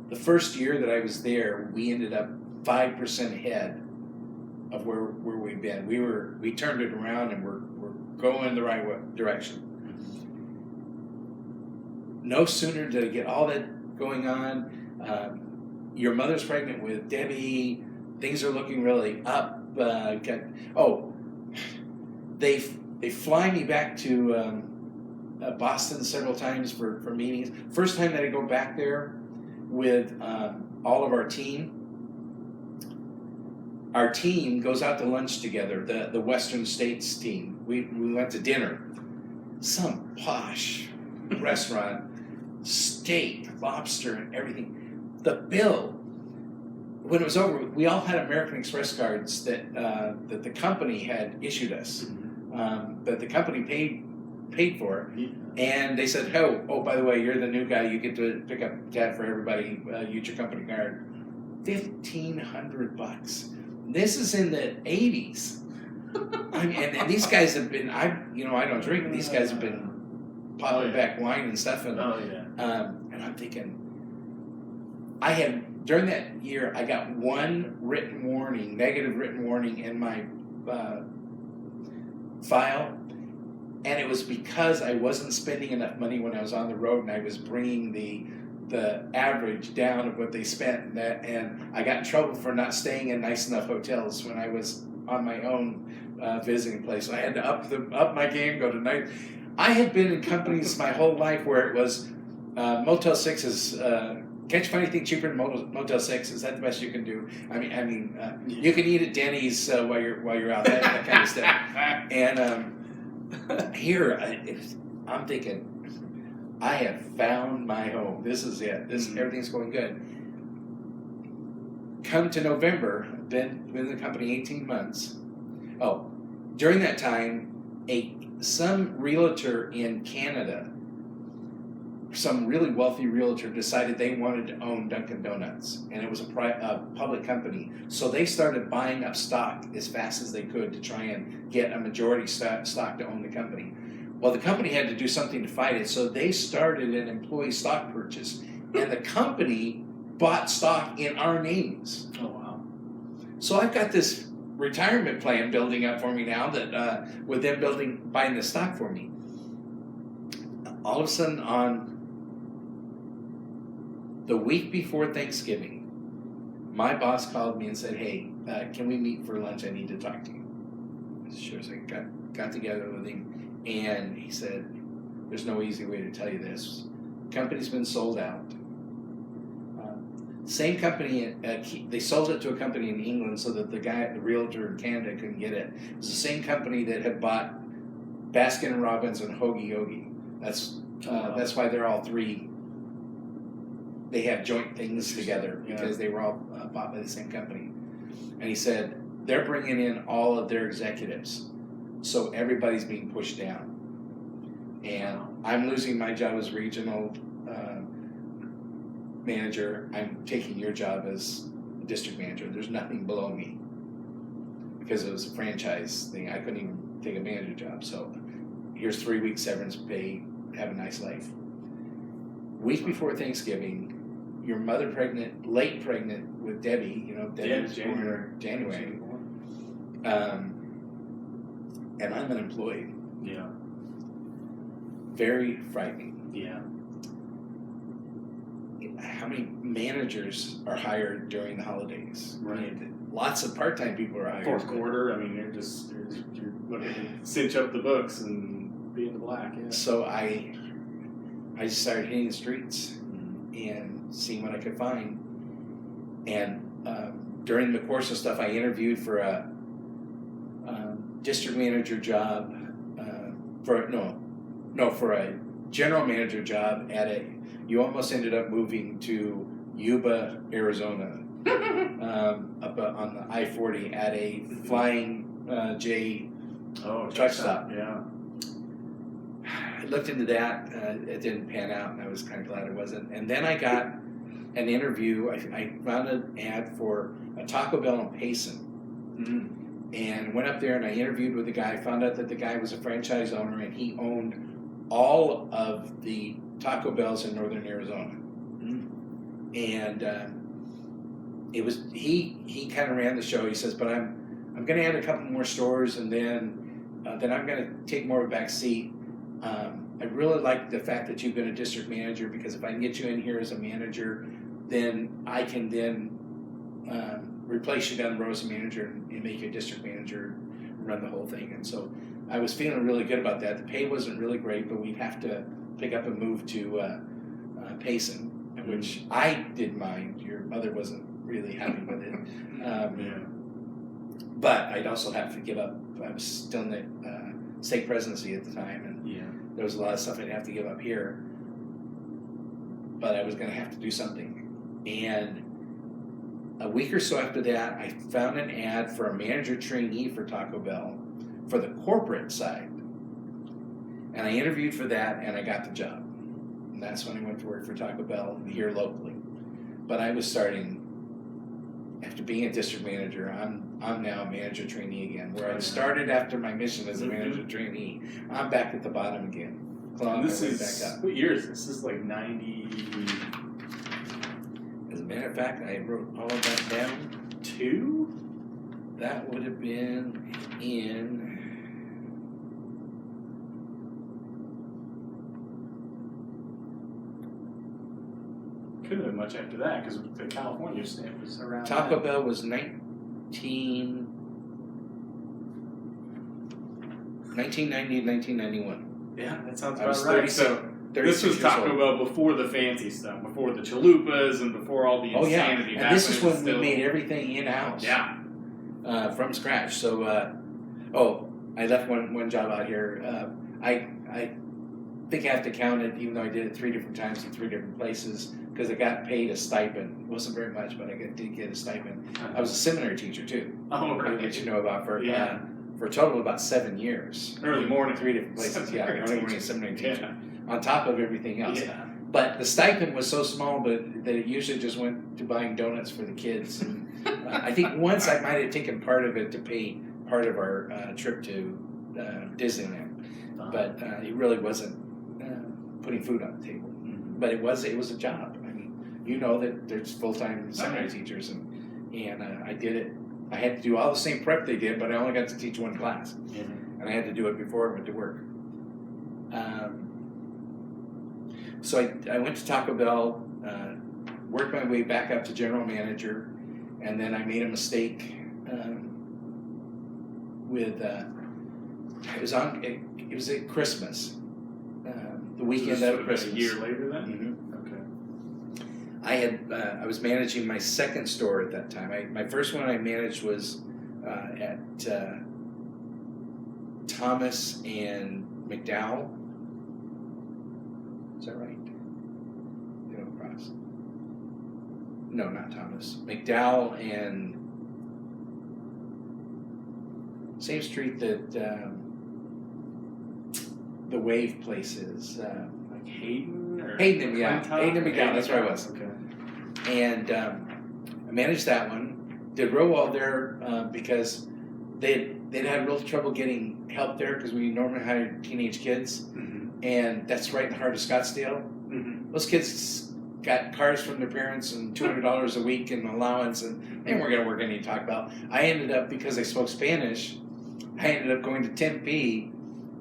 Speaker 6: The first year that I was there, we ended up 5% ahead of where we've been. We turned it around, and we're going the right direction. No sooner did I get all that going on. Your mother's pregnant with Debbie. Things are looking really up. They fly me back to Boston several times for meetings. First time that I go back there with all of our team, our team goes out to lunch together, the Western States team. We went to dinner. Some posh restaurant, steak, lobster, and everything. The bill, when it was over, we all had American Express cards that the company had issued us, that the company paid for. And they said, oh, by the way, you're the new guy. You get to pick up a tab for everybody. Use your company card. $1,500. This is in the 80s. I mean, and these guys have been. I don't drink. These guys have been popping back wine and stuff. And and I'm thinking, during that year, I got one negative written warning in my file. And it was because I wasn't spending enough money when I was on the road, and I was bringing the average down of what they spent. And I got in trouble for not staying in nice enough hotels when I was on my own visiting place. So I had to up my game, go to night. I had been in companies my whole life where it was Motel 6s. Can't you find anything cheaper than Motel 6? Is that the best you can do? I mean, you can eat at Denny's while you're out, that kind of stuff. And here, I'm thinking, I have found my home. This is it. Everything's going good. Come to November, been with the company 18 months. Oh, during that time, some realtor in Canada, some really wealthy realtor, decided they wanted to own Dunkin' Donuts, and it was a public company. So they started buying up stock as fast as they could to try and get a majority stock to own the company. Well, the company had to do something to fight it, so they started an employee stock purchase, and the company bought stock in our names.
Speaker 5: Oh, wow.
Speaker 6: So I've got this retirement plan building up for me now that with them buying the stock for me. All of a sudden, on the week before Thanksgiving, my boss called me and said, hey, can we meet for lunch? I need to talk to you. Sure. So I got together with him, and he said, there's no easy way to tell you this. Company's been sold out. Same company, they sold it to a company in England so that the realtor in Canada couldn't get it. It was the same company that had bought Baskin & Robbins and Hoagie Yogi. That's why they're all three. They have joint things together because they were all bought by the same company. And he said, they're bringing in all of their executives. So everybody's being pushed down. And I'm losing my job as regional manager. I'm taking your job as district manager. There's nothing below me. Because it was a franchise thing. I couldn't even take a manager job. So here's 3 weeks severance pay. Have a nice life. Week before Thanksgiving, your mother late pregnant with Debbie, Debbie was born in January. And I'm unemployed.
Speaker 5: Yeah.
Speaker 6: Very frightening.
Speaker 5: Yeah.
Speaker 6: How many managers are hired during the holidays?
Speaker 5: Right.
Speaker 6: Lots of part-time people are hired.
Speaker 5: Fourth quarter, you're looking to cinch up the books and be in the black. Yeah.
Speaker 6: So I just started hitting the streets and seeing what I could find. And during the course of stuff, I interviewed for a district manager job, for a general manager job you almost ended up moving to Yuba, Arizona, up on the I-40 at a Flying J truck stop.
Speaker 5: Yeah.
Speaker 6: I looked into that. It didn't pan out, and I was kind of glad it wasn't. And then I got an interview. I found an ad for a Taco Bell in Payson. And went up there and I interviewed with the guy. Found out that the guy was a franchise owner, and he owned all of the Taco Bells in northern Arizona. And it was he kind of ran the show. He says, "But I'm going to add a couple more stores, and then I'm going to take more of a back seat. I really like the fact that you've been a district manager, because if I can get you in here as a manager, then I can replace you down the road as a manager and make you a district manager and run the whole thing." And so I was feeling really good about that. The pay wasn't really great, but we'd have to pick up and move to Payson, which I didn't mind. Your mother wasn't really happy with it. But I'd also have to give up. I was still in the state presidency at the time, and there was a lot of stuff I'd have to give up here. But I was going to have to do something. And a week or so after that, I found an ad for a manager trainee for Taco Bell for the corporate side. And I interviewed for that, and I got the job. And that's when I went to work for Taco Bell here locally. But I was starting, after being a district manager, I'm now a manager trainee again. Where I started after my mission as a manager trainee, I'm back at the bottom again.
Speaker 5: And this is,
Speaker 6: back up.
Speaker 5: what year is this? This is like 90...
Speaker 6: As a matter of fact, I wrote all of that down.
Speaker 5: 2?
Speaker 6: That would have been in...
Speaker 5: Could have been much after that, because the California stamp was around
Speaker 6: Taco
Speaker 5: then.
Speaker 6: Bell was 1990 and 1991.
Speaker 5: Yeah, that sounds
Speaker 6: I was
Speaker 5: about right.
Speaker 6: 36
Speaker 5: So this was
Speaker 6: years
Speaker 5: Taco
Speaker 6: old.
Speaker 5: Bell before the fancy stuff, before the chalupas and before all the
Speaker 6: Oh yeah,
Speaker 5: insanity.
Speaker 6: and this is
Speaker 5: Back
Speaker 6: when we
Speaker 5: still-
Speaker 6: made everything in-house.
Speaker 5: Yeah.
Speaker 6: From scratch. So, I left one job out here. I think I have to count it, even though I did it 3 different times in 3 different places, because I got paid a stipend. It wasn't very much, but I did get a stipend. I was a seminary teacher too.
Speaker 5: Oh, right.
Speaker 6: Which you know about for
Speaker 5: Yeah.
Speaker 6: for a total of about 7 years.
Speaker 5: Early morning.
Speaker 6: 3 different places. Yeah, early morning seminary teacher.
Speaker 5: Yeah.
Speaker 6: On top of everything else.
Speaker 5: Yeah.
Speaker 6: But the stipend was so small, but that it usually just went to buying donuts for the kids. And, I think once I might have taken part of it to pay part of our trip to Disneyland, but it really wasn't putting food on the table. But it was a job. I mean, you know that there's full-time seminary teachers, and I did it. I had to do all the same prep they did, but I only got to teach one class, and I had to do it before I went to work. So I went to Taco Bell, worked my way back up to general manager, and then I made a mistake with it was at Christmas, the weekend
Speaker 5: So this
Speaker 6: of
Speaker 5: was
Speaker 6: Christmas.
Speaker 5: A year later then?
Speaker 6: Okay. I was managing my second store at that time. My first one I managed was at Thomas and McDowell. Is that right? Cross. No, not Thomas. McDowell and same street that the Wave place is.
Speaker 5: Like Hayden? Or
Speaker 6: Hayden, yeah.
Speaker 5: Clinton?
Speaker 6: Hayden and McDowell, that's where I was.
Speaker 5: Okay.
Speaker 6: And I managed that one. Did real well there because they'd had real trouble getting help there because we normally hired teenage kids. And that's right in the heart of Scottsdale. Those kids got cars from their parents and $200 a week in allowance, and they weren't going to work any Taco Bell. I ended up, because I spoke Spanish, I ended up going to Tempe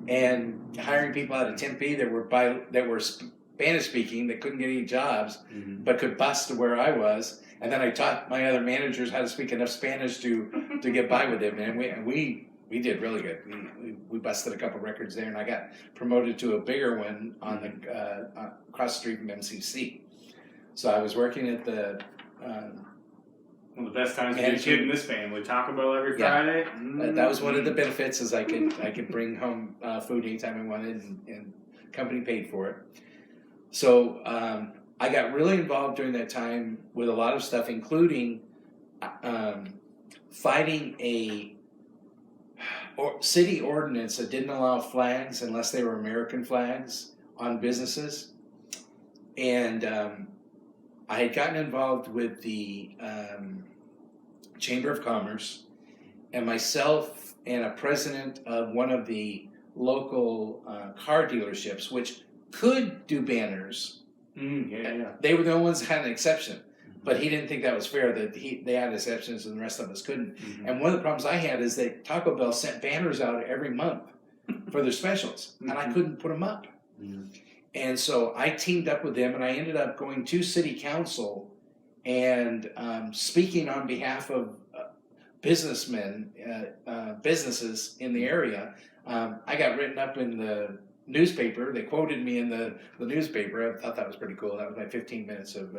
Speaker 6: and hiring people out of Tempe that were Spanish speaking, that couldn't get any jobs, but could bus to where I was. And then I taught my other managers how to speak enough Spanish to get by with them, and we did really good. We busted a couple records there, and I got promoted to a bigger one on the across the street from MCC. So I was working at the
Speaker 5: One of the best times to be a kid in this family. Taco Bell every Friday.
Speaker 6: that was one of the benefits, is I could bring home food anytime I wanted, and company paid for it. So I got really involved during that time with a lot of stuff, including fighting a city ordinance that didn't allow flags unless they were American flags on businesses. And I had gotten involved with the Chamber of Commerce, and myself and a president of one of the local car dealerships, which could do banners. They were the only ones that had an exception. But he didn't think that was fair, that they had exceptions and the rest of us couldn't. And one of the problems I had is that Taco Bell sent banners out every month for their specials, and I couldn't put them up. And so I teamed up with them, and I ended up going to city council and speaking on behalf of businesses in the area. I got written up in the newspaper. They quoted me in the newspaper. I thought that was pretty cool. That was my 15 minutes of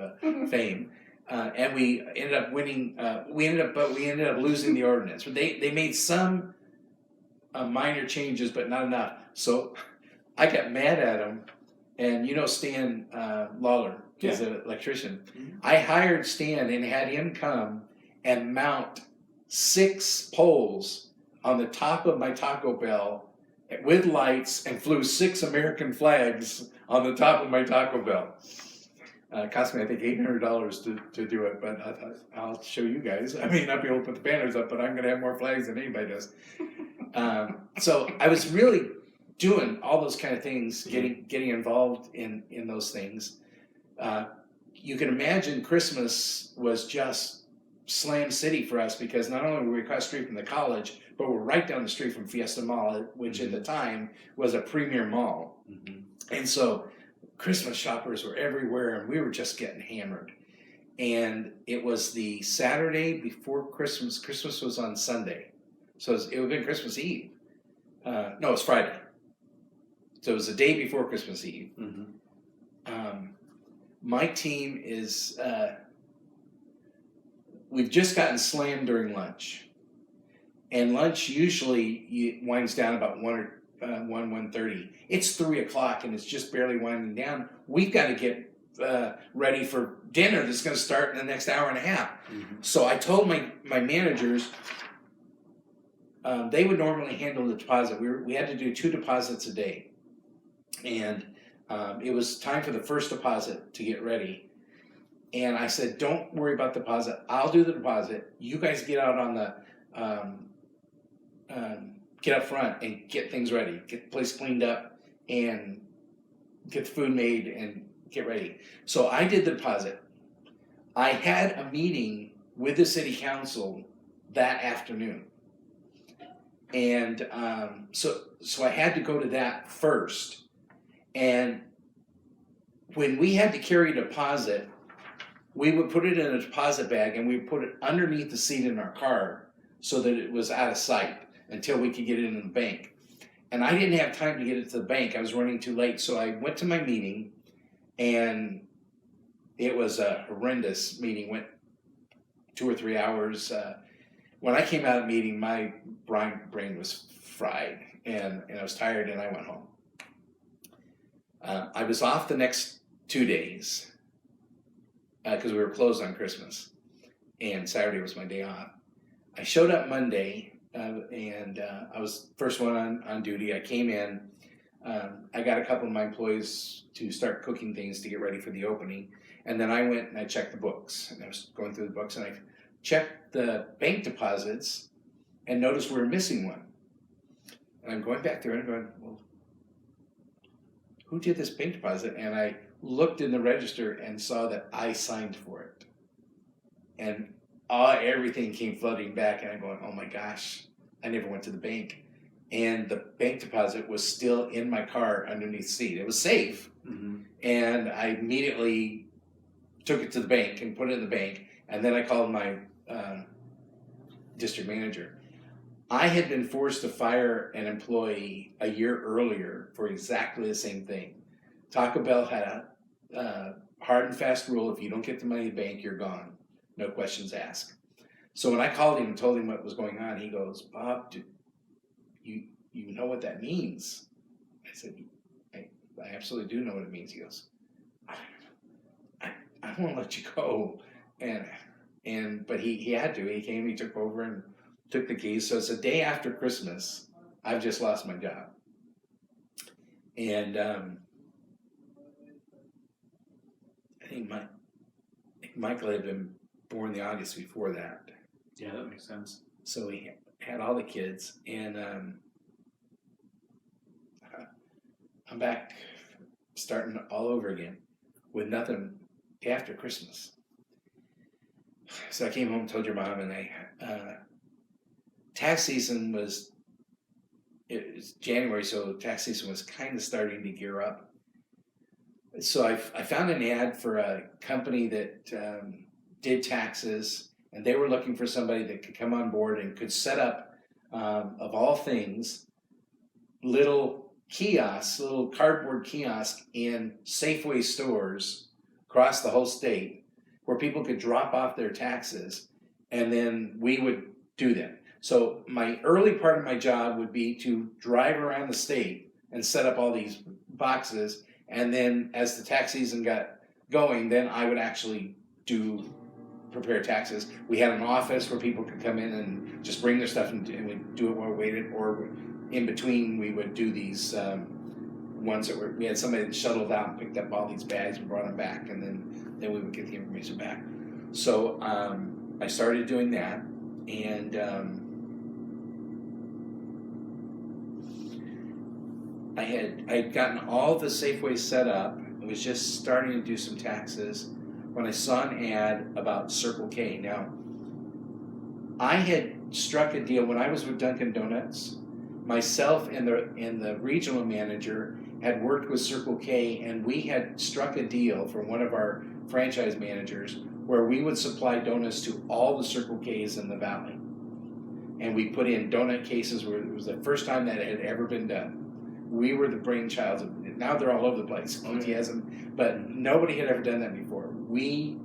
Speaker 6: fame. and we ended up winning. We ended up losing the ordinance. They made some minor changes, but not enough. So I got mad at them. And you know Stan Lawler is an electrician.
Speaker 5: Mm-hmm.
Speaker 6: I hired Stan and had him come and mount 6 poles on the top of my Taco Bell with lights and flew 6 American flags on the top of my Taco Bell. It cost me, I think, $800 to do it, but I thought, I'll show you guys. I may not be able to put the banners up, but I'm going to have more flags than anybody does. So I was really doing all those kind of things, getting involved in those things. You can imagine Christmas was just Slam City for us because not only were we across the street from the college, but we're right down the street from Fiesta Mall, which at the time was a premier mall.
Speaker 5: Mm-hmm.
Speaker 6: And so Christmas shoppers were everywhere and we were just getting hammered. And it was the Saturday before Christmas. Christmas was on Sunday. So it would have been Christmas Eve. No, it was Friday. So it was the day before Christmas Eve.
Speaker 5: Mm-hmm.
Speaker 6: My team is, we've just gotten slammed during lunch. And lunch usually winds down about 1:30. It's 3 o'clock and it's just barely winding down. We've got to get ready for dinner that's going to start in the next hour and a half.
Speaker 5: Mm-hmm.
Speaker 6: So I told my managers, they would normally handle the deposit. We had to do 2 deposits a day. And it was time for the first deposit to get ready. And I said, don't worry about the deposit. I'll do the deposit. You guys get out on the, get up front and get things ready. Get the place cleaned up and get the food made and get ready. So I did the deposit. I had a meeting with the city council that afternoon. And so I had to go to that first. And when we had to carry a deposit, we would put it in a deposit bag and we would put it underneath the seat in our car so that it was out of sight until we could get it in the bank. And I didn't have time to get it to the bank. I was running too late. So I went to my meeting and it was a horrendous meeting. Went 2 or 3 hours. When I came out of the meeting, my brain was fried and I was tired and I went home. I was off the next 2 days because we were closed on Christmas and Saturday was my day off. I showed up Monday and I was first one on duty. I came in. I got a couple of my employees to start cooking things to get ready for the opening. And then I went and I checked the books. And I was going through the books and I checked the bank deposits and noticed we were missing one. And I'm going back there and I'm going, well, who did this bank deposit? And I looked in the register and saw that I signed for it. And everything came flooding back and I'm going, oh my gosh, I never went to the bank. And the bank deposit was still in my car underneath the seat. It was safe.
Speaker 5: Mm-hmm.
Speaker 6: And I immediately took it to the bank and put it in the bank. And then I called my district manager. I had been forced to fire an employee a year earlier for exactly the same thing. Taco Bell had a hard and fast rule: if you don't get the money in the bank, you're gone. No questions asked. So when I called him and told him what was going on, he goes, Bob, you know what that means? I said, I absolutely do know what it means. He goes, I won't let you go. But he had to. He came, he took over and took the keys. So it's the day after Christmas. I've just lost my job. And I think Michael had been born the August before that.
Speaker 5: Yeah, that makes sense.
Speaker 6: So he had all the kids. And I'm back starting all over again with nothing after Christmas. So I came home, told your mom, and tax season was January, so tax season was kind of starting to gear up. So I found an ad for a company that did taxes, and they were looking for somebody that could come on board and could set up, of all things, little kiosks, little cardboard kiosks in Safeway stores across the whole state.
Speaker 7: where people could drop off their taxes, and then we would do them. So my early part of my job would be to drive around the state and set up all these boxes, and then as the tax season got going, then I would actually prepare taxes. We had an office where people could come in and just bring their stuff and we'd do it while we waited, or in between we would do these ones that we had somebody that shuttled out and picked up all these bags and brought them back, and then we would get the information back. So I started doing that, and I had gotten all the Safeways set up. I was just starting to do some taxes when I saw an ad about Circle K. Now, I had struck a deal when I was with Dunkin' Donuts. Myself and the regional manager had worked with Circle K, and we had struck a deal for one of our franchise managers where we would supply donuts to all the Circle K's in the valley. And we put in donut cases where it was the first time that it had ever been done. We were the brainchild of it. Now they're all over the place. OT has them, but nobody had ever done that before. We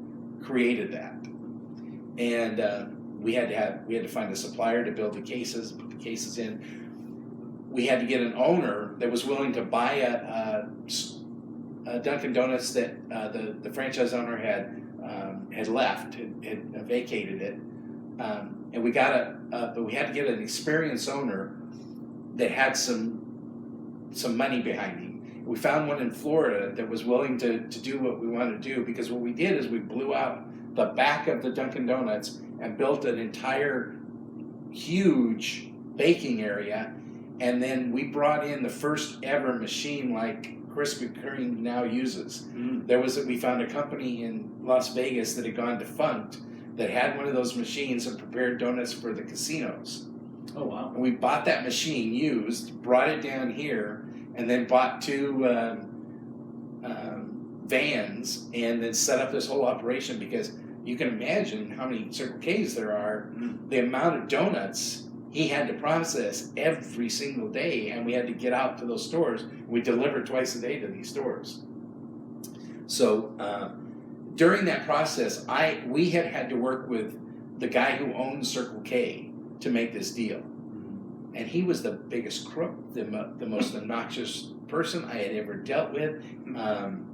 Speaker 7: created that, and we had to find a supplier to build the cases, put the cases in. We had to get an owner that was willing to buy a Dunkin' Donuts that the franchise owner had left, had vacated it, and we got but we had to get an experienced owner that had some money behind him. We found one in Florida that was willing to do what we wanted to do, because what we did is we blew out the back of the Dunkin' Donuts and built an entire huge baking area, and then we brought in the first ever machine like Krispy Kreme now uses. We found a company in Las Vegas that had gone defunct that had one of those machines and prepared donuts for the casinos.
Speaker 5: Oh, wow.
Speaker 7: And we bought that machine used, brought it down here, and then bought 2 vans, and then set up this whole operation, because you can imagine how many Circle K's there are, the amount of donuts he had to process every single day, and we had to get out to those stores. We delivered twice a day to these stores. So during that process, we had to work with the guy who owned Circle K to make this deal. And he was the biggest crook, the most obnoxious person I had ever dealt with. I'm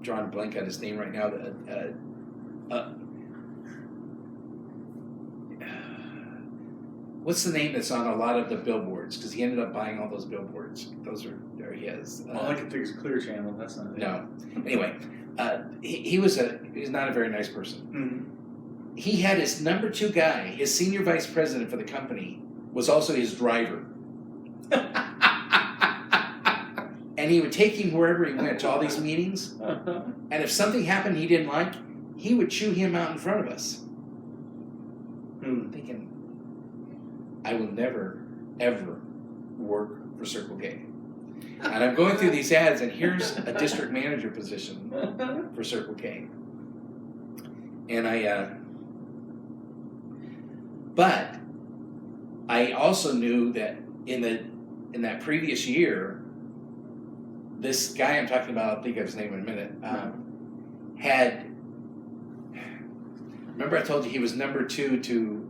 Speaker 7: drawing a blank on his name right now. What's the name that's on a lot of the billboards? Because he ended up buying all those billboards. There he is.
Speaker 5: All I can think is Clear Channel. That's not it.
Speaker 7: No. Anyway, he was not a very nice person.
Speaker 5: Mm-hmm.
Speaker 7: He had his number 2 guy, his senior vice president for the company, was also his driver. And he would take him wherever he went, to all these meetings. And if something happened he didn't like, he would chew him out in front of us. Thinking, I will never, ever work for Circle K. And I'm going through these ads, and here's a district manager position for Circle K. And but I also knew that in that previous year, this guy I'm talking about, I'll think of his name in a minute, remember I told you he was number 2 to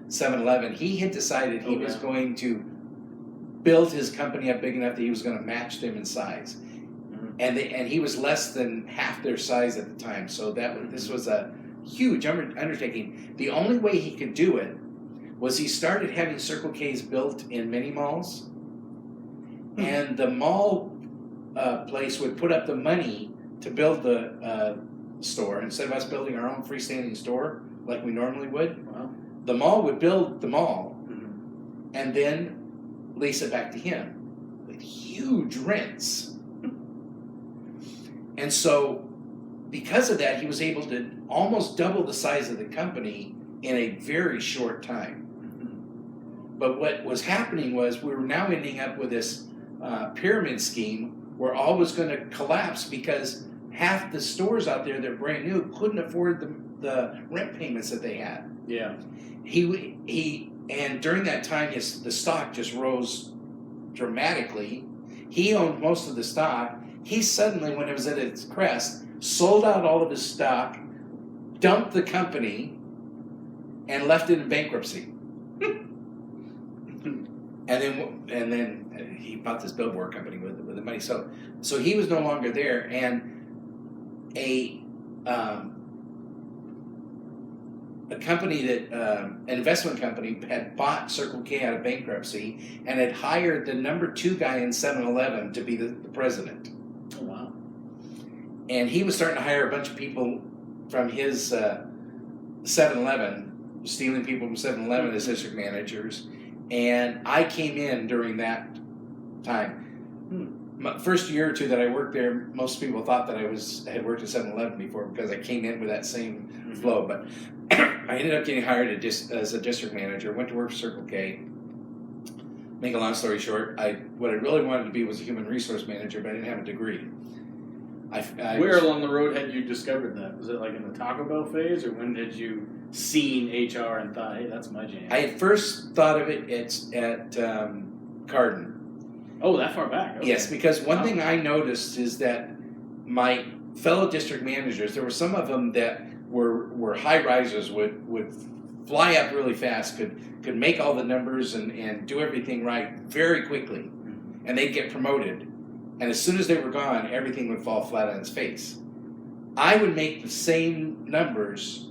Speaker 7: 7-Eleven. He had decided he was going to build his company up big enough that he was going to match them in size. And he was less than half their size at the time, so this was a huge undertaking. The only way he could do it was he started having Circle K's built in mini malls, and the mall place would put up the money to build the store instead of us building our own freestanding store like we normally would.
Speaker 5: Wow.
Speaker 7: The mall would build the mall and then lease it back to him with huge rents. And so because of that, he was able to almost double the size of the company in a very short time. But what was happening was we were now ending up with this pyramid scheme where all was going to collapse because half the stores out there that are brand new couldn't afford the rent payments that they had.
Speaker 5: Yeah.
Speaker 7: And during that time, the stock just rose dramatically. He owned most of the stock. he suddenly, when it was at its crest, sold out all of his stock, dumped the company, and left it in bankruptcy. and then he bought this billboard company with the money. So he was no longer there, and a company that an investment company had bought Circle K out of bankruptcy and had hired the number 2 guy in 7-Eleven to be the president.
Speaker 5: Oh, wow.
Speaker 7: And he was starting to hire a bunch of people from his 7-Eleven, stealing people from 7-Eleven as district managers. And I came in during that time. My first year or two that I worked there, most people thought that I had worked at 7-Eleven before because I came in with that same flow. But I ended up getting hired as a district manager, went to work for Circle K. Make a long story short, what I really wanted to be was a human resource manager, but I didn't have a degree.
Speaker 5: Where along the road had you discovered that? Was it like in the Taco Bell phase, or when had you seen HR and thought, hey, that's my jam?
Speaker 7: I had first thought of it at Cardin.
Speaker 5: Oh, that far back? Okay.
Speaker 7: Yes, because one thing I noticed is that my fellow district managers, there were some of them that were high risers, would fly up really fast, could make all the numbers and do everything right very quickly, and they'd get promoted. And as soon as they were gone, everything would fall flat on its face. I would make the same numbers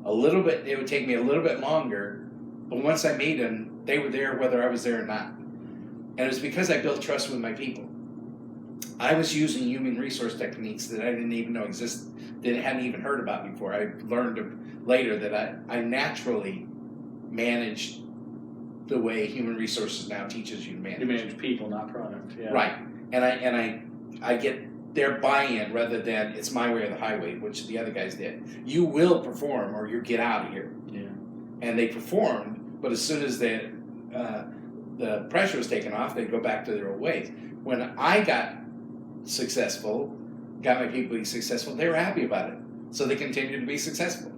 Speaker 7: a little bit, it would take me a little bit longer, but once I made them, they were there whether I was there or not. And it was because I built trust with my people. I was using human resource techniques that I didn't even know existed, that I hadn't even heard about before. I learned later that I naturally managed the way human resources now teaches you to manage.
Speaker 5: You manage people, not product. Yeah.
Speaker 7: Right. And I get their buy-in rather than it's my way or the highway, which the other guys did. You will perform or you get out of here.
Speaker 5: Yeah.
Speaker 7: And they performed, but as soon as the pressure was taken off, they'd go back to their old ways. When I got successful, got my people to be successful, they were happy about it. So they continued to be successful.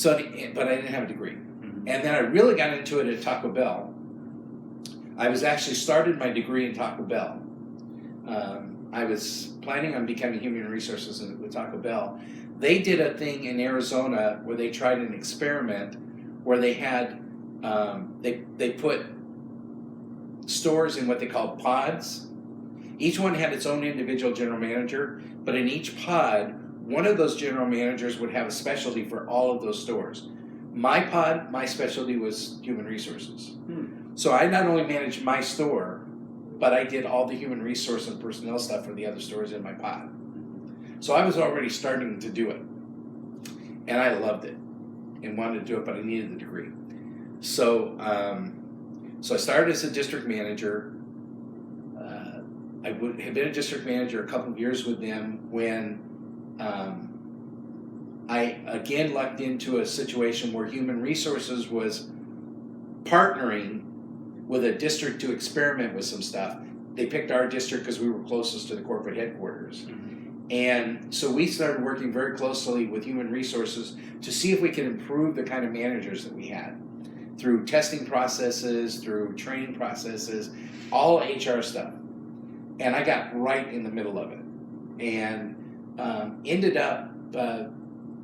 Speaker 7: But I didn't have a degree. Mm-hmm. And then I really got into it at Taco Bell. I was actually started my degree in Taco Bell. I was planning on becoming human resources with Taco Bell. They did a thing in Arizona where they tried an experiment where they had they put stores in what they called pods. Each one had its own individual general manager, but in each pod, one of those general managers would have a specialty for all of those stores. My pod, my specialty was human resources. So I not only managed my store, but I did all the human resource and personnel stuff for the other stores in my pod. So I was already starting to do it. And I loved it and wanted to do it, but I needed the degree. So I started as a district manager. I had been a district manager a couple of years with them when I again lucked into a situation where human resources was partnering with a district to experiment with some stuff. They picked our district because we were closest to the corporate headquarters. Mm-hmm. And so we started working very closely with human resources to see if we could improve the kind of managers that we had through testing processes, through training processes, all HR stuff. And I got right in the middle of it. And ended up,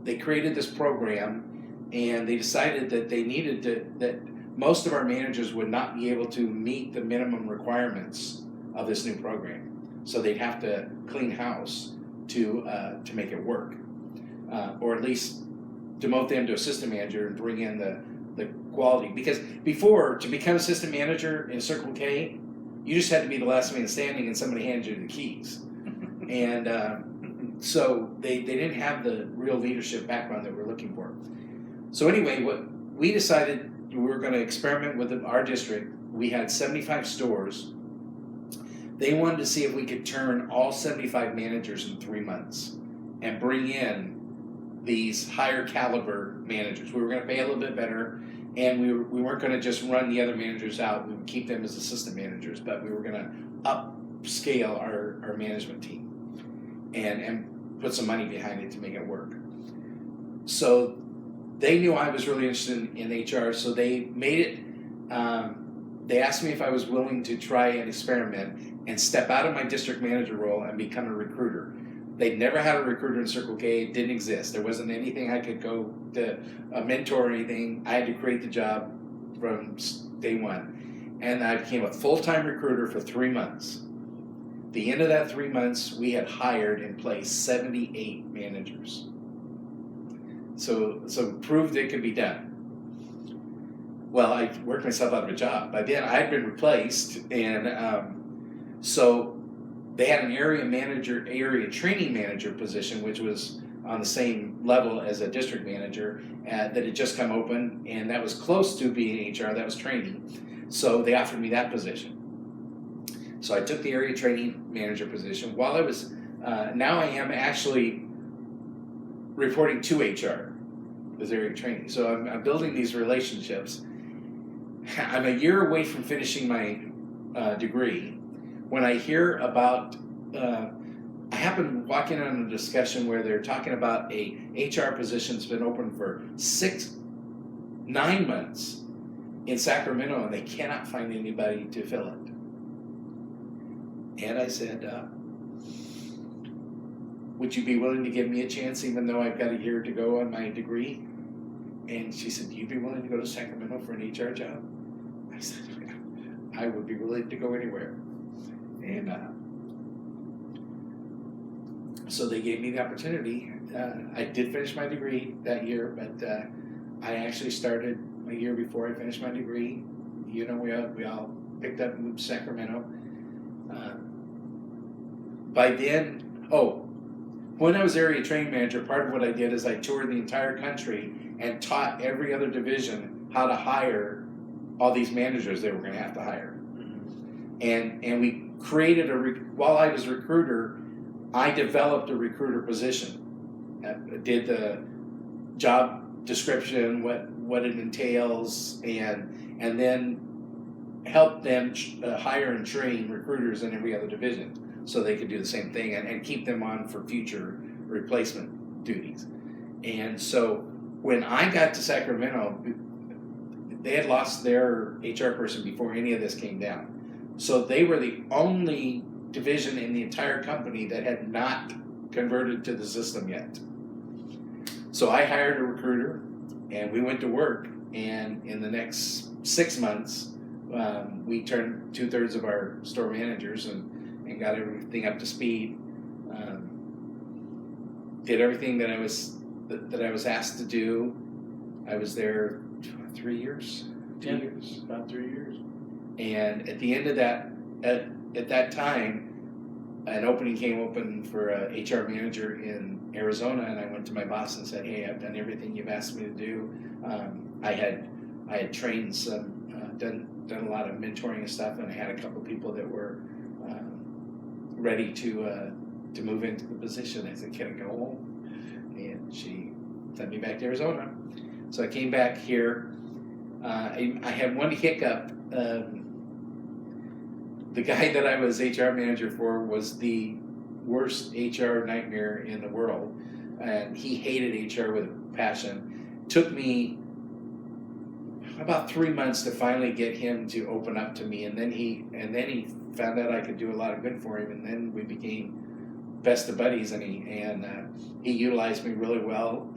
Speaker 7: they created this program and they decided that they needed that most of our managers would not be able to meet the minimum requirements of this new program. So they'd have to clean house to make it work. Or at least demote them to assistant manager and bring in the quality. Because before, to become assistant manager in Circle K, you just had to be the last man standing and somebody handed you the keys. And so they didn't have the real leadership background that we're looking for. So anyway, what we decided we were going to experiment with our district. We had 75 stores. They wanted to see if we could turn all 75 managers in 3 months and bring in these higher caliber managers. We were going to pay a little bit better, and we weren't going to just run the other managers out. We would keep them as assistant managers, but we were going to upscale our management team and put some money behind it to make it work. So they knew I was really interested in HR, so they made it.
Speaker 6: they asked me if I was willing to try an experiment and step out of my district manager role and become a recruiter. They'd never had a recruiter in Circle K. It didn't exist. There wasn't anything I could go to a mentor or anything. I had to create the job from day one. And I became a full-time recruiter for 3 months. The end of that 3 months, we had hired and placed 78 managers. So proved it could be done. Well, I worked myself out of a job. By then, I'd been replaced, and so they had an area training manager position, which was on the same level as a district manager that had just come open, and that was close to being HR. That was training, so they offered me that position. So I took the area training manager position. While I was now I am actually reporting to HR as area training. So I'm building these relationships. I'm a year away from finishing my degree when I hear about, I happen to walk in on a discussion where they're talking about a HR position that's been open for 9 months in Sacramento, and they cannot find anybody to fill it. And I said, would you be willing to give me a chance even though I've got a year to go on my degree? And she said, you'd be willing to go to Sacramento for an HR job? I said, I would be willing to go anywhere. And so they gave me the opportunity. I did finish my degree that year, but I actually started a year before I finished my degree. You know, we all picked up and moved to Sacramento. By then, when I was area training manager, part of what I did is I toured the entire country and taught every other division how to hire all these managers they were going to have to hire. And we created while I was recruiter, I developed a recruiter position. Did the job description, what it entails, and then helped them hire and train recruiters in every other division so they could do the same thing and keep them on for future replacement duties. And so when I got to Sacramento, they had lost their HR person before any of this came down. So they were the only division in the entire company that had not converted to the system yet. So I hired a recruiter and we went to work, and in the next 6 months, we turned 2/3 of our store managers and got everything up to speed. Did everything that I was asked to do. I was there 3 years, 2 years, about 3 years. And at the end of that, at that time, an opening came open for a HR manager in Arizona, and I went to my boss and said, "Hey, I've done everything you've asked me to do. I had trained some, done a lot of mentoring and stuff, and I had a couple people that were ready to move into the position." I said, "Can I go home?" And she sent me back to Arizona. So I came back here. I had one hiccup. The guy that I was HR manager for was the worst HR nightmare in the world, and he hated HR with a passion. Took me about 3 months to finally get him to open up to me, and then he found out I could do a lot of good for him, and then we became best of buddies, and he utilized me really well.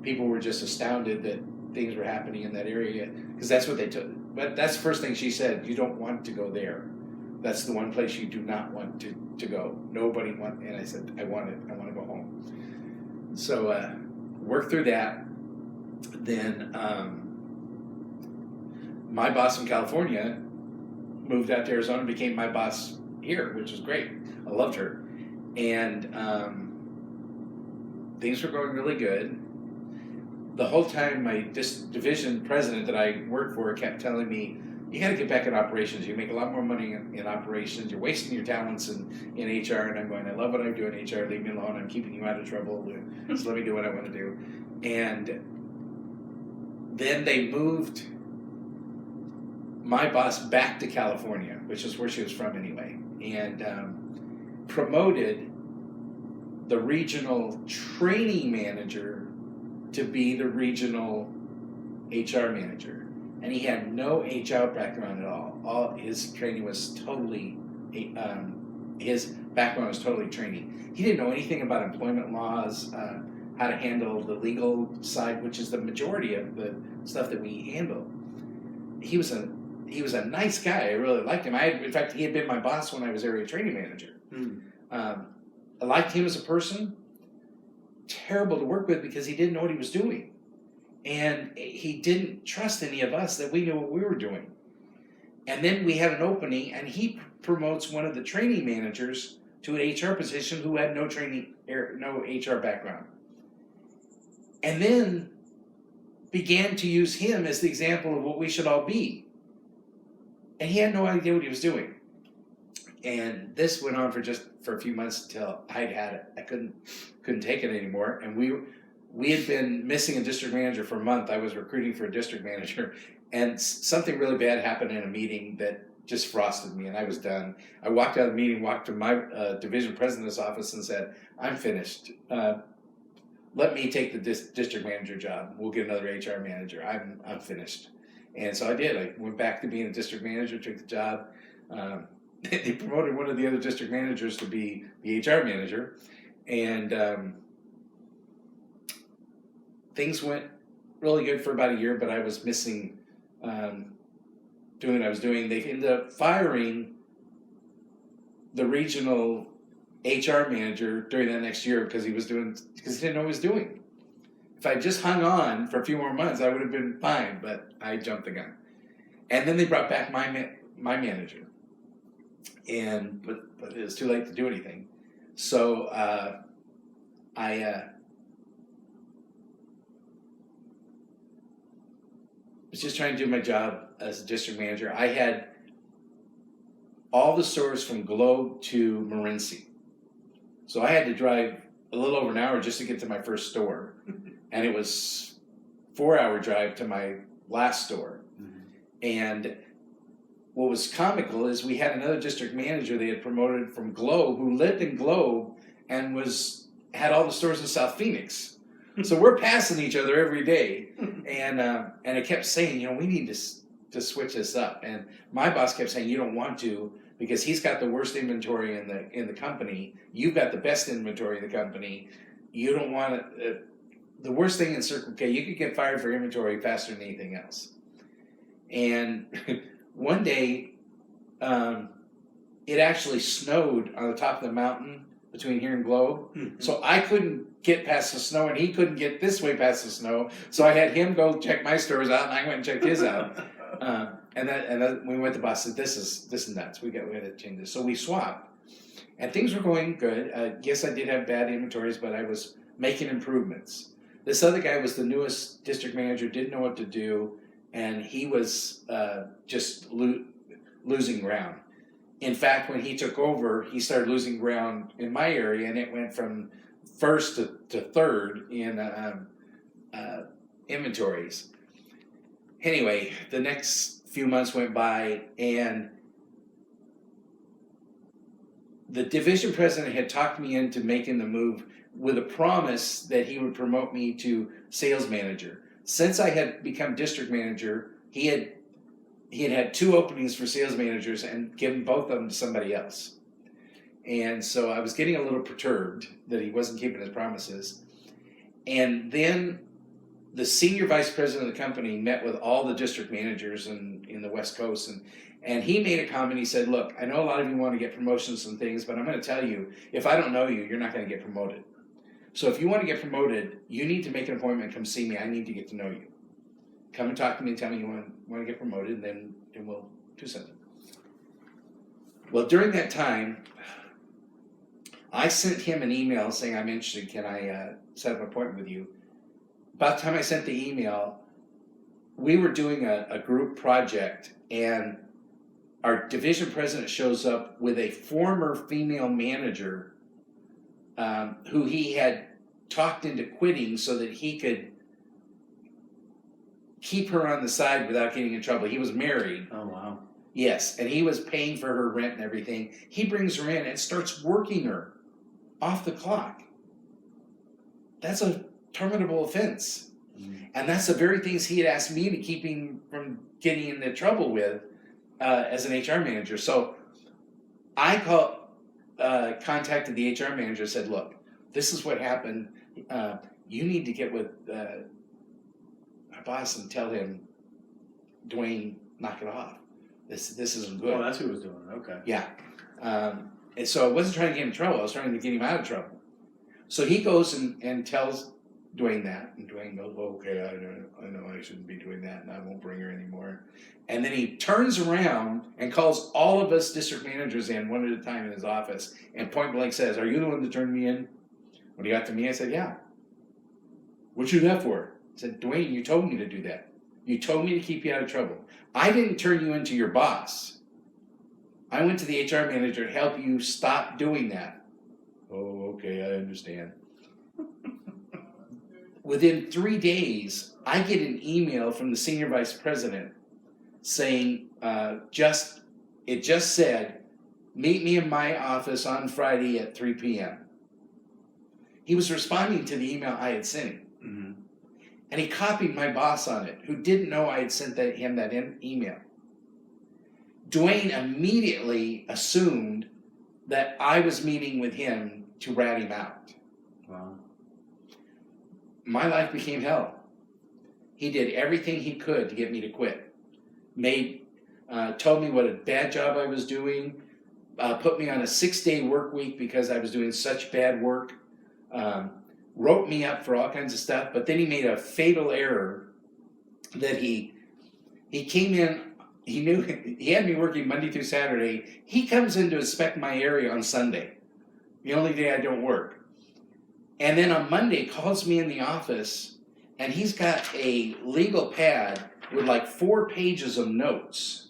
Speaker 6: People were just astounded that things were happening in that area, because that's what they took. But that's the first thing she said: you don't want to go there. That's the one place you do not want to go. Nobody want. And I said, I want to go home. So worked through that. Then my boss in California moved out to Arizona and became my boss here, which was great. I loved her. And things were going really good. The whole time my division president that I worked for kept telling me, "You got to get back in operations. You make a lot more money in operations. You're wasting your talents in HR." And I'm going, "I love what I do in HR. Leave me alone. I'm keeping you out of trouble. Just let me do what I want to do." And then they moved my boss back to California, which is where she was from anyway, and promoted the regional training manager to be the regional HR manager.
Speaker 7: and he had no HR background at all. All his training was totally, his background was totally training. He didn't know anything about employment laws, how to handle the legal side, which is the majority of the stuff that we handle. He was a nice guy. I really liked him. In fact, he had been my boss when I was area training manager. I liked him as a person. Terrible to work with because he didn't know what he was doing. And he didn't trust any of us that we knew what we were doing. And then we had an opening, and he promotes one of the training managers to an HR position who had no HR background. And then began to use him as the example of what we should all be. And he had no idea what he was doing. And this went on for a few months until I'd had it. I couldn't take it anymore. And we had been missing a district manager for a month. I was recruiting for a district manager, and something really bad happened in a meeting that just frosted me, and I was done. I walked out of the meeting, walked to my division president's office and said, "I'm finished. Let me take the district manager job. We'll get another HR manager. I'm finished." And so I did. I went back to being a district manager, took the job. They promoted one of the other district managers to be the HR manager, and things went really good for about a year, but I was missing doing what I was doing. They ended up firing the regional HR manager during that next year because he didn't know what he was doing. If I just hung on for a few more months, I would have been fine, but I jumped the gun. And then they brought back my manager, but it was too late to do anything. So I was just trying to do my job as a district manager. I had all the stores from Globe to Morenci. So I had to drive a little over an hour just to get to my first store. And it was a 4-hour drive to my last store. And what was comical is we had another district manager they had promoted from Globe who lived in Globe and had all the stores in South Phoenix. So we're passing each other every day, and I kept saying, we need to switch this up. And my boss kept saying, you don't want to because he's got the worst inventory in the company. You've got the best inventory in the company. You don't want it. The worst thing in Circle K, you could get fired for inventory faster than anything else. And one day, it actually snowed on the top of the mountain between here and Globe. So I couldn't get past the snow, and he couldn't get this way past the snow. So I had him go check my stores out, and I went and checked his out. And then we went to the boss and said, "This is nuts. We got to change this." So we swapped, and things were going good. Yes, I did have bad inventories, but I was making improvements. This other guy was the newest district manager, didn't know what to do, and he was just losing ground. In fact, when he took over, he started losing ground in my area, and it went from first to third in inventories. Anyway, the next few months went by, and the division president had talked me into making the move with a promise that he would promote me to sales manager. Since I had become district manager, he had 2 openings for sales managers and given both of them to somebody else. And so I was getting a little perturbed that he wasn't keeping his promises. And then the senior vice president of the company met with all the district managers in the West Coast, and he made a comment. He said, "Look, I know a lot of you want to get promotions and things, but I'm going to tell you, if I don't know you, you're not going to get promoted. So if you want to get promoted, you need to make an appointment and come see me. I need to get to know you. Come and talk to me and tell me you want to get promoted, and then we'll do something." Well, during that time, I sent him an email saying, "I'm interested. Can I set up an appointment with you?" About the time I sent the email, we were doing a group project, and our division president shows up with a former female manager who he had talked into quitting so that he could keep her on the side without getting in trouble. He was married.
Speaker 5: Oh, wow.
Speaker 7: Yes, and he was paying for her rent and everything. He brings her in and starts working her off the clock. That's a terminable offense. And that's the very things he had asked me to keep him from
Speaker 6: getting into trouble with as an HR manager. So I contacted the HR manager, said, look, this is what happened. You need to get with our boss and tell him, Dwayne, knock it off. This isn't good.
Speaker 5: Oh, that's who was doing it. Okay.
Speaker 6: Yeah. And so I wasn't trying to get him in trouble. I was trying to get him out of trouble. So he goes and tells Dwayne that. And Dwayne goes, well, okay, I know I shouldn't be doing that, and I won't bring her anymore. And then he turns around and calls all of us district managers in one at a time in his office and point blank says, are you the one that turned me in? When he got to me, I said, yeah. What'd you do that for? I said, Dwayne, you told me to do that. You told me to keep you out of trouble. I didn't turn you into your boss. I went to the HR manager to help you stop doing that. Oh, okay, I understand. Within 3 days, I get an email from the senior vice president saying, it just said, meet me in my office on Friday at 3 p.m. He was responding to the email I had sent him.
Speaker 5: Mm-hmm.
Speaker 6: And he copied my boss on it, who didn't know I had sent him that email. Dwayne immediately assumed that I was meeting with him to rat him out.
Speaker 5: Wow.
Speaker 6: My life became hell. He did everything he could to get me to quit. Told me what a bad job I was doing, put me on a 6-day work week because I was doing such bad work, wrote me up for all kinds of stuff, but then he made a fatal error that he came in. He knew he had me working Monday through Saturday. He comes in to inspect my area on Sunday, the only day I don't work. And then on Monday calls me in the office, and he's got a legal pad with like 4 pages of notes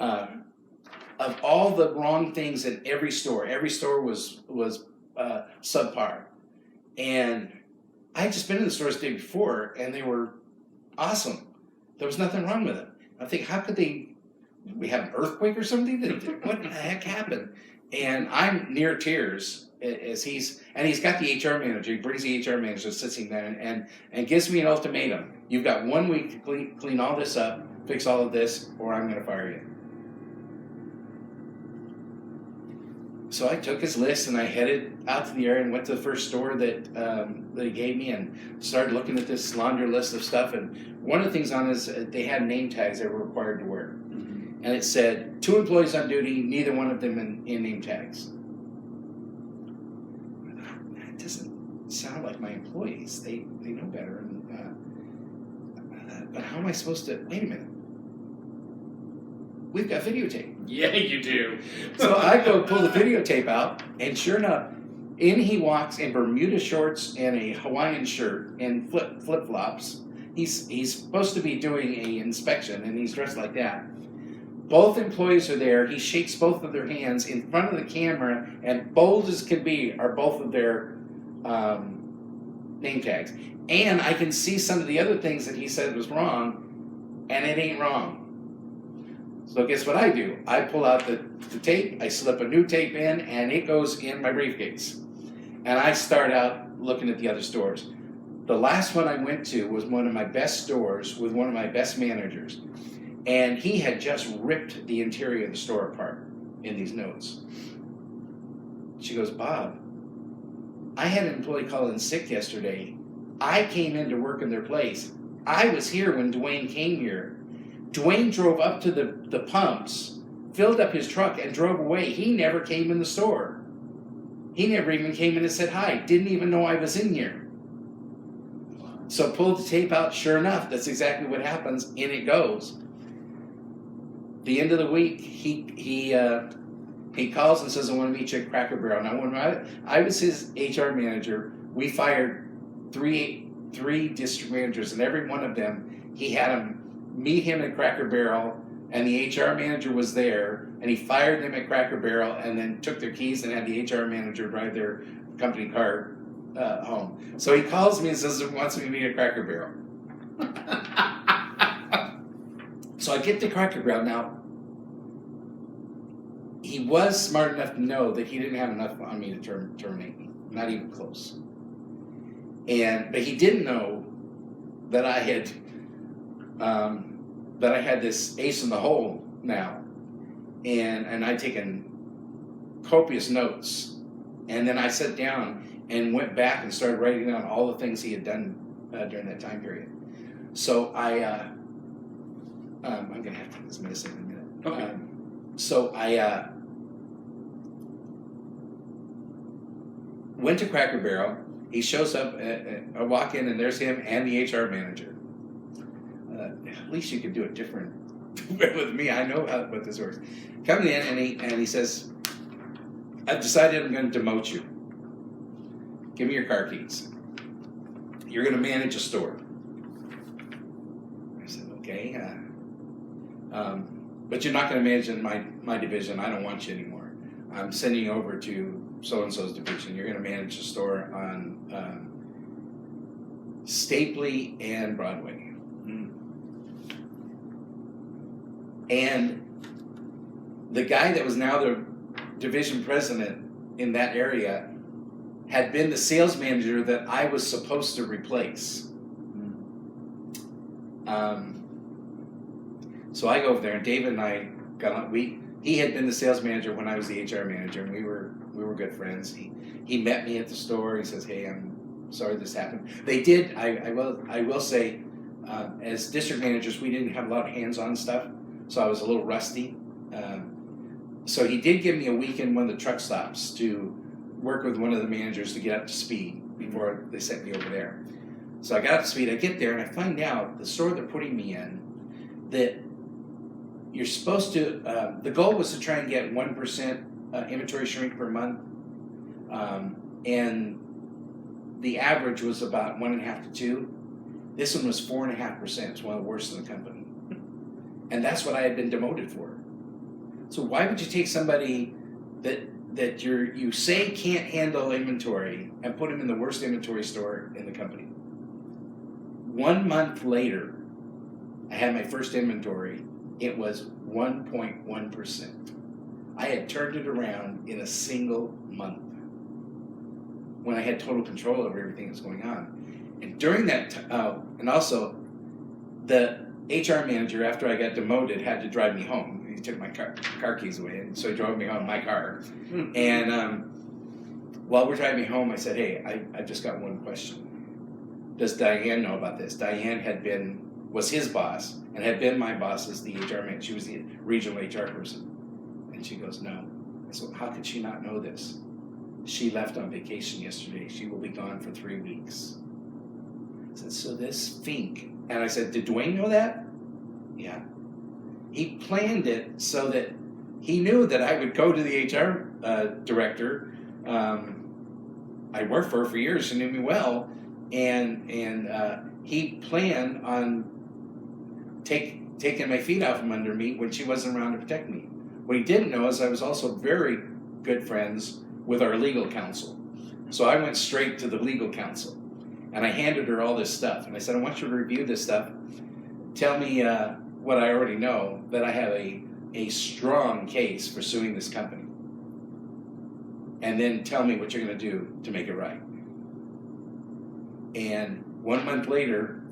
Speaker 6: of all the wrong things in every store. Every store was subpar. And I had just been in the stores the day before, and they were awesome. There was nothing wrong with them. I think, how could we have an earthquake or something? What the heck happened? And I'm near tears as he's got the HR manager. He brings the HR manager, sits him there, and gives me an ultimatum. You've got 1 week to clean all this up, fix all of this, or I'm going to fire you. So I took his list and I headed out to the area and went to the first store that he gave me and started looking at this laundry list of stuff. And one of the things on is they had name tags they were required to wear. Mm-hmm. And it said, 2 employees on duty, neither one of them in name tags. I thought, that doesn't sound like my employees. They know better. And, but how am I supposed to, wait a minute. We've got videotape.
Speaker 5: Yeah, you do.
Speaker 6: So I go pull the videotape out, and sure enough, in he walks in Bermuda shorts and a Hawaiian shirt and flip-flops. He's supposed to be doing an inspection, and he's dressed like that. Both employees are there. He shakes both of their hands in front of the camera, and bold as can be are both of their name tags. And I can see some of the other things that he said was wrong, and it ain't wrong. So guess what I do? I pull out the tape, I slip a new tape in, and it goes in my briefcase. And I start out looking at the other stores. The last one I went to was one of my best stores with one of my best managers. And he had just ripped the interior of the store apart in these notes. She goes, Bob, I had an employee call in sick yesterday. I came in to work in their place. I was here when Dwayne came here. Dwayne drove up to the pumps, filled up his truck, and drove away. He never came in the store. He never even came in and said hi. Didn't even know I was in here. So pulled the tape out. Sure enough, that's exactly what happens. In it goes. The end of the week, he calls and says, I want to meet you at Cracker Barrel. Now, when I was his HR manager, we fired three district managers, and every one of them, he had them meet him at Cracker Barrel, and the HR manager was there, and he fired them at Cracker Barrel, and then took their keys and had the HR manager drive their company car home. So he calls me and says he wants me to meet at Cracker Barrel. So I get to Cracker Barrel. Now, he was smart enough to know that he didn't have enough on me to terminate me, not even close. But he didn't know that I had but I had this ace in the hole now, and I'd taken copious notes, and then I sat down and went back and started writing down all the things he had done during that time period. So I'm going to have to take this medicine in a minute.
Speaker 5: Okay.
Speaker 6: So I went to Cracker Barrel. He shows up. I walk in, and there's him and the HR manager. At least you could do it different with me. I know what this works. Coming in, and he says, "I've decided I'm going to demote you. Give me your car keys. You're going to manage a store." I said, "Okay, but you're not going to manage in my division. I don't want you anymore. I'm sending you over to so-and-so's division. You're going to manage the store on Stapley and Broadway." And the guy that was now the division president in that area had been the sales manager that I was supposed to replace. So I go over there, and David and I got on. He had been the sales manager when I was the HR manager, and we were good friends. He met me at the store. He says, "Hey, I'm sorry this happened." They did. I will say, as district managers, we didn't have a lot of hands-on stuff, so I was a little rusty. So he did give me a week in one of the truck stops to work with one of the managers to get up to speed before they sent me over there. So I got up to speed. I get there, and I find out the store they're putting me in that you're supposed to. The goal was to try and get 1% inventory shrink per month, and the average was about 1.5 to 2. This one was 4.5%. It's one of the worst in the company, and that's what I had been demoted for. So why would you take somebody that you say can't handle inventory and put him in the worst inventory store in the company? 1 month later, I had my first inventory. It was 1.1%. I had turned it around in a single month when I had total control over everything that's going on. And during that, and also the HR manager, after I got demoted, had to drive me home. He took my car keys away, and so he drove me home in my car. And while we're driving home, I said, "Hey, I've just got one question. Does Diane know about this?" Diane was his boss and had been my boss as the HR manager. She was the regional HR person. And she goes, "No." I said, "How could she not know this? She left on vacation yesterday. She will be gone for 3 weeks." I said, "So this Fink," and I said, "Did Dwayne know that?" "Yeah." He planned it so that he knew that I would go to the HR director. I worked for her for years. She knew me well. And he planned on taking my feet out from under me when she wasn't around to protect me. What he didn't know is I was also very good friends with our legal counsel. So I went straight to the legal counsel, and I handed her all this stuff. And I said, "I want you to review this stuff. Tell me what I already know, that I have a strong case for suing this company. And then tell me what you're going to do to make it right." And 1 month later,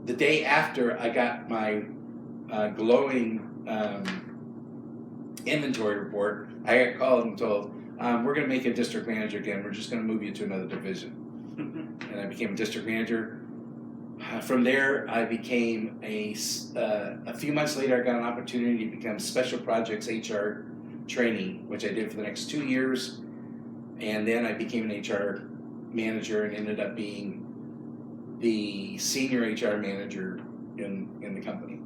Speaker 6: the day after I got my glowing inventory report, I got called and told, "We're going to make you a district manager again. We're just going to move you to another division." And I became a district manager. From there, I became a few months later, I got an opportunity to become special projects HR trainee, which I did for the next 2 years. And then I became an HR manager and ended up being the senior HR manager in the company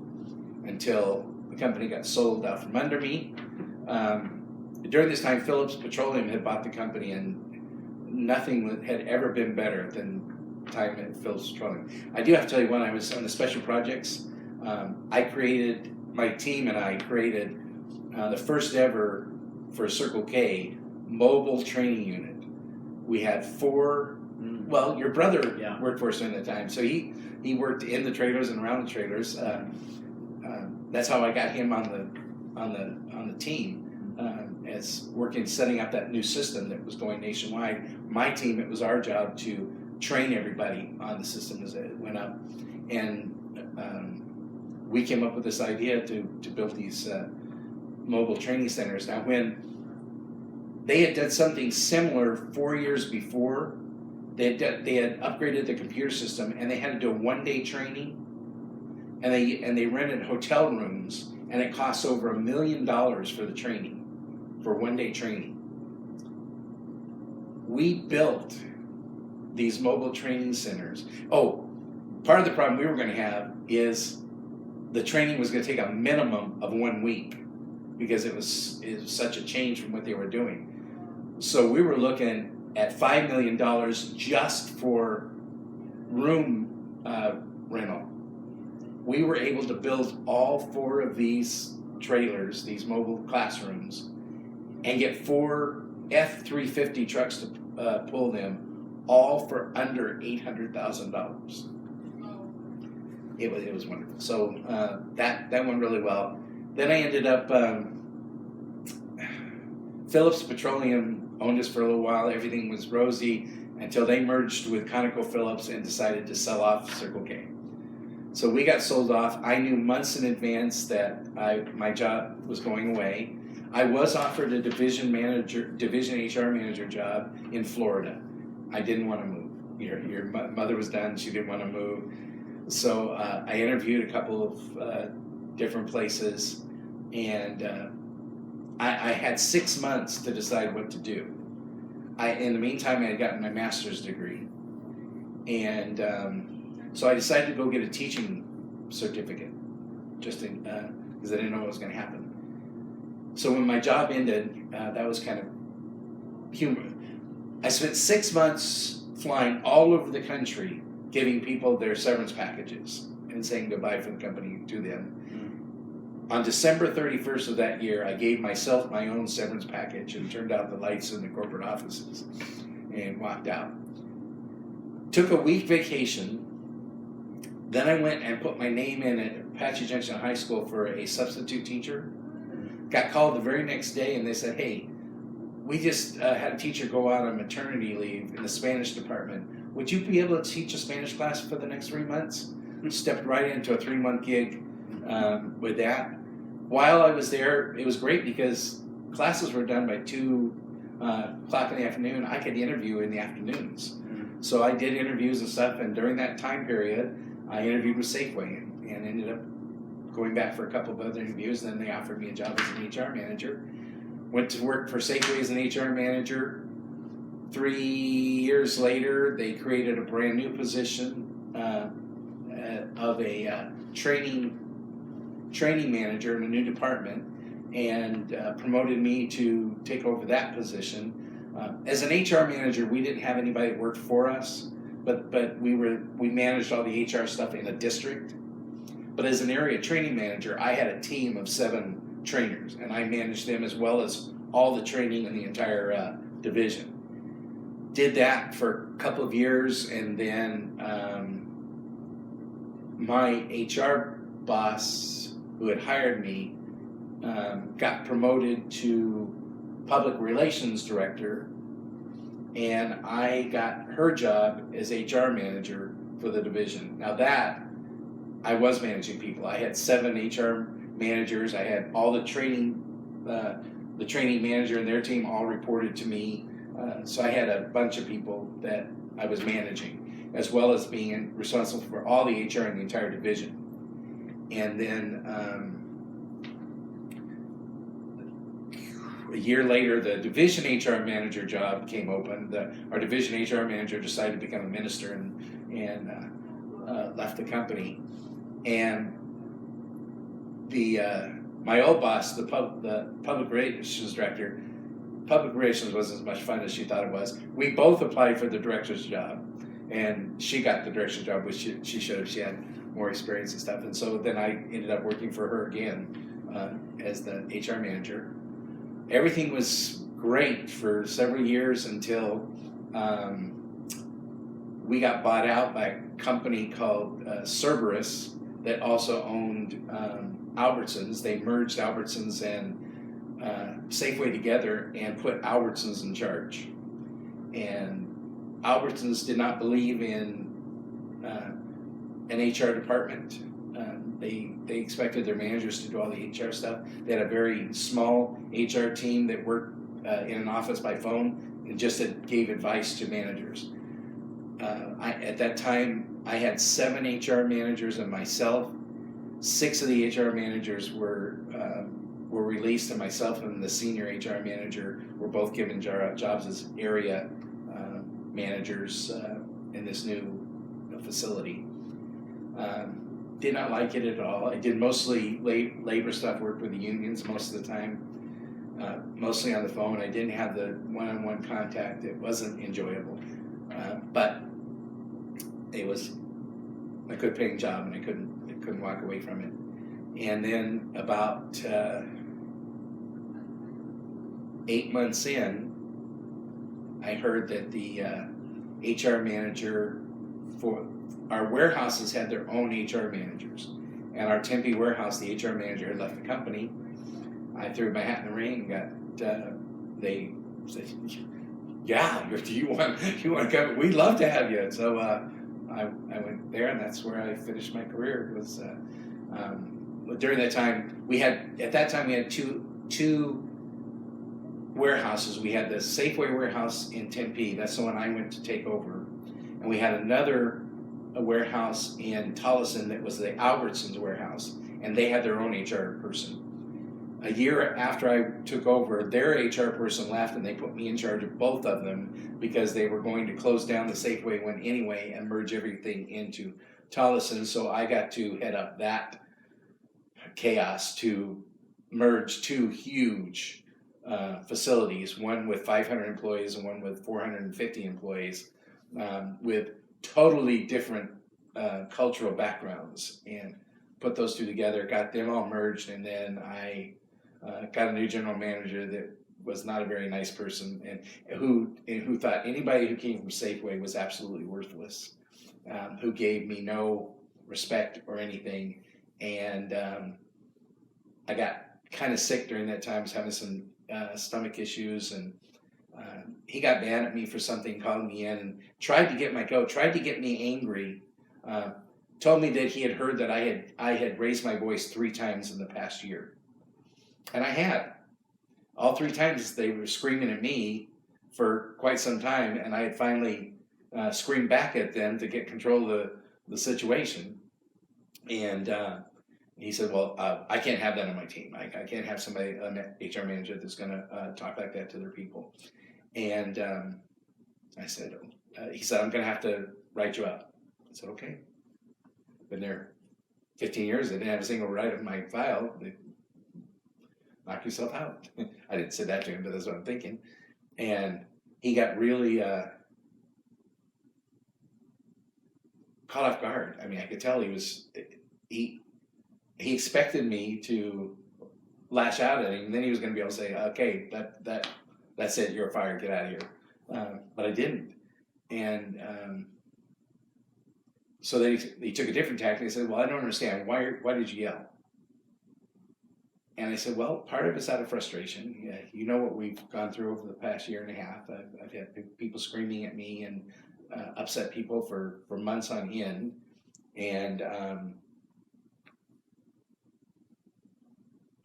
Speaker 6: until the company got sold out from under me. During this time, Phillips Petroleum had bought the company, and nothing had ever been better than time at Phillips Petroleum. I do have to tell you, when I was on the special projects, my team and I created the first ever, for Circle K, mobile training unit. We had 4. Well, your brother worked for us during that time, so he worked in the trailers and around the trailers. That's how I got him on the team, as working, setting up that new system that was going nationwide. My team, it was our job to train everybody on the system as it went up. And
Speaker 7: we came up with this idea to build these mobile training centers. Now, when they had done something similar 4 years before, they had upgraded the computer system, and they had to do a one-day training, and they rented hotel rooms, and it costs over $1 million for the training, for one-day training. We built these mobile training centers. Oh, part of the problem we were going to have is the training was going to take a minimum of 1 week because it was such a change from what they were doing. So we were looking at $5 million just for room rental. We were able to build all 4 of these trailers, these mobile classrooms, and get 4 F-350 trucks to pull them, all for under $800,000. It was wonderful. So that went really well. Then I ended up, Phillips Petroleum owned us for a little while. Everything was rosy until they merged with ConocoPhillips and decided to sell off Circle K. So we got sold off. I knew months in advance that my job was going away. I was offered a division HR manager job in Florida. I didn't want to move. Your mother was done. She didn't want to move. So I interviewed a couple of different places, and I had 6 months to decide what to do. In the meantime, I had gotten my master's degree, and so I decided to go get a teaching certificate, just because I didn't know what was going to happen. So when my job ended, that was kind of humorous. I spent 6 months flying all over the country, giving people their severance packages and saying goodbye for the company to them. On December 31st of that year, I gave myself my own severance package and turned out the lights in the corporate offices and walked out. Took a week vacation. Then I went and put my name in at Apache Junction High School for a substitute teacher. Got called the very next day, and they said, hey, we just had a teacher go out on maternity leave in the Spanish department. Would you be able to teach a Spanish class for the next 3 months? Stepped right into a 3-month gig with that. While I was there, it was great because classes were done by 2 o'clock in the afternoon. I could interview in the afternoons. So I did interviews and stuff, and during that time period, I interviewed with Safeway and ended up going back for a couple of other interviews. Then they offered me a job as an HR manager. Went to work for Safeway as an HR manager. 3 years later, they created a brand new position of a training manager in a new department, and promoted me to take over that position. As an HR manager, we didn't have anybody that worked for us, but we managed all the HR stuff in a district. But as an area training manager, I had a team of 7 trainers, and I managed them as well as all the training in the entire division. Did that for a couple of years, and then my HR boss, who had hired me, got promoted to public relations director, and I got her job as HR manager for the division. Now that, I was managing people. I had 7 HR managers. I had all the training manager and their team all reported to me. So I had a bunch of people that I was managing, as well as being responsible for all the HR in the entire division. And then a year later, the division HR manager job came open. Our division HR manager decided to become a minister and left the company. And my old boss, the public relations director, public relations wasn't as much fun as she thought it was. We both applied for the director's job, and she got the director's job, which she showed she had more experience and stuff. And so then I ended up working for her again as the HR manager. Everything was great for several years until we got bought out by a company called Cerberus that also owned Albertsons. They merged Albertsons and Safeway together and put Albertsons in charge. And Albertsons did not believe in an HR department.
Speaker 6: They expected their managers to do all the HR stuff. They had a very small HR team that worked in an office by phone and just gave advice to managers. At that time, I had 7 HR managers and myself. 6 of the HR managers were released, and myself and the senior HR manager were both given jobs as area managers in this new facility. Did not like it at all. I did mostly labor stuff, worked with the unions most of the time, mostly on the phone. I didn't have the one-on-one contact. It wasn't enjoyable, but it was a good paying job, and I couldn't walk away from it. And then about 8 months in, I heard that the HR manager for our warehouses had their own HR managers, and our Tempe warehouse, the HR manager had left the company. I threw my hat in the ring and got. They said, "Yeah, you want to come? We'd love to have you." So I went there, and that's where I finished my career. It was during that time we had two warehouses. We had the Safeway warehouse in Tempe. That's the one I went to take over, and we had another warehouse in Tolleson that was the Albertsons warehouse, and they had their own HR person. A year after I took over, their HR person left, and they put me in charge of both of them because they were going to close down the Safeway one anyway and merge everything into Tolleson. So I got to head up that chaos to merge 2 huge facilities, one with 500 employees and one with 450 employees, with totally different cultural backgrounds, and put those 2 together, got them all merged, and then I got a new general manager that was not a very nice person, and who thought anybody who came from Safeway was absolutely worthless, who gave me no respect or anything, and I got kind of sick during that time. I was having some stomach issues, and he got mad at me for something, called me in, and tried to get me angry. Told me that he had heard that I had raised my voice 3 times in the past year, and I had. All 3 times they were screaming at me for quite some time, and I had finally screamed back at them to get control of the situation. And he said, "Well, I can't have that on my team. I can't have somebody, an HR manager, that's going to talk like that to their people." And I said, he said, "I'm going to have to write you up." I said, "Okay." Been there 15 years. I didn't have a single write on my file. Knock yourself out. I didn't say that to him, but that's what I'm thinking. And he got really caught off guard. I mean, I could tell he expected me to lash out at him, and then he was going to be able to say, "Okay, that's it. You're fired. Get out of here." But I didn't. And so then he took a different tactic. He said, "Well, I don't understand. Why did you yell?" And I said, "Well, part of it's out of frustration. Yeah, you know what we've gone through over the past year and a half. I've had people screaming at me and upset people for months on end. And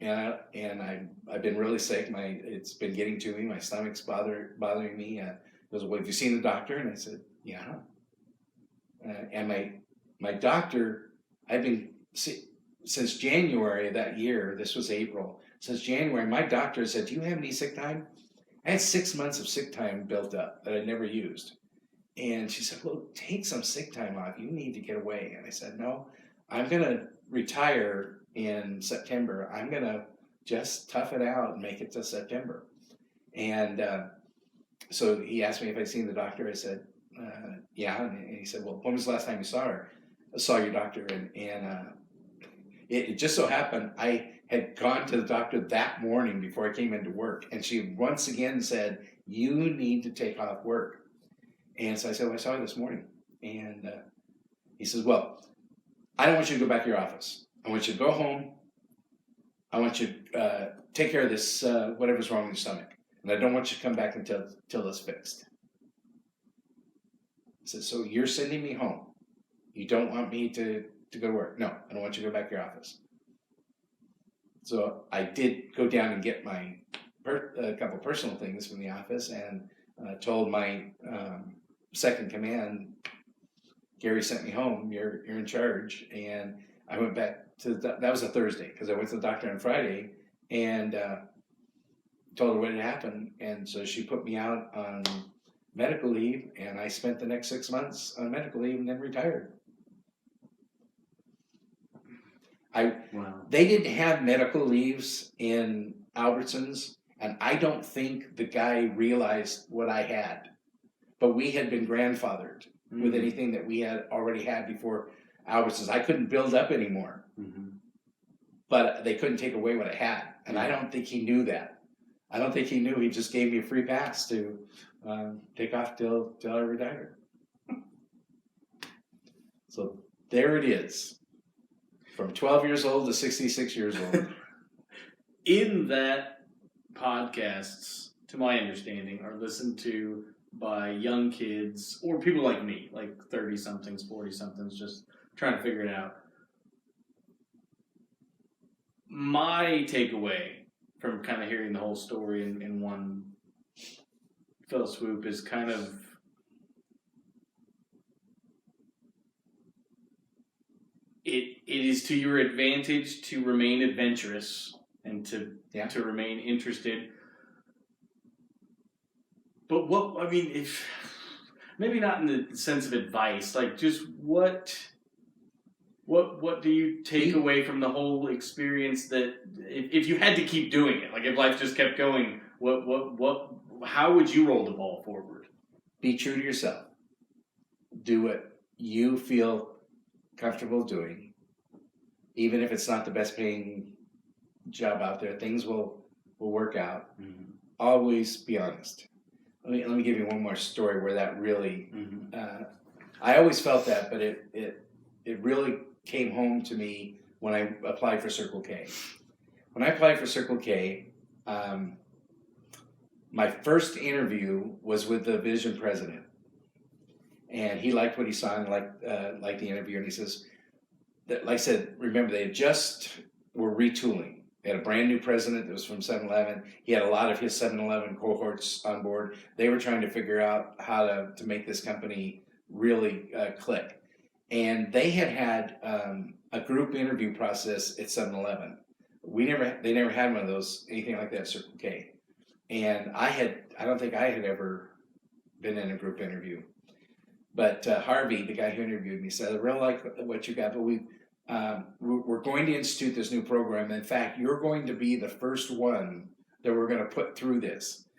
Speaker 6: I've been really sick. It's been getting to me. My stomach's bothering me." He goes, "Well, have you seen the doctor?" And I said, "Yeah." And my doctor, I've been since January of that year. This was April. Since January, my doctor said, "Do you have any sick time?" I had 6 months of sick time built up that I never used. And she said, "Well, take some sick time off. You need to get away." And I said, "No, I'm going to retire in September. I'm going to just tough it out and make it to September." And so he asked me if I'd seen the doctor. I said, "Yeah." And he said, "Well, when was the last time you saw your doctor?" And it just so happened I had gone to the doctor that morning before I came into work, and she once again said, "You need to take off work." And so I said, "Well, I saw you this morning." And he says, "Well, I don't want you to go back to your office. I want you to go home. I want you to take care of this, whatever's wrong with your stomach. And I don't want you to come back until it's fixed." I said, "So you're sending me home. You don't want me to
Speaker 7: to go to work. No, I don't want you to go back to your office. So I did go down and get my a couple personal things from the office, and told my second command, Gary sent me home. You're in charge. And I went back to that was a Thursday, because I went to the doctor on Friday and told her what had happened. And so she put me out on medical leave, and I spent the next 6 months on medical leave and then retired. They didn't have medical leaves in Albertsons, and I don't think the guy realized what I had. But we had been grandfathered with anything that we had already had before Albertsons. I couldn't build up anymore, but they couldn't take away what I had, and I don't think he knew that. I don't think he knew. He just gave me a free pass to take off till I retired. So there it is. From 12 years old to 66 years old.
Speaker 5: In that, podcasts, to my understanding, are listened to by young kids or people like me, like 30-somethings, 40-somethings, just trying to figure it out. My takeaway from kind of hearing the whole story in one fell swoop is kind of it is to your advantage to remain adventurous and to remain interested. But if maybe not in the sense of advice, like just what do you take away from the whole experience, that if you had to keep doing it, like if life just kept going, how would you roll the ball forward?
Speaker 7: Be true to yourself. Do what you feel comfortable doing, even if it's not the best paying job out there. Things will work out. Always be honest. Let me give you one more story where that really I always felt that, but it really came home to me when I applied for Circle K. When I applied for Circle K, my first interview was with the division president. And he liked what he saw and liked the interview. And he says, like I said, remember, they just were retooling. They had a brand new president that was from 7-Eleven. He had a lot of his 7-Eleven cohorts on board. They were trying to figure out how to make this company really click. And they had a group interview process at 7-Eleven. They never had one of those, anything like that at Circle K. And I don't think I had ever been in a group interview. But Harvey, the guy who interviewed me, said, I really like what you got, but we're going to institute this new program. In fact, you're going to be the first one that we're going to put through this.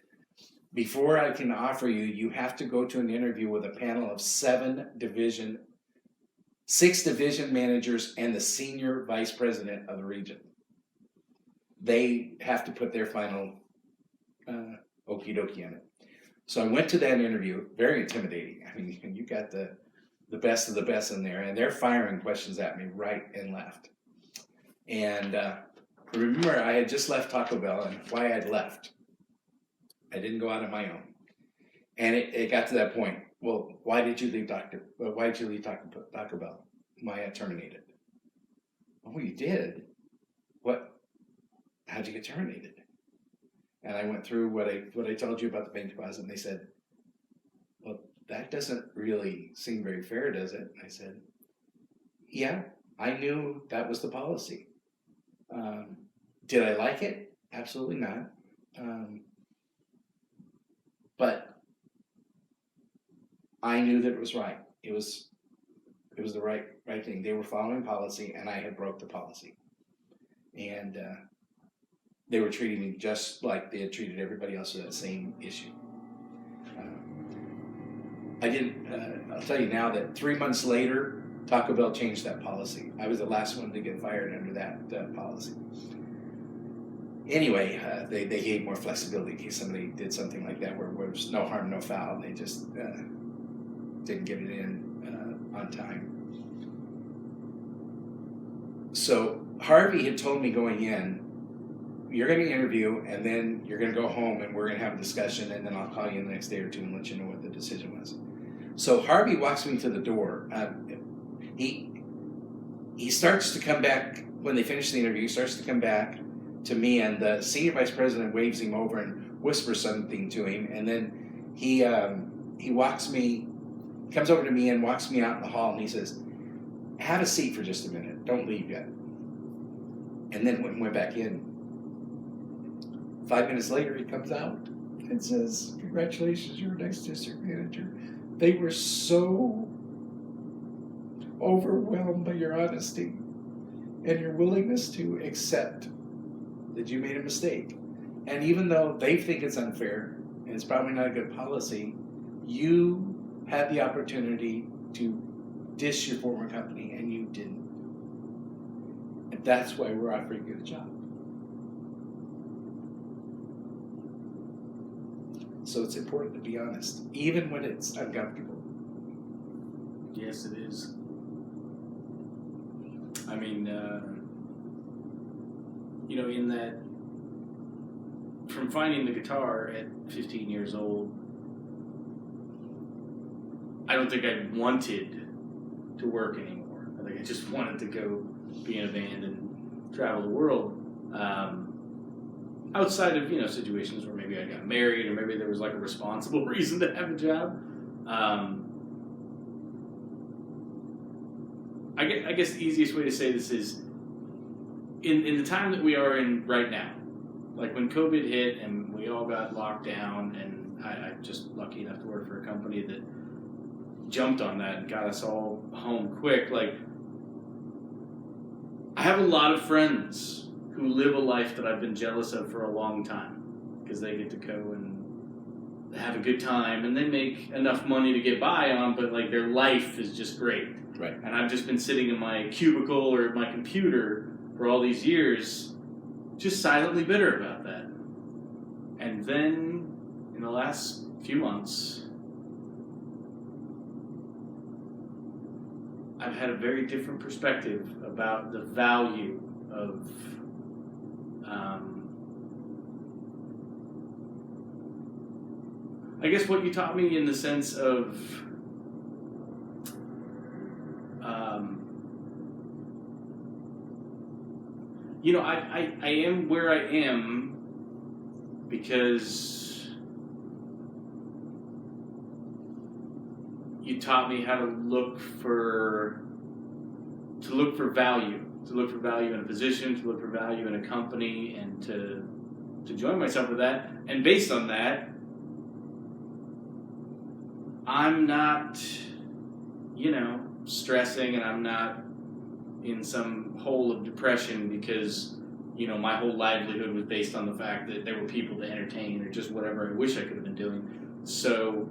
Speaker 7: Before I can offer you, you have to go to an interview with a panel of 6 division managers and the senior vice president of the region. They have to put their final okie dokie on it. So I went to that interview, very intimidating. I mean, you got the best of the best in there, and they're firing questions at me right and left. And remember, I had just left Taco Bell, and why I'd left. I didn't go out on my own. And it got to that point. Well, why did you leave Taco Bell? Why I terminated? Oh, you did? What? How'd you get terminated? And I went through what I told you about the bank deposit, and they said, well, that doesn't really seem very fair, does it? I said, yeah, I knew that was the policy. Did I like it? Absolutely not. But I knew that it was right. It was the right thing. They were following policy, and I had broke the policy. And they were treating me just like they had treated everybody else with that same issue. I'll tell you now that 3 months later, Taco Bell changed that policy. I was the last one to get fired under that policy. Anyway, they gave more flexibility in case somebody did something like that where there was no harm, no foul. They just didn't get it in on time. So Harvey had told me going in, you're going to interview, and then you're going to go home, and we're going to have a discussion, and then I'll call you in the next day or two and let you know what the decision was. So Harvey walks me to the door.
Speaker 6: he starts to come back, when they finish the interview, he starts to come back to me, and the senior vice president waves him over and whispers something to him, and then he comes over to me and walks me out in the hall, and he says, have a seat for just a minute, don't leave yet. And then went back in. 5 minutes later, he comes out and says, congratulations, you're next district manager. They were so overwhelmed by your honesty and your willingness to accept that you made a mistake. And even though they think it's unfair, and it's probably not a good policy, you had the opportunity to dish your former company, and you didn't. And that's why we're offering you the job. So it's important to be honest, even when it's uncomfortable.
Speaker 5: Yes, it is. I mean, in that, from finding the guitar at 15 years old, I don't think I wanted to work anymore. I think I just wanted to go be in a band and travel the world. Outside of, situations where maybe I got married or maybe there was like a responsible reason to have a job. I guess the easiest way to say this is in the time that we are in right now, like when COVID hit and we all got locked down, and I'm just lucky enough to work for a company that jumped on that and got us all home quick. Like, I have a lot of friends who live a life that I've been jealous of for a long time, because they get to go and have a good time and they make enough money to get by on, but like their life is just great.
Speaker 6: Right.
Speaker 5: And I've just been sitting in my cubicle or my computer for all these years, just silently bitter about that. And then in the last few months, I've had a very different perspective about the value of I guess what you taught me, in the sense of I am where I am because you taught me how to look for value, in a position, to look for value in a company, and to join myself with that. And based on that, I'm not, stressing, and I'm not in some hole of depression because, my whole livelihood was based on the fact that there were people to entertain or just whatever I wish I could have been doing. So,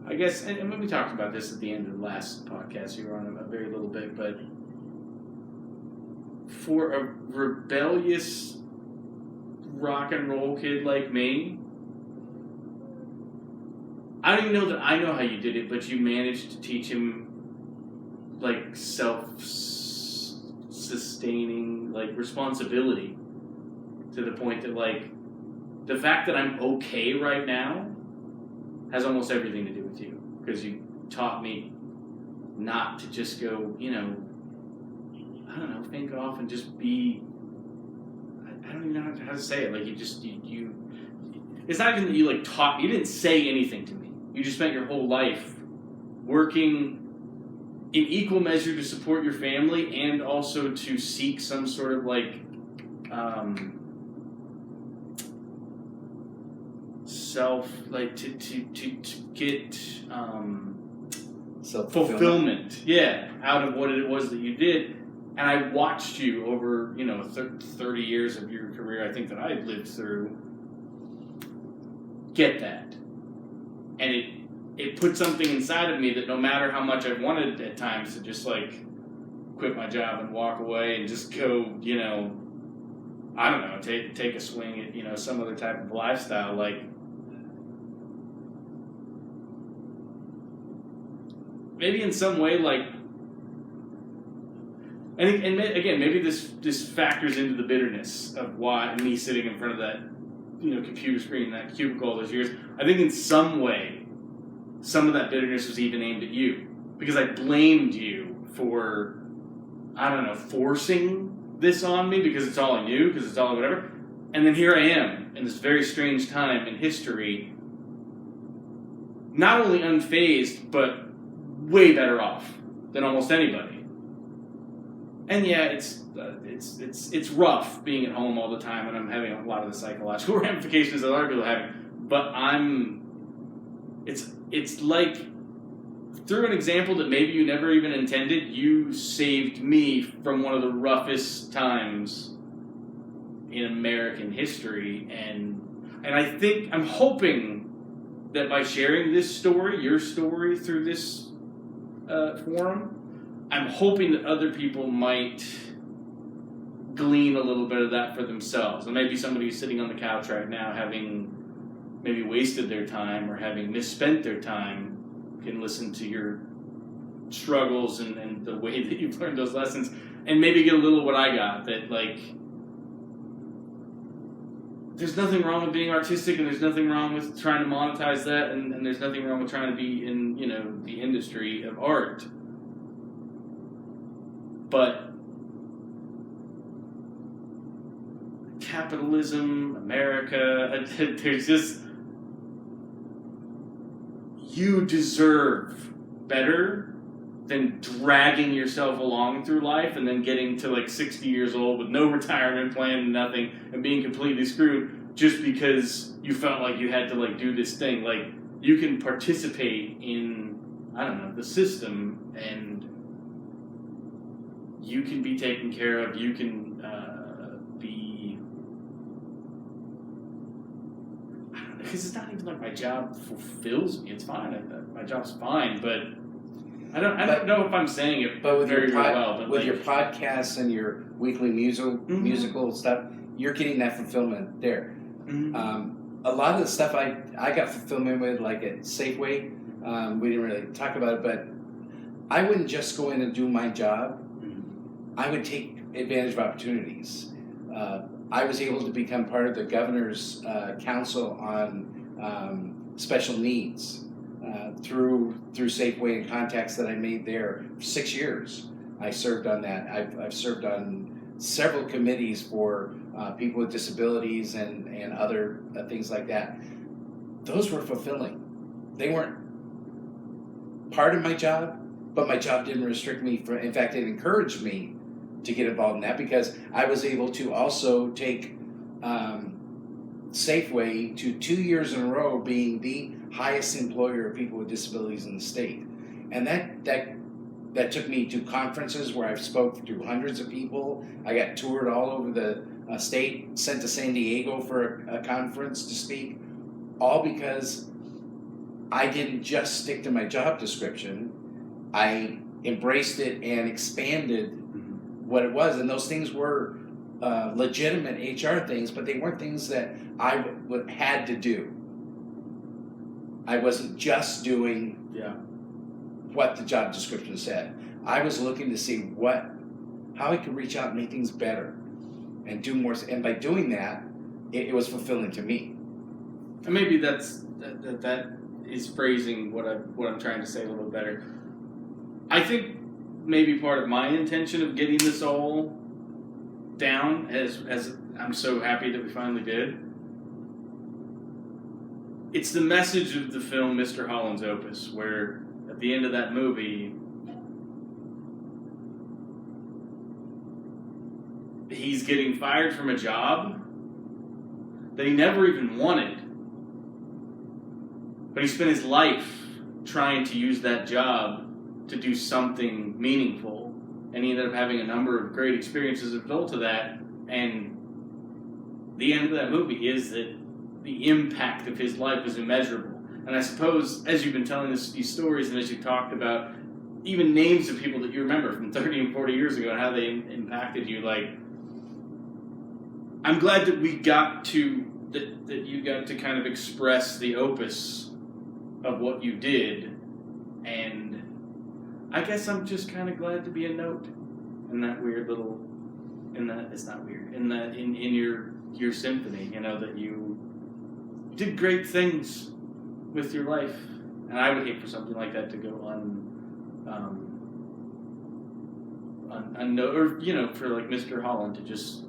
Speaker 5: I guess, and when we talked about this at the end of the last podcast, you were on a very little bit, but for a rebellious rock and roll kid like me, I don't even know that I know how you did it, but you managed to teach him like self-sustaining, like responsibility, to the point that like the fact that I'm okay right now has almost everything to do with you, because you taught me not to just go, think off and just be. I don't even know how to say it. Like you it's not even that you like taught. You didn't say anything to me. You just spent your whole life working in equal measure to support your family and also to seek some sort of like to get fulfillment, out of what it was that you did. And I watched you over 30 years of your career, I think, that I lived through, get that. And it put something inside of me that no matter how much I wanted at times to just like quit my job and walk away and just go, I don't know, take a swing at, some other type of lifestyle, like maybe in some way, like, and again, maybe this factors into the bitterness of why me sitting in front of that, computer screen, that cubicle all those years. I think in some way, some of that bitterness was even aimed at you, because I blamed you for, I don't know, forcing this on me because it's all I knew, because it's all whatever. And then here I am in this very strange time in history, not only unfazed, but way better off than almost anybody. And yeah, it's rough being at home all the time, and I'm having a lot of the psychological ramifications that other people are having. But it's like, through an example that maybe you never even intended, you saved me from one of the roughest times in American history, and I'm hoping that by sharing this story, your story, through this forum, I'm hoping that other people might glean a little bit of that for themselves. And maybe somebody who's sitting on the couch right now, having maybe wasted their time or having misspent their time, can listen to your struggles and the way that you've learned those lessons, and maybe get a little what I got, that like, there's nothing wrong with being artistic, and there's nothing wrong with trying to monetize that, and there's nothing wrong with trying to be in, the industry of art. But capitalism, America, there's just, you deserve better than dragging yourself along through life and then getting to like 60 years old with no retirement plan and nothing, and being completely screwed just because you felt like you had to like do this thing. Like, you can participate in, I don't know, the system, and you can be taken care of. You can be, I don't know, because it's not even like my job fulfills me. It's fine. My job's fine, but I don't know if I'm saying it very well. But
Speaker 6: with
Speaker 5: like,
Speaker 6: your podcasts and your weekly musical stuff, you're getting that fulfillment there.
Speaker 5: Mm-hmm.
Speaker 6: A lot of the stuff I got fulfillment with, like at Safeway, we didn't really talk about it, but I wouldn't just go in and do my job. I would take advantage of opportunities. I was able to become part of the governor's council on special needs through Safeway and contacts that I made there for 6 years. I served on that. I've served on several committees for people with disabilities and other things like that. Those were fulfilling. They weren't part of my job, but my job didn't restrict me. In fact, it encouraged me to get involved in that, because I was able to also take Safeway to 2 years in a row being the highest employer of people with disabilities in the state. And that took me to conferences where I've spoke to hundreds of people. I got toured all over the state, sent to San Diego for a conference to speak, all because I didn't just stick to my job description. I embraced it and expanded what it was, and those things were legitimate HR things, but they weren't things that I had to do. I wasn't just doing what the job description said. I was looking to see how I could reach out and make things better and do more. And by doing that, it was fulfilling to me.
Speaker 5: And maybe that is phrasing what I'm trying to say a little better. I think maybe part of my intention of getting this all down, as I'm so happy that we finally did, it's the message of the film Mr. Holland's Opus, where at the end of that movie, he's getting fired from a job that he never even wanted, but he spent his life trying to use that job to do something meaningful, and he ended up having a number of great experiences as a result of that. And the end of that movie is that the impact of his life was immeasurable. And I suppose, as you've been telling these stories, and as you talked about even names of people that you remember from 30 and 40 years ago and how they impacted you, like, I'm glad that we got to, that you got to kind of express the opus of what you did. And I guess I'm just kind of glad to be a note in that weird little, it's not weird, in your symphony, that you did great things with your life. And I would hate for something like that to go or for like Mr. Holland to just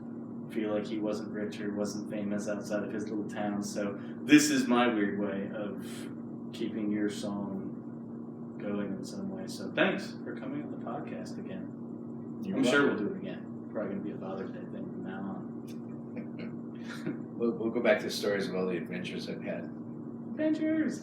Speaker 5: feel like he wasn't rich or wasn't famous outside of his little town. So this is my weird way of keeping your song going in some way. So thanks for coming on the podcast again. I'm sure we'll do it again. Probably gonna be a Father's Day thing from now on.
Speaker 6: We'll go back to stories of all the adventures I've had.
Speaker 5: Adventures.